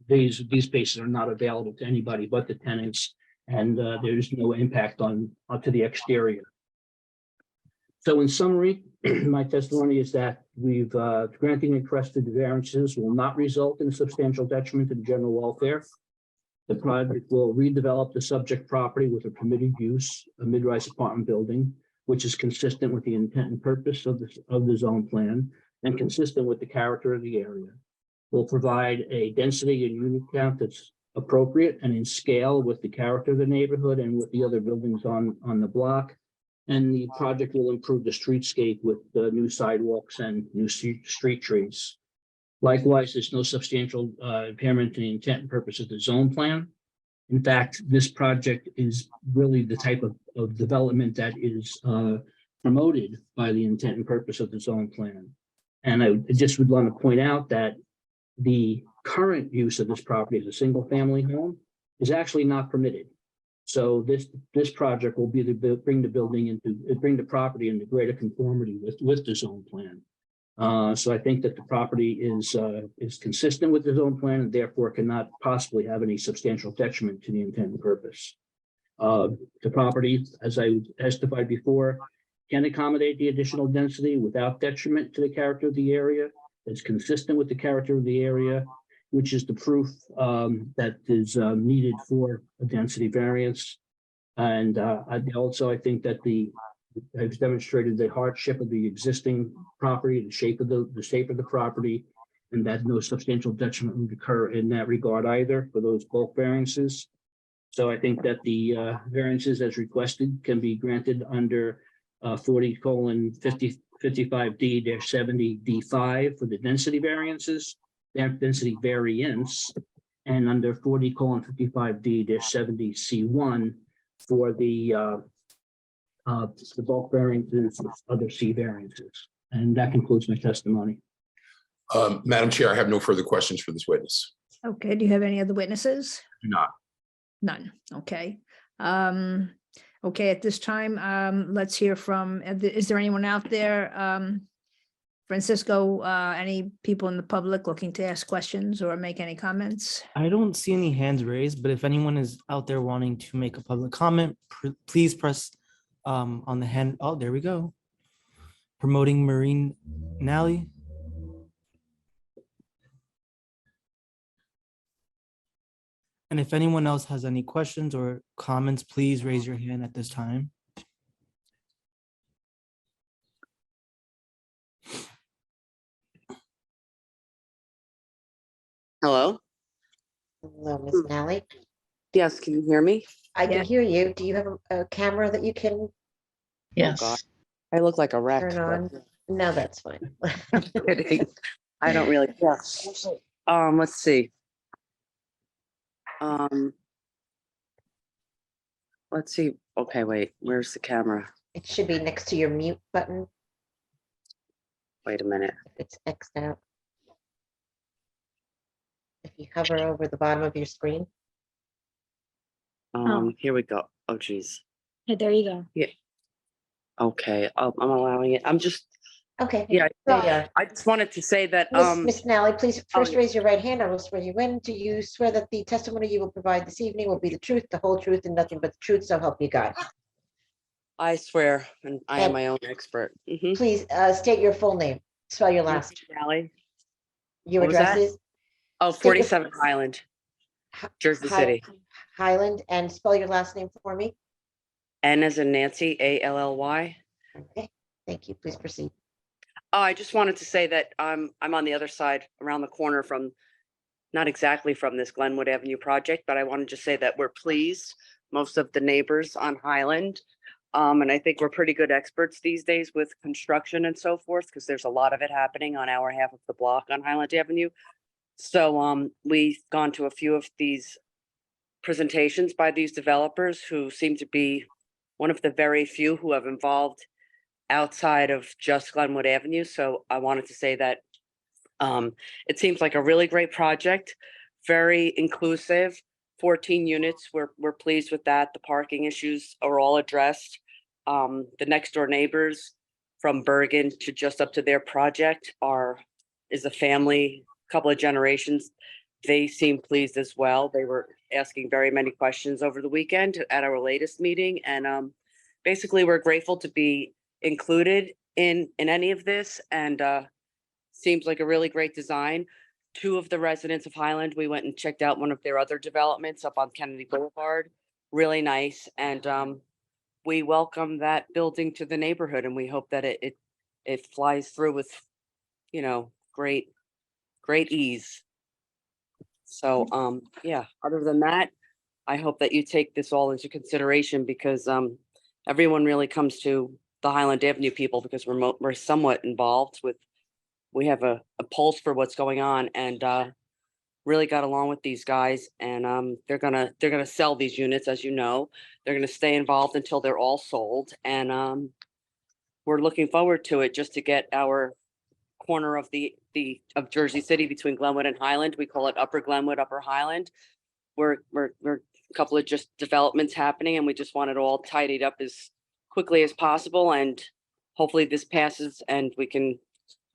these spaces are not available to anybody but the tenants, and there's no impact to the exterior. So in summary, my testimony is that we've granting requested variances will not result in substantial detriment to the general welfare. The project will redevelop the subject property with a permitted use, a mid-rise apartment building, which is consistent with the intent and purpose of the zone plan and consistent with the character of the area. Will provide a density and unit count that's appropriate and in scale with the character of the neighborhood and with the other buildings on the block. And the project will improve the streetscape with new sidewalks and new street trees. Likewise, there's no substantial impairment to the intent and purpose of the zone plan. In fact, this project is really the type of development that is promoted by the intent and purpose of the zone plan. And I just would want to point out that the current use of this property as a single family home is actually not permitted. So this project will be bring the property into greater conformity with the zone plan. So I think that the property is consistent with the zone plan and therefore cannot possibly have any substantial detriment to the intent and purpose. The property, as I testified before, can accommodate the additional density without detriment to the character of the area. It's consistent with the character of the area, which is the proof that is needed for a density variance. And I think that I've demonstrated the hardship of the existing property, the shape of the property, and that no substantial detriment would occur in that regard either for those bulk variances. So I think that the variances as requested can be granted under 40:55D-70D5 for the density variances, density variance, and under 40:55D-70C1 for the bulk variances, other C variances. And that concludes my testimony. Madam Chair, I have no further questions for this witness. Okay, do you have any other witnesses? Do not. None, okay. Okay, at this time, let's hear from, is there anyone out there? Francisco, any people in the public looking to ask questions or make any comments? I don't see any hands raised, but if anyone is out there wanting to make a public comment, please press on the hand. Oh, there we go. Promoting Marine Nally. And if anyone else has any questions or comments, please raise your hand at this time. Hello? Hello, Ms. Nally. Yes, can you hear me? I can hear you. Do you have a camera that you can Yes. God. I look like a wreck. turn on? No, that's fine. I'm kidding. I don't really, yes. Let's see. Let's see. Okay, wait, where's the camera? It should be next to your mute button. Wait a minute. It's X'd out. If you hover over the bottom of your screen. Here we go. Oh, geez. Hey, there you go. Yeah. Okay, I'm allowing it. I'm just, Okay. yeah, There you are. I just wanted to say that, Miss Nally, please first raise your right hand. I will swear you in. Do you swear that the testimony you will provide this evening will be the truth, the whole truth, and nothing but the truth, so help you God? I swear, and I am my own expert. Mhm. Please state your full name. Spell your last. Nally. Your What was address that? is Oh, State your- 47 Highland, Jersey City. Highland, and spell your last name for me. N as in Nancy, A-L-L-Y. Okay, thank you. Please proceed. Oh, I just wanted to say that I'm on the other side, around the corner from, not exactly from this Glenwood Avenue project, but I wanted to say that we're pleased, most of the neighbors on Highland. And I think we're pretty good experts these days with construction and so forth, because there's a lot of it happening on our half of the block on Highland Avenue. So we've gone to a few of these presentations by these developers who seem to be one of the very few who have involved outside of just Glenwood Avenue. So I wanted to say that it seems like a really great project, very inclusive, 14 units. We're pleased with that. The parking issues are all addressed. The next door neighbors from Bergen to just up to their project is a family, couple of generations. They seem pleased as well. They were asking very many questions over the weekend at our latest meeting. And basically, we're grateful to be included in any of this, and seems like a really great design. Two of the residents of Highland, we went and checked out one of their other developments up on Kennedy Boulevard. Really nice. And we welcome that building to the neighborhood, and we hope that it flies through with, great ease. So yeah, other than that, I hope that you take this all into consideration, because everyone really comes to the Highland Avenue people because we're somewhat involved with, we have a pulse for what's going on, and really got along with these guys, and they're gonna sell these units, as you know. They're gonna stay involved until they're all sold, and we're looking forward to it, just to get our corner of of Jersey City between Glenwood and Highland. We call it Upper Glenwood, Upper Highland. We're a couple of just developments happening, and we just want it all tidied up as quickly as possible, and hopefully this passes and we can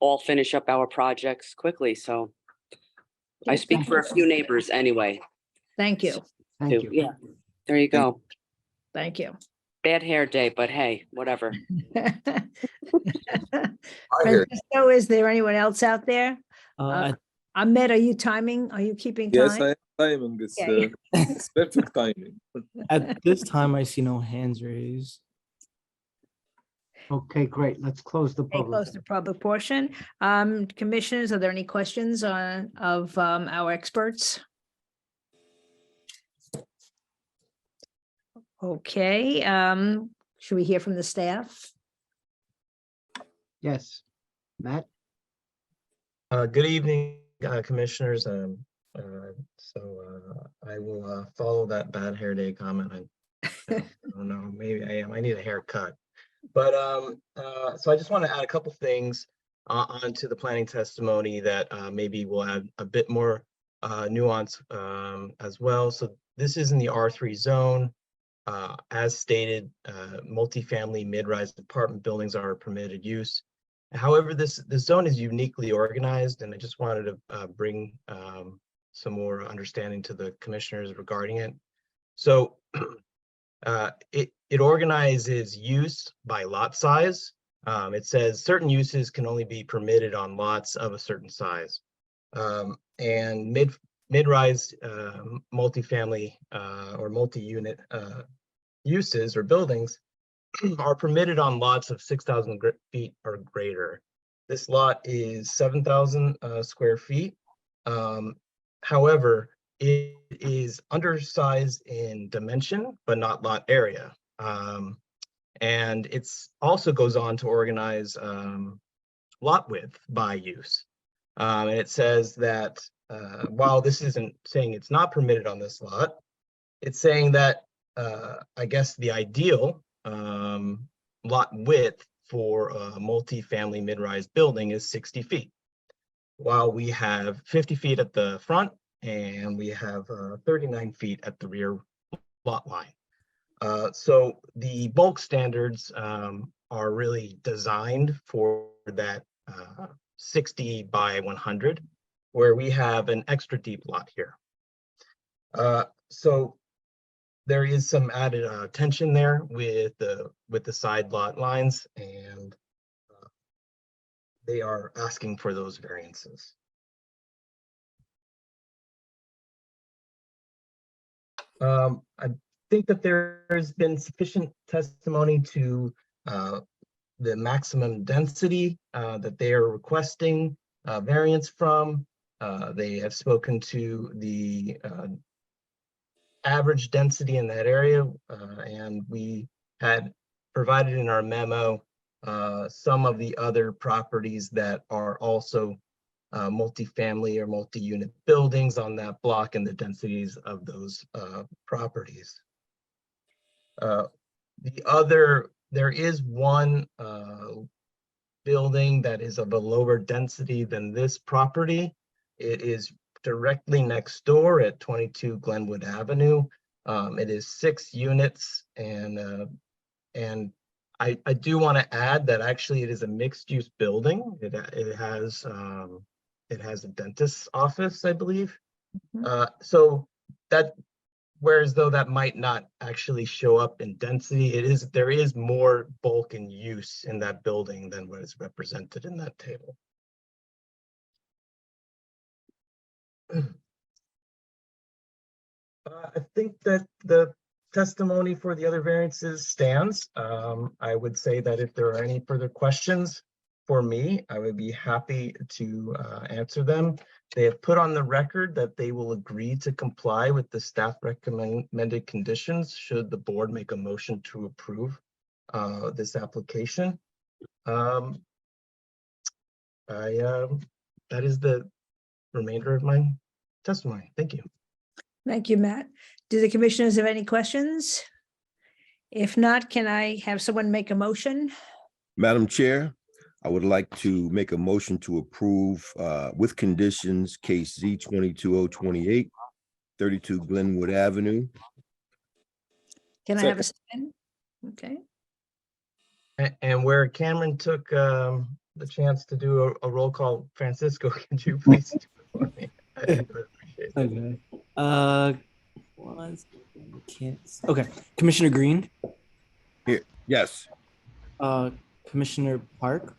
all finish up our projects quickly. So I speak for a few neighbors anyway. Thank you. Thank you. Yeah, there you go. Thank you. Bad hair day, but hey, whatever. Francisco, is there anyone else out there? Ahmed, are you timing? Are you keeping time? Yes, I am timing. Okay. It's perfect timing. At this time, I see no hands raised. Okay, great. Let's close the Okay, public. close the public portion. Commissioners, are there any questions of our experts? Okay, should we hear from the staff? Yes, Matt? Good evening, commissioners. I will follow that bad hair day comment. I don't know, maybe I am. I need a haircut. But so I just want to add a couple things onto the planning testimony that maybe will add a bit more nuance as well. So this is in the R3 zone. As stated, multifamily mid-rise apartment buildings are permitted use. However, this zone is uniquely organized, and I just wanted to bring some more understanding to the commissioners regarding it. So it organizes use by lot size. It says certain uses can only be permitted on lots of a certain size. And mid-rise multifamily or multi-unit uses or buildings are permitted on lots of 6,000 feet or greater. This lot is 7,000 square feet. However, it is undersized in dimension, but not lot area. And it's also goes on to organize lot width by use. And it says that while this isn't saying it's not permitted on this lot, it's saying that I guess the ideal lot width for a multi-family mid-rise building is 60 feet. While we have 50 feet at the front and we have 39 feet at the rear lot line. So the bulk standards are really designed for that 60 by 100, where we have an extra deep lot here. So there is some added tension there with the side lot lines, and they are asking for those variances. I think that there has been sufficient testimony to the maximum density that they are requesting variance from. They have spoken to the average density in that area, and we had provided in our memo some of the other properties that are also multifamily or multi-unit buildings on that block and the densities of those properties. There is one building that is of a lower density than this property. It is directly next door at 22 Glenwood Avenue. It is 6 units, and I do want to add that actually it is a mixed-use building. It has a dentist's office, I believe. So that, whereas though that might not actually show up in density, there is more bulk and use in that building than what is represented in that table. I think that the testimony for the other variances stands. I would say that if there are any further questions for me, I would be happy to answer them. They have put on the record that they will agree to comply with the staff recommended conditions should the board make a motion to approve this application. That is the remainder of my testimony. Thank you. Thank you, Matt. Do the commissioners have any questions? If not, can I have someone make a motion? Madam Chair, I would like to make a motion to approve with conditions case Z 22028, 32 Glenwood Avenue. Can I have a second? Okay. And where Cameron took the chance to do a roll call, Francisco, could you please do it for me? I would appreciate it. Okay. Okay. Commissioner Green. Here. Yes. Commissioner Park.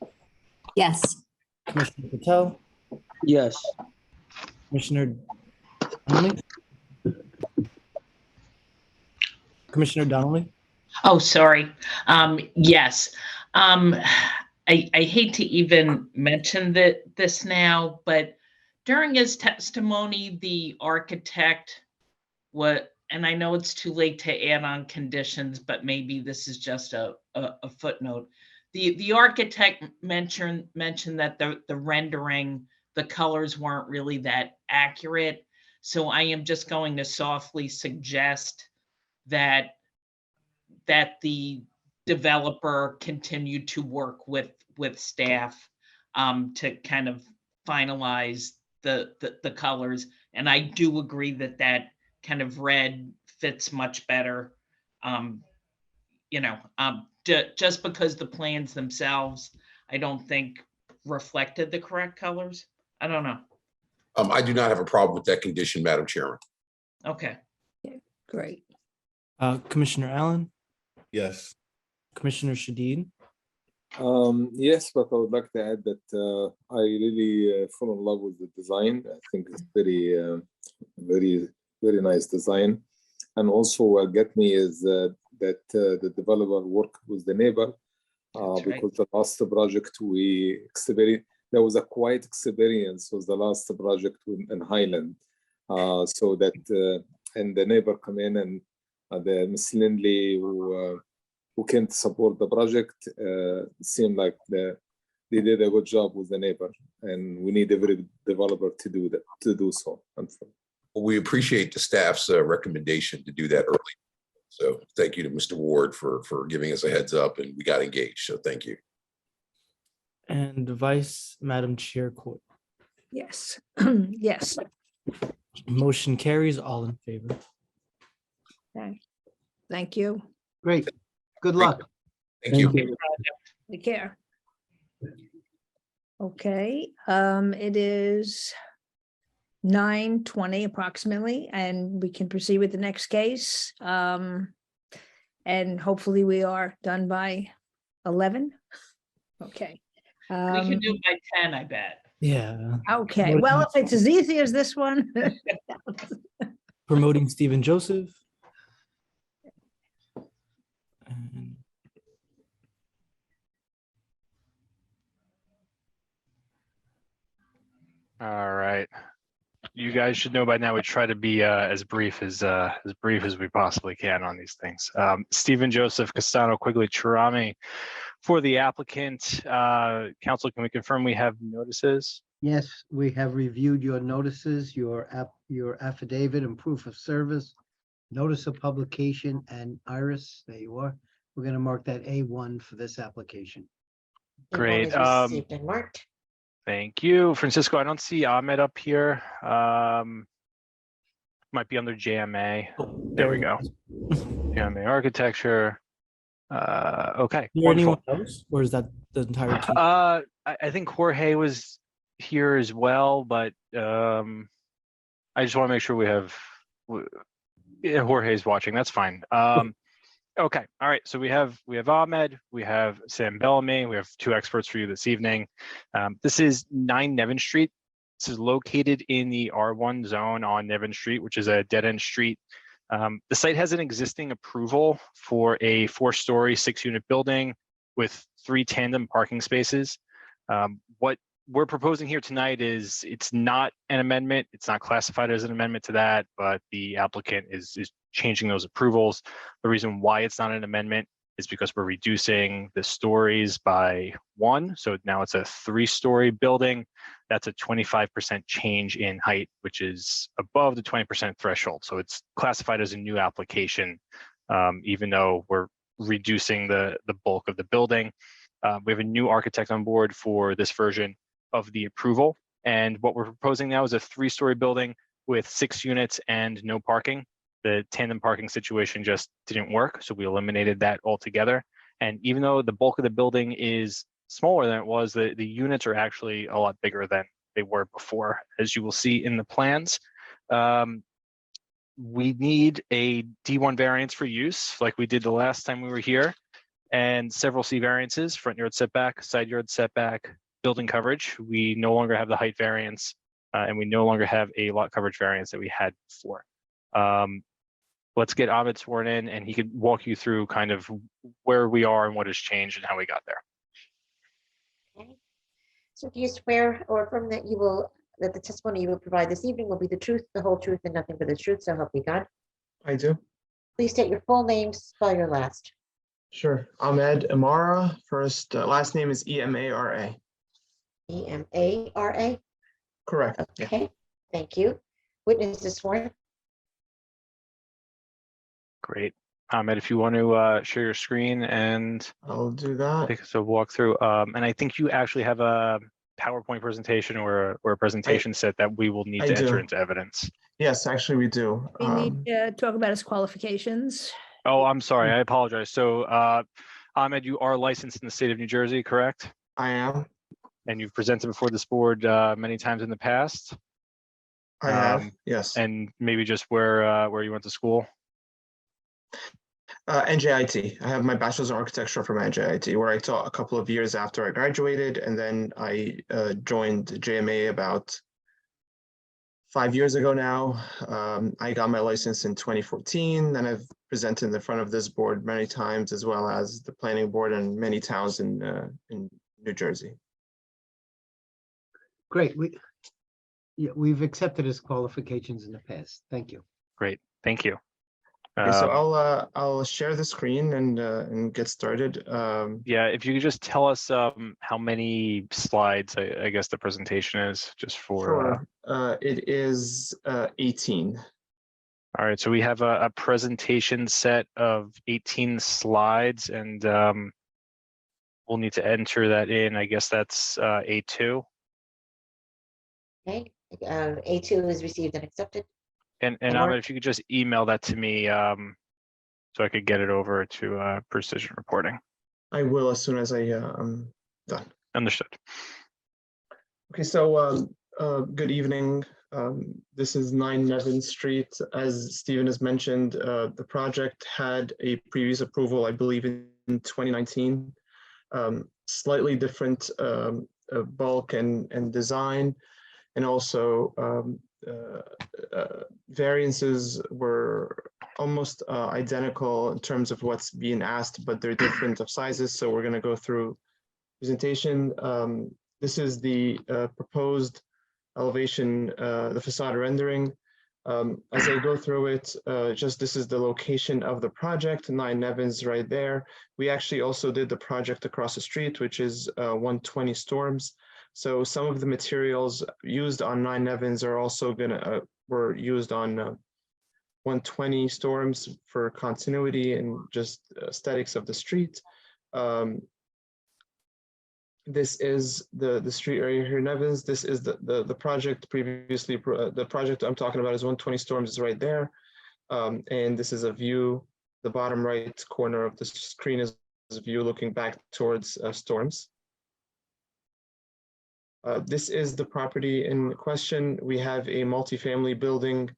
Yes. Commissioner Patel. Yes. Commissioner Donnelly. Commissioner Donnelly. Oh, sorry. Yes. I hate to even mention this now, but during his testimony, the architect, and I know it's too late to add on conditions, but maybe this is just a footnote. The architect mentioned that the rendering, the colors weren't really that accurate. So I am just going to softly suggest that the developer continue to work with staff to kind of finalize the colors. And I do agree that kind of red fits much better. Just because the plans themselves, I don't think reflected the correct colors. I don't know. I do not have a problem with that condition, Madam Chairman. Okay. Great. Commissioner Allen. Yes. Commissioner Shadid. Yes, but I would like to add that I really fall in love with the design. I think it's very, very nice design. And also what get me is that the developer worked with the neighbor because the last project we experienced, there was a quiet experience was the last project in Highland. So that, and the neighbor come in and the Miss Lindley who came to support the project seemed like they did a good job with the neighbor, and we need every developer to do that, to do so. Well, we appreciate the staff's recommendation to do that early. So thank you to Mr. Ward for giving us a heads up, and we got engaged. So thank you. And Madam Chair Court. Yes. Yes. Motion carries. All in favor. Okay. Thank you. Great. Good luck. Thank you. Take care. Okay, it is 9:20 approximately, and we can proceed with the next case. And hopefully we are done by 11. Okay. We can do it by 10, I bet. Yeah. Okay, well, if it's as easy as this one. Promoting Stephen Joseph. And all right. You guys should know by now we try to be as brief as we possibly can on these things. Stephen Joseph, Castano Quigley Chirami for the applicant. Council, can we confirm we have notices? Yes, we have reviewed your notices, your affidavit and proof of service, notice of publication, and Iris, there you are. We're gonna mark that A1 for this application. A1 Great. is received and marked. Thank you, Francisco. I don't see Ahmed up here. Might be under JMA. There we go. JMA architecture. Okay. Is there anyone Wonderful. else, or is that the entire team? I think Jorge was here as well, but I just want to make sure we have yeah, Jorge's watching. That's fine. Okay. All right. So we have Ahmed, we have Sam Bellamy, we have two experts for you this evening. This is 9 Nevin Street. This is located in the R1 zone on Nevin Street, which is a dead-end street. The site has an existing approval for a 4-story, 6-unit building with 3 tandem parking spaces. What we're proposing here tonight is it's not an amendment. It's not classified as an amendment to that, but the applicant is changing those approvals. The reason why it's not an amendment is because we're reducing the stories by 1. So now it's a 3-story building. That's a 25% change in height, which is above the 20% threshold. So it's classified as a new application, even though we're reducing the bulk of the building. We have a new architect on board for this version of the approval. And what we're proposing now is a 3-story building with 6 units and no parking. The tandem parking situation just didn't work, so we eliminated that altogether. And even though the bulk of the building is smaller than it was, the units are actually a lot bigger than they were before, as you will see in the plans. We need a D1 variance for use, like we did the last time we were here, and several C variances: front yard setback, side yard setback, building coverage. We no longer have the height variance, and we no longer have a lot coverage variance that we had before. Let's get Ahmed sworn in, and he could walk you through kind of where we are and what has changed and how we got there. Okay. So do you swear or affirm that you will, that the testimony you will provide this evening will be the truth, the whole truth, and nothing but the truth, so help you God? I do. Please state your full name, spell your last. Sure. Ahmed Amara. Last name is Emara. Emara? Correct. Okay, thank you. Witness is sworn. Great. Ahmed, if you want to share your screen, and I'll do that. take us a walkthrough. And I think you actually have a PowerPoint presentation or a presentation set that we will need I to enter do. into evidence. Yes, actually we do. We need to talk about his qualifications. Oh, I'm sorry. I apologize. So, Ahmed, you are licensed in the state of New Jersey, correct? I am. And you've presented before this board many times in the past. I have, yes. And maybe just where you went to school. NJIT. I have my bachelor's in architecture from NJIT, where I taught a couple of years after I graduated, and then I joined JMA about 5 years ago now. I got my license in 2014, and I've presented in the front of this board many times, as well as the planning board in many towns in New Jersey. Great. We've accepted his qualifications in the past. Thank you. Great. Thank you. Okay, so I'll share the screen and get started. Yeah, if you could just tell us how many slides I guess the presentation is, just for. Sure. It is 18. All right, so we have a presentation set of 18 slides, and we'll need to enter that in. I guess that's A2. Okay, A2 is received and accepted. And Ahmed, if you could just email that to me so I could get it over to Precision Reporting. I will as soon as I'm done. Understood. Okay, so good evening. This is 9 Nevin Street. As Stephen has mentioned, the project had a previous approval, I believe, in 2019. Slightly different bulk and design, and also variances were almost identical in terms of what's being asked, but they're different of sizes. So we're going to go through presentation. This is the proposed elevation, the facade rendering. As I go through it, this is the location of the project, 9 Nevins right there. We actually also did the project across the street, which is 120 Storms. So some of the materials used on 9 Evans are also were used on 120 Storms for continuity and just aesthetics of the street. This is the street area here in Evans. This is the project previously, the project I'm talking about is 120 Storms is right there. And this is a view, the bottom right corner of the screen is a view looking back towards Storms. This is the property in question. We have a multifamily building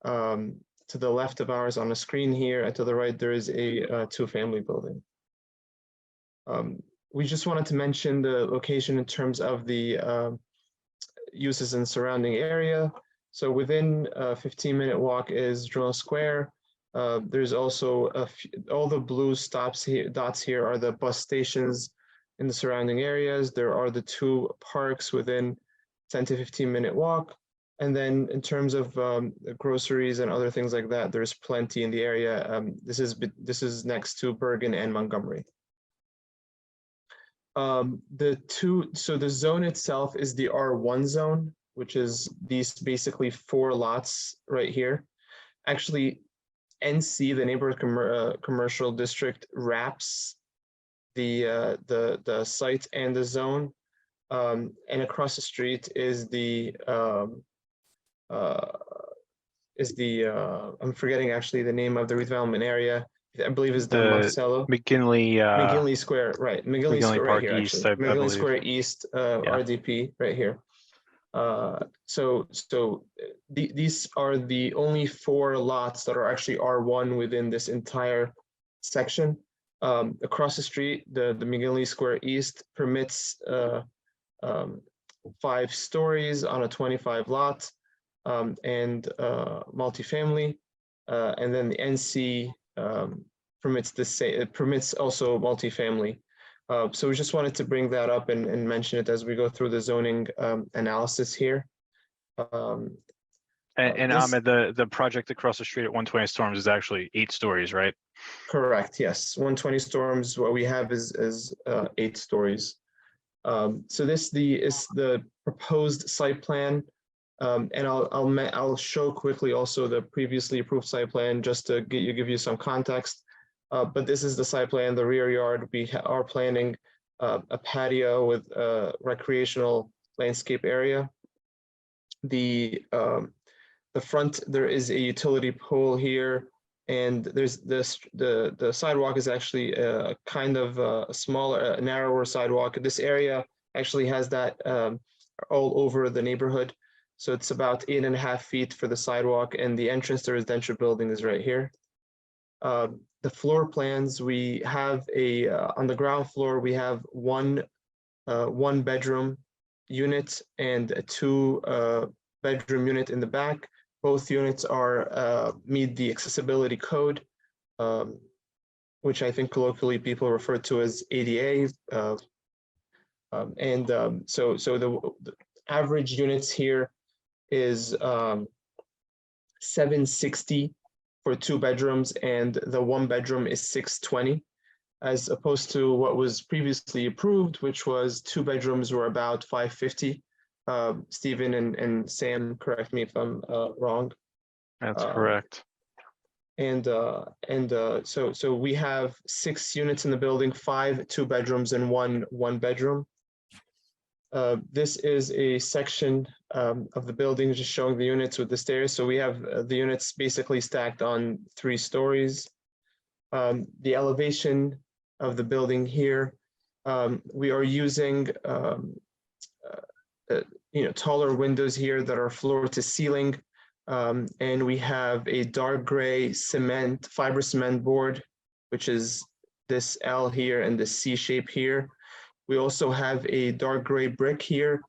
to the left of ours on the screen here, and to the right there is a two-family building. We just wanted to mention the location in terms of the uses in the surrounding area. So within a 15-minute walk is Drone Square. There's also all the blue dots here are the bus stations in the surrounding areas. There are the 2 parks within 10 to 15-minute walk. And then in terms of groceries and other things like that, there's plenty in the area. This is next to Bergen and Montgomery. So the zone itself is the R1 zone, which is these basically 4 lots right here. Actually, NC, the neighborhood commercial district, wraps the site and the zone, and across the street is I'm forgetting actually the name of the redevelopment area. I believe is the Marcello McGinley Square, right? McGinley Square right here, East, actually. I McGinley believe. Square East, RDP right here. These are the only 4 lots that are actually R1 within this entire section. Across the street, the McGinley Square East permits 5 stories on a 25 lot and multifamily, and then the NC permits the same. It permits also multifamily. So we just wanted to bring that up and mention it as we go through the zoning analysis here. And Ahmed, the project across the street at 120 Storms is actually 8 stories, right? Correct. Yes, 120 Storms. What we have is 8 stories. So this is the proposed site plan, and I'll show quickly also the previously approved site plan just to give you some context. But this is the site plan, the rear yard. We are planning a patio with a recreational landscape area. The front, there is a utility pole here, and there's the sidewalk is actually a kind of a smaller, narrower sidewalk. This area actually has that all over the neighborhood. So it's about 8.5 feet for the sidewalk, and the entrance to residential building is right here. The floor plans, we have on the ground floor, we have one bedroom unit and a 2 bedroom unit in the back. Both units meet the accessibility code, which I think colloquially people refer to as ADA. So the average units here is 760 for 2 bedrooms, and the 1 bedroom is 620, as opposed to what was previously approved, which was 2 bedrooms were about 550. Stephen and Sam, correct me if I'm wrong. That's correct. So we have 6 units in the building, 5 2 bedrooms and 1 bedroom. This is a section of the building just showing the units with the stairs. So we have the units basically stacked on 3 stories. The elevation of the building here, we are using taller windows here that are floor to ceiling, and we have a dark gray fiber cement board, which is this L here and the C shape here. We also have a dark gray brick here.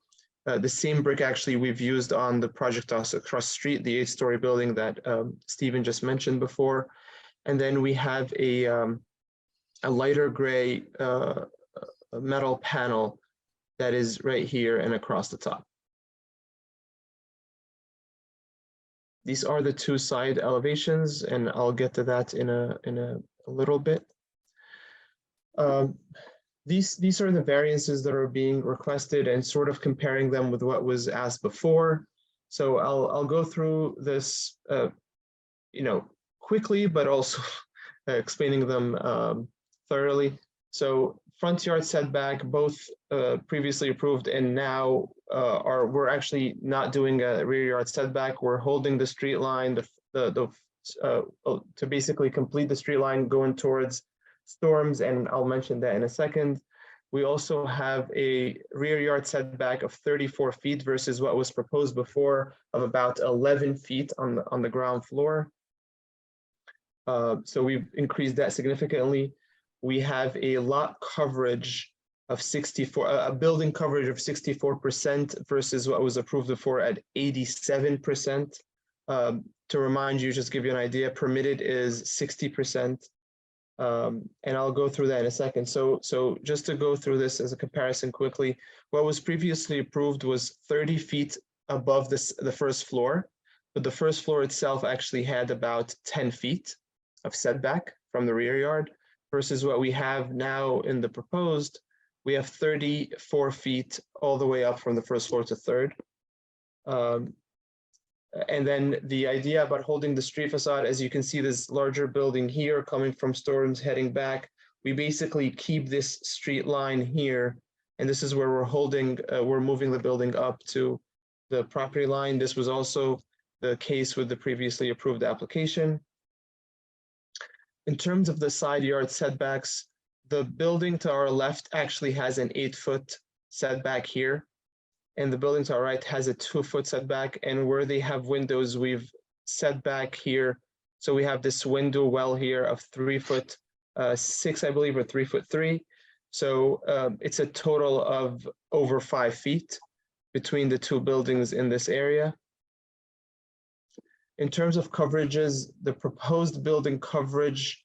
The same brick actually we've used on the project across the street, the 8-story building that Stephen just mentioned before. And then we have a lighter gray metal panel that is right here and across the top. These are the 2 side elevations, and I'll get to that in a little bit. these are the variances that are being requested and sort of comparing them with what was asked before. So I'll go through this, quickly, but also explaining them thoroughly. So front yard setback, both previously approved and now we're actually not doing a rear yard setback. We're holding the street line, to basically complete the street line going towards storms, and I'll mention that in a second. We also have a rear yard setback of 34 feet versus what was proposed before of about 11 feet on the ground floor. So we've increased that significantly. We have a lot coverage of 64, a building coverage of 64% versus what was approved before at 87%. To remind you, just give you an idea, permitted is 60%. And I'll go through that in a second. So just to go through this as a comparison quickly, what was previously approved was 30 feet above the first floor, but the first floor itself actually had about 10 feet of setback from the rear yard versus what we have now in the proposed, we have 34 feet all the way up from the first floor to third. And then the idea about holding the street facade, as you can see this larger building here coming from storms heading back, we basically keep this street line here. And this is where we're moving the building up to the property line. This was also the case with the previously approved application. In terms of the side yard setbacks, the building to our left actually has an 8-foot setback here. And the building to our right has a 2-foot setback, and where they have windows, we've set back here. So we have this window well here of 3'6", I believe, or 3'3". So it's a total of over 5 feet between the two buildings in this area. In terms of coverages, the proposed building coverage,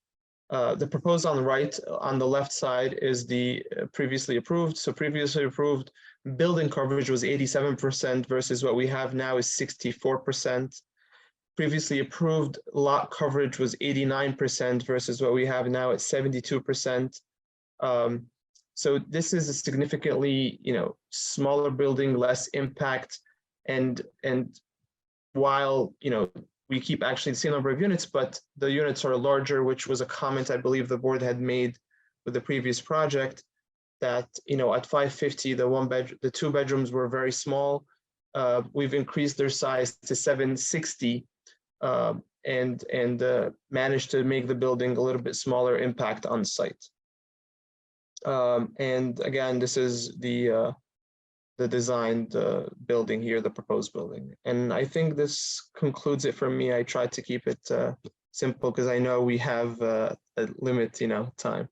the proposed on the right, on the left side is the previously approved. So previously approved building coverage was 87% versus what we have now is 64%. Previously approved lot coverage was 89% versus what we have now at 72%. So this is a significantly, smaller building, less impact, and while, we keep actually the same number of units, but the units are larger, which was a comment I believe the board had made with the previous project, that, at 550, the 2 bedrooms were very small. We've increased their size to 760 and managed to make the building a little bit smaller impact on site. And again, this is the designed building here, the proposed building. And I think this concludes it for me. I tried to keep it simple because I know we have a limit, time.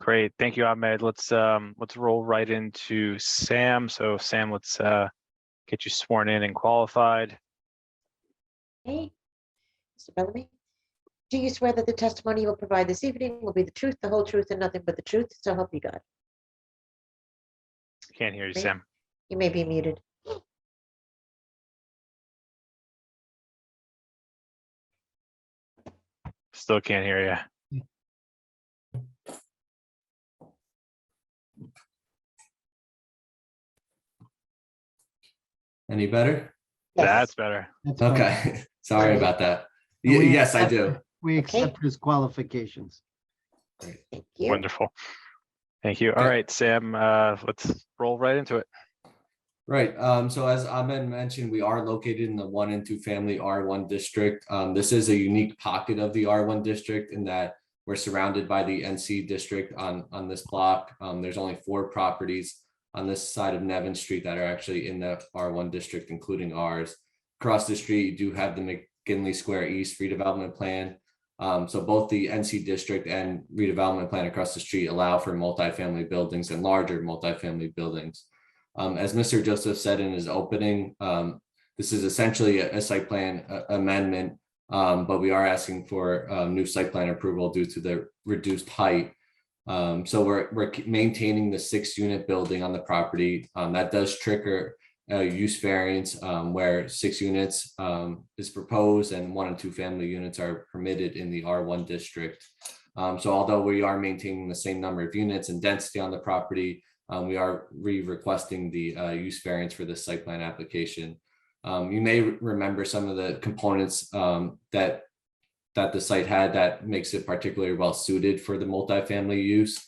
Great, thank you, Ahmed. Let's roll right into Sam. So Sam, let's get you sworn in and qualified. Hey, Mr. Bellamy, do you swear that the testimony you will provide this evening will be the truth, the whole truth, and nothing but the truth? So help you God. Can't hear you, May- Sam. You may be muted. Still can't hear you. Any better? That's better. Okay, sorry about that. We Yes, I accept- do. We accept his qualifications. Thank you. Wonderful. Thank you. All right, Sam, let's roll right into it. Right, so as Ahmed mentioned, we are located in the 1 and 2 family R1 district. This is a unique pocket of the R1 district in that we're surrounded by the NC district on this block. There's only 4 properties on this side of Nevin Street that are actually in the R1 district, including ours. Across the street, you do have the McKinley Square East redevelopment plan. So both the NC district and redevelopment plan across the street allow for multifamily buildings and larger multifamily buildings. As Mr. Joseph said in his opening, this is essentially a site plan amendment, but we are asking for new site plan approval due to the reduced height. So we're maintaining the 6-unit building on the property. That does trigger use variance where 6 units is proposed and 1 and 2 family units are permitted in the R1 district. So although we are maintaining the same number of units and density on the property, we are requesting the use variance for this site plan application. You may remember some of the components that the site had that makes it particularly well suited for the multifamily use.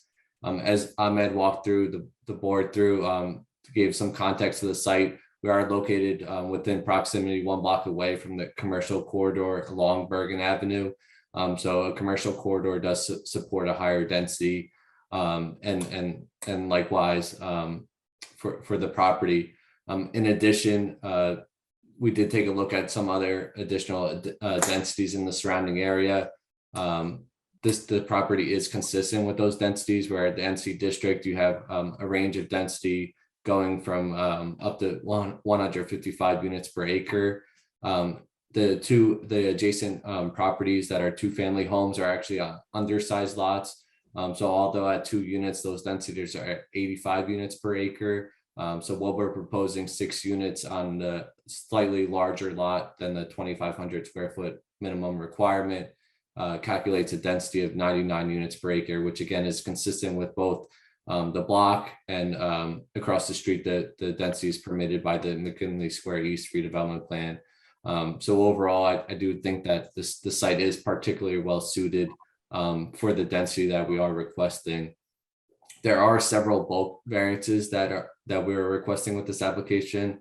As Ahmed walked through the board through, gave some context to the site. We are located within proximity 1 block away from the commercial corridor along Bergen Avenue. So a commercial corridor does support a higher density, and likewise for the property. In addition, we did take a look at some other additional densities in the surrounding area. The property is consistent with those densities, where at the NC district, you have a range of density going from up to 155 units per acre. The adjacent properties that are 2-family homes are actually undersized lots. So although at 2 units, those densities are at 85 units per acre. So what we're proposing, 6 units on the slightly larger lot than the 2,500 square foot minimum requirement, calculates a density of 99 units per acre, which again is consistent with both the block and across the street, the density is permitted by the McKinley Square East redevelopment plan. So overall, I do think that the site is particularly well suited for the density that we are requesting. There are several bulk variances that we are requesting with this application.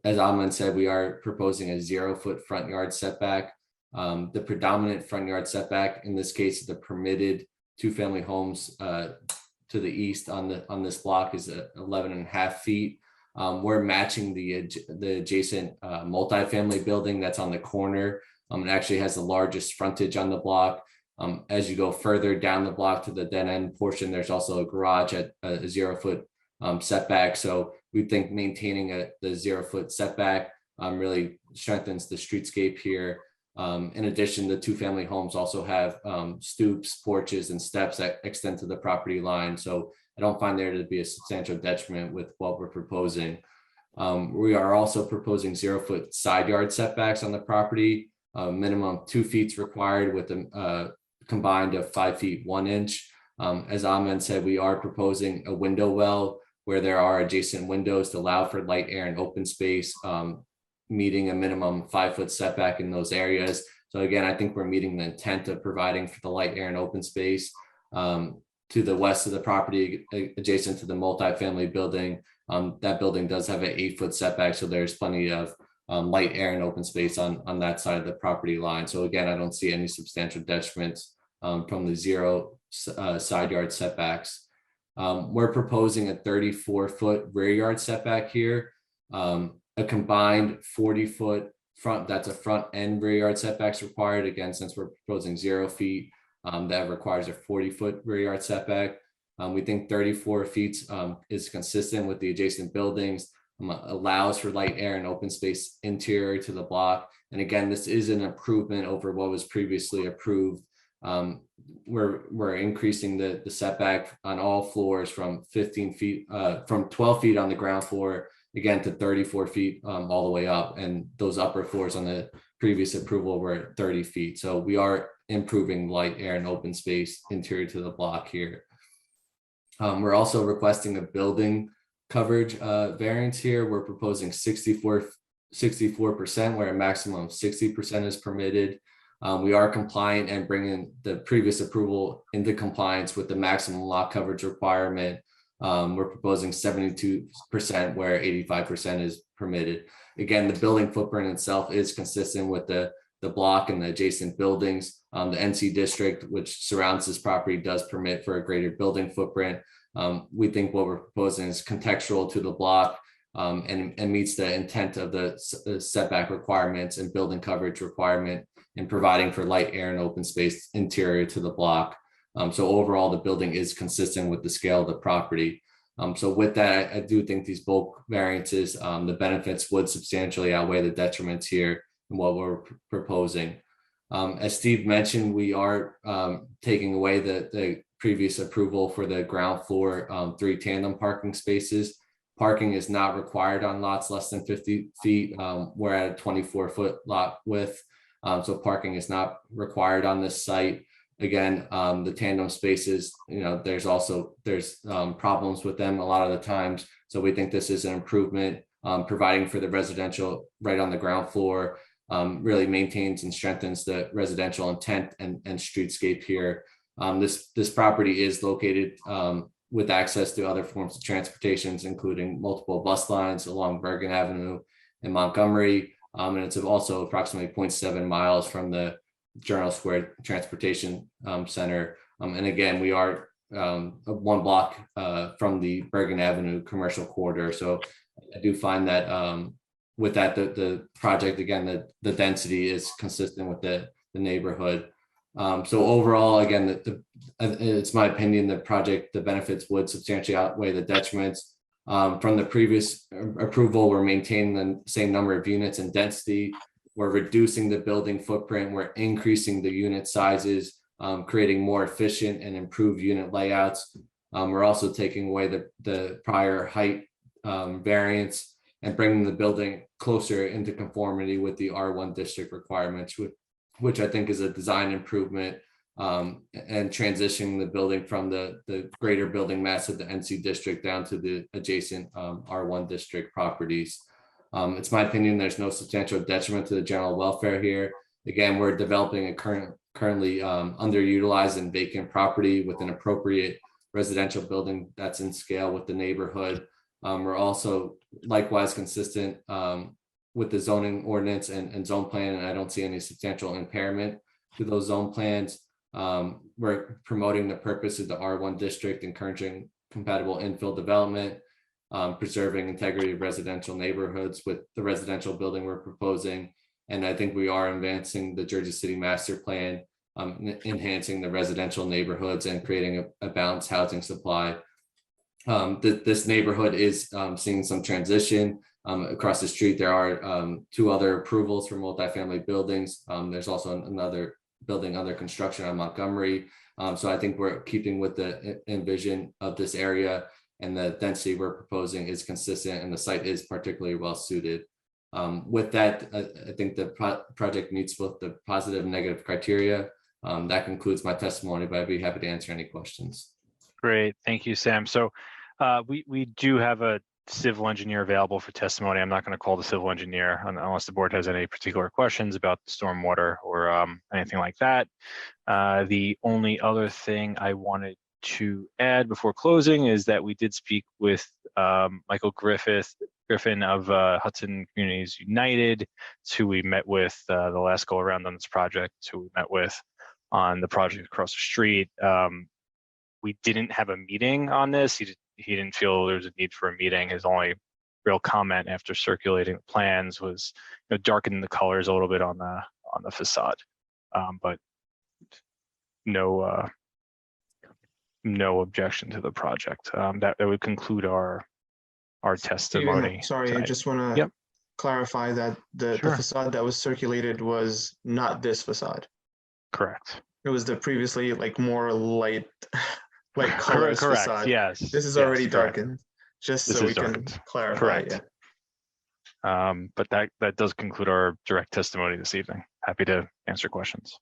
As Ahmed said, we are proposing a 0-foot front yard setback. The predominant front yard setback in this case, the permitted 2-family homes to the east on this block is 11.5 feet. We're matching the adjacent multifamily building that's on the corner. It actually has the largest frontage on the block. As you go further down the block to the dead end portion, there's also a garage at a 0-foot setback. So we think maintaining the 0-foot setback really strengthens the streetscape here. In addition, the 2-family homes also have stoops, porches, and steps that extend to the property line. So I don't find there to be a substantial detriment with what we're proposing. We are also proposing 0-foot side yard setbacks on the property. Minimum 2 feet required with a combined of 5 feet 1 inch. As Ahmed said, we are proposing a window well where there are adjacent windows to allow for light, air, and open space, meeting a minimum 5-foot setback in those areas. So again, I think we're meeting the intent of providing for the light, air, and open space. To the west of the property, adjacent to the multifamily building, that building does have an 8-foot setback, so there's plenty of light, air, and open space on that side of the property line. So again, I don't see any substantial detriments from the 0 side yard setbacks. We're proposing a 34-foot rear yard setback here. A combined 40-foot front, that's a front and rear yard setbacks required. Again, since we're proposing 0 feet, that requires a 40-foot rear yard setback. We think 34 feet is consistent with the adjacent buildings, allows for light, air, and open space interior to the block. And again, this is an improvement over what was previously approved. We're increasing the setback on all floors from 15 feet, from 12 feet on the ground floor, again, to 34 feet all the way up. And those upper floors on the previous approval were at 30 feet. So we are improving light, air, and open space interior to the block here. We're also requesting a building coverage variance here. We're proposing 64%, where a maximum of 60% is permitted. We are compliant and bringing the previous approval into compliance with the maximum lot coverage requirement. We're proposing 72%, where 85% is permitted. Again, the building footprint itself is consistent with the block and the adjacent buildings. The NC district, which surrounds this property, does permit for a greater building footprint. We think what we're proposing is contextual to the block and meets the intent of the setback requirements and building coverage requirement in providing for light, air, and open space interior to the block. So overall, the building is consistent with the scale of the property. So with that, I do think these bulk variances, the benefits would substantially outweigh the detriments here in what we're proposing. As Steve mentioned, we are taking away the previous approval for the ground floor 3 tandem parking spaces. Parking is not required on lots less than 50 feet. We're at a 24-foot lot width. So parking is not required on this site. Again, the tandem spaces, there's problems with them a lot of the times. So we think this is an improvement, providing for the residential right on the ground floor, really maintains and strengthens the residential intent and streetscape here. This property is located with access to other forms of transportations, including multiple bus lines along Bergen Avenue in Montgomery. And it's also approximately 0.7 miles from the Journal Square Transportation Center. And again, we are 1 block from the Bergen Avenue commercial corridor. So I do find that with that, the project, again, the density is consistent with the neighborhood. So overall, again, it's my opinion, the benefits would substantially outweigh the detriments. From the previous approval, we're maintaining the same number of units and density. We're reducing the building footprint. We're increasing the unit sizes, creating more efficient and improved unit layouts. We're also taking away the prior height variance and bringing the building closer into conformity with the R1 district requirements, which I think is a design improvement, and transitioning the building from the greater building mass of the NC district down to the adjacent R1 district properties. It's my opinion there's no substantial detriment to the general welfare here. Again, we're developing a currently underutilized and vacant property with an appropriate residential building that's in scale with the neighborhood. We're also likewise consistent with the zoning ordinance and zone plan, and I don't see any substantial impairment to those zone plans. We're promoting the purpose of the R1 district, encouraging compatible infill development, preserving integrity of residential neighborhoods with the residential building we're proposing. And I think we are advancing the Jersey City Master Plan, enhancing the residential neighborhoods and creating a balanced housing supply. This neighborhood is seeing some transition. Across the street, there are 2 other approvals for multifamily buildings. There's also another building under construction on Montgomery. So I think we're keeping with the envision of this area, and the density we're proposing is consistent, and the site is particularly well suited. With that, I think the project meets both the positive and negative criteria. That concludes my testimony, but I'd be happy to answer any questions. Great, thank you, Sam. So we do have a civil engineer available for testimony. I'm not going to call the civil engineer unless the board has any particular questions about stormwater or anything like that. The only other thing I wanted to add before closing is that we did speak with Michael Griffin of Hudson Communities United, who we met with the last go around on this project, who we met with on the project across the street. We didn't have a meeting on this. He didn't feel there was a need for a meeting. His only real comment after circulating the plans was darkening the colors a little bit on the facade, but no objection to the project. That would conclude our testimony. Steven, sorry, I tonight. just want to clarify that the facade that was circulated was not this facade. Correct. It was the previously more light colors Correct. facade. Yes. This is Yes, already correct. darkened, just This so we is can darkened. clarify. Correct. Yeah. But that does conclude our direct testimony this evening. Happy to answer questions.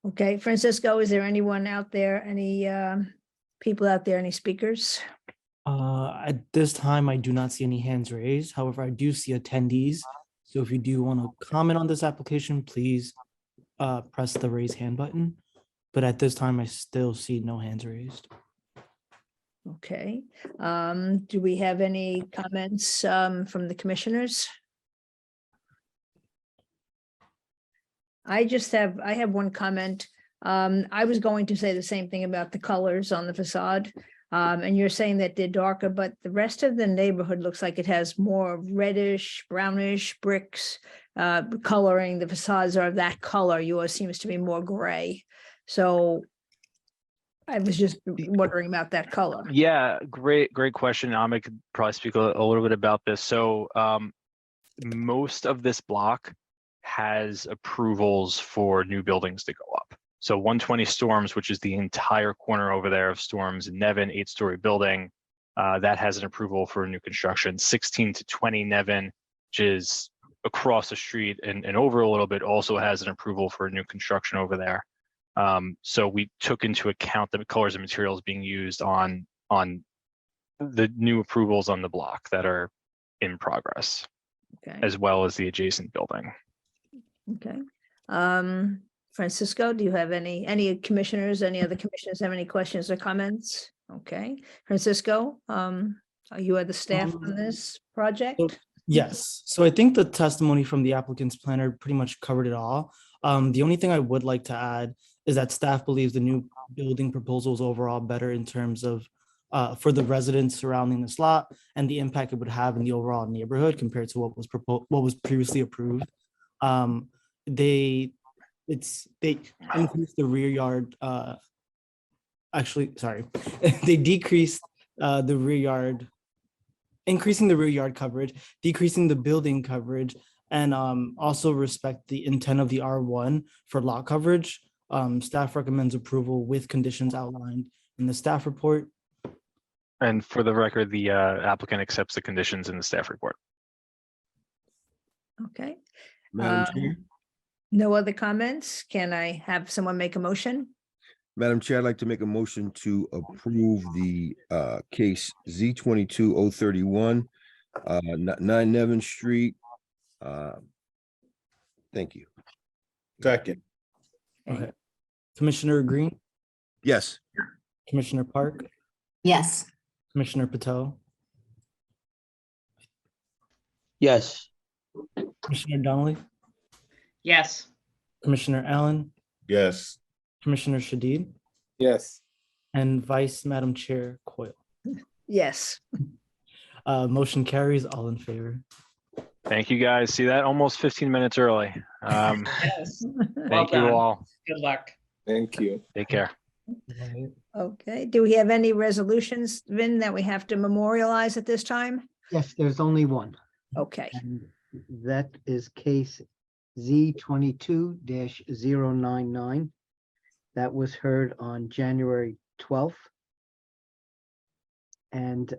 Okay, Francisco, is there anyone out there, any people out there, any speakers? At this time, I do not see any hands raised. However, I do see attendees. So if you do want to comment on this application, please press the raise hand button. But at this time, I still see no hands raised. Okay, do we have any comments from the commissioners? I have one comment. I was going to say the same thing about the colors on the facade. And you're saying that they're darker, but the rest of the neighborhood looks like it has more reddish, brownish bricks coloring. The facades are of that color. Yours seems to be more gray. So I was just wondering about that color. Yeah, great question. I could probably speak a little bit about this. So most of this block has approvals for new buildings to go up. So 120 Storms, which is the entire corner over there of Storms and Nevin, 8-story building, that has an approval for new construction. 16 to 20 Nevin, which is across the street and over a little bit, also has an approval for new construction over there. So we took into account the colors and materials being used on the new approvals on the block that are in progress, Okay, as well as the adjacent building. okay. Francisco, do you have any commissioners, any other commissioners have any questions or comments? Okay, Francisco, are you the staff on this project? Yes, so I think the testimony from the applicant's planner pretty much covered it all. The only thing I would like to add is that staff believes the new building proposal is overall better in terms of for the residents surrounding this lot and the impact it would have in the overall neighborhood compared to what was previously approved. They increased the rear yard. Actually, sorry, they decreased the rear yard, increasing the rear yard coverage, decreasing the building coverage, and also respect the intent of the R1 for lot coverage. Staff recommends approval with conditions outlined in the staff report. And for the record, the applicant accepts the conditions in the staff report. Okay. Madam Chair, No other comments? Can I have someone make a motion? Madam Chair, I'd like to make a motion to approve the case Z22-031, 9 Nevin Street. Thank you. Second. Okay. Commissioner Green, Yes. Commissioner Park, Yes. Commissioner Patel, Yes. Commissioner Donnelly, Yes. Commissioner Allen, Yes. Commissioner Shadid, Yes. and Vice Madam Chair Coyle. Yes. Motion carries, all in favor. Thank you, guys. See that? Almost 15 minutes early. Yes. Well Thank you done. all. Good luck. Thank you. Take care. Okay, do we have any resolutions, Vin, that we have to memorialize at this time? Yes, there's only one. Okay, And that is case Z22-099. That was heard on January 12th. And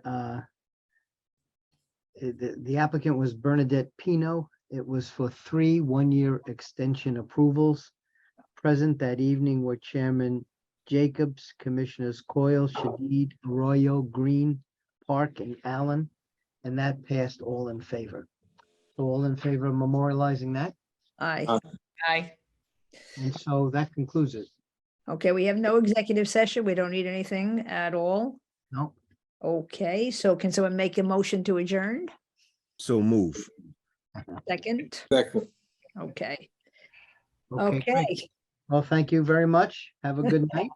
the applicant was Bernadette Pino. It was for 3 one-year extension approvals. Present that evening were Chairman Jacobs, Commissioners Coyle, Shadid, Arroyo, Green, Park, and Allen. And that passed all in favor. So all in favor of memorializing that? aye. Aye. And so that concludes it. Okay, we have no executive session. We don't need anything at all. No. Okay, so can someone make a motion to adjourn? So move. Second? Second. Okay. Okay, great. Okay. Well, thank you very much. Have a good night.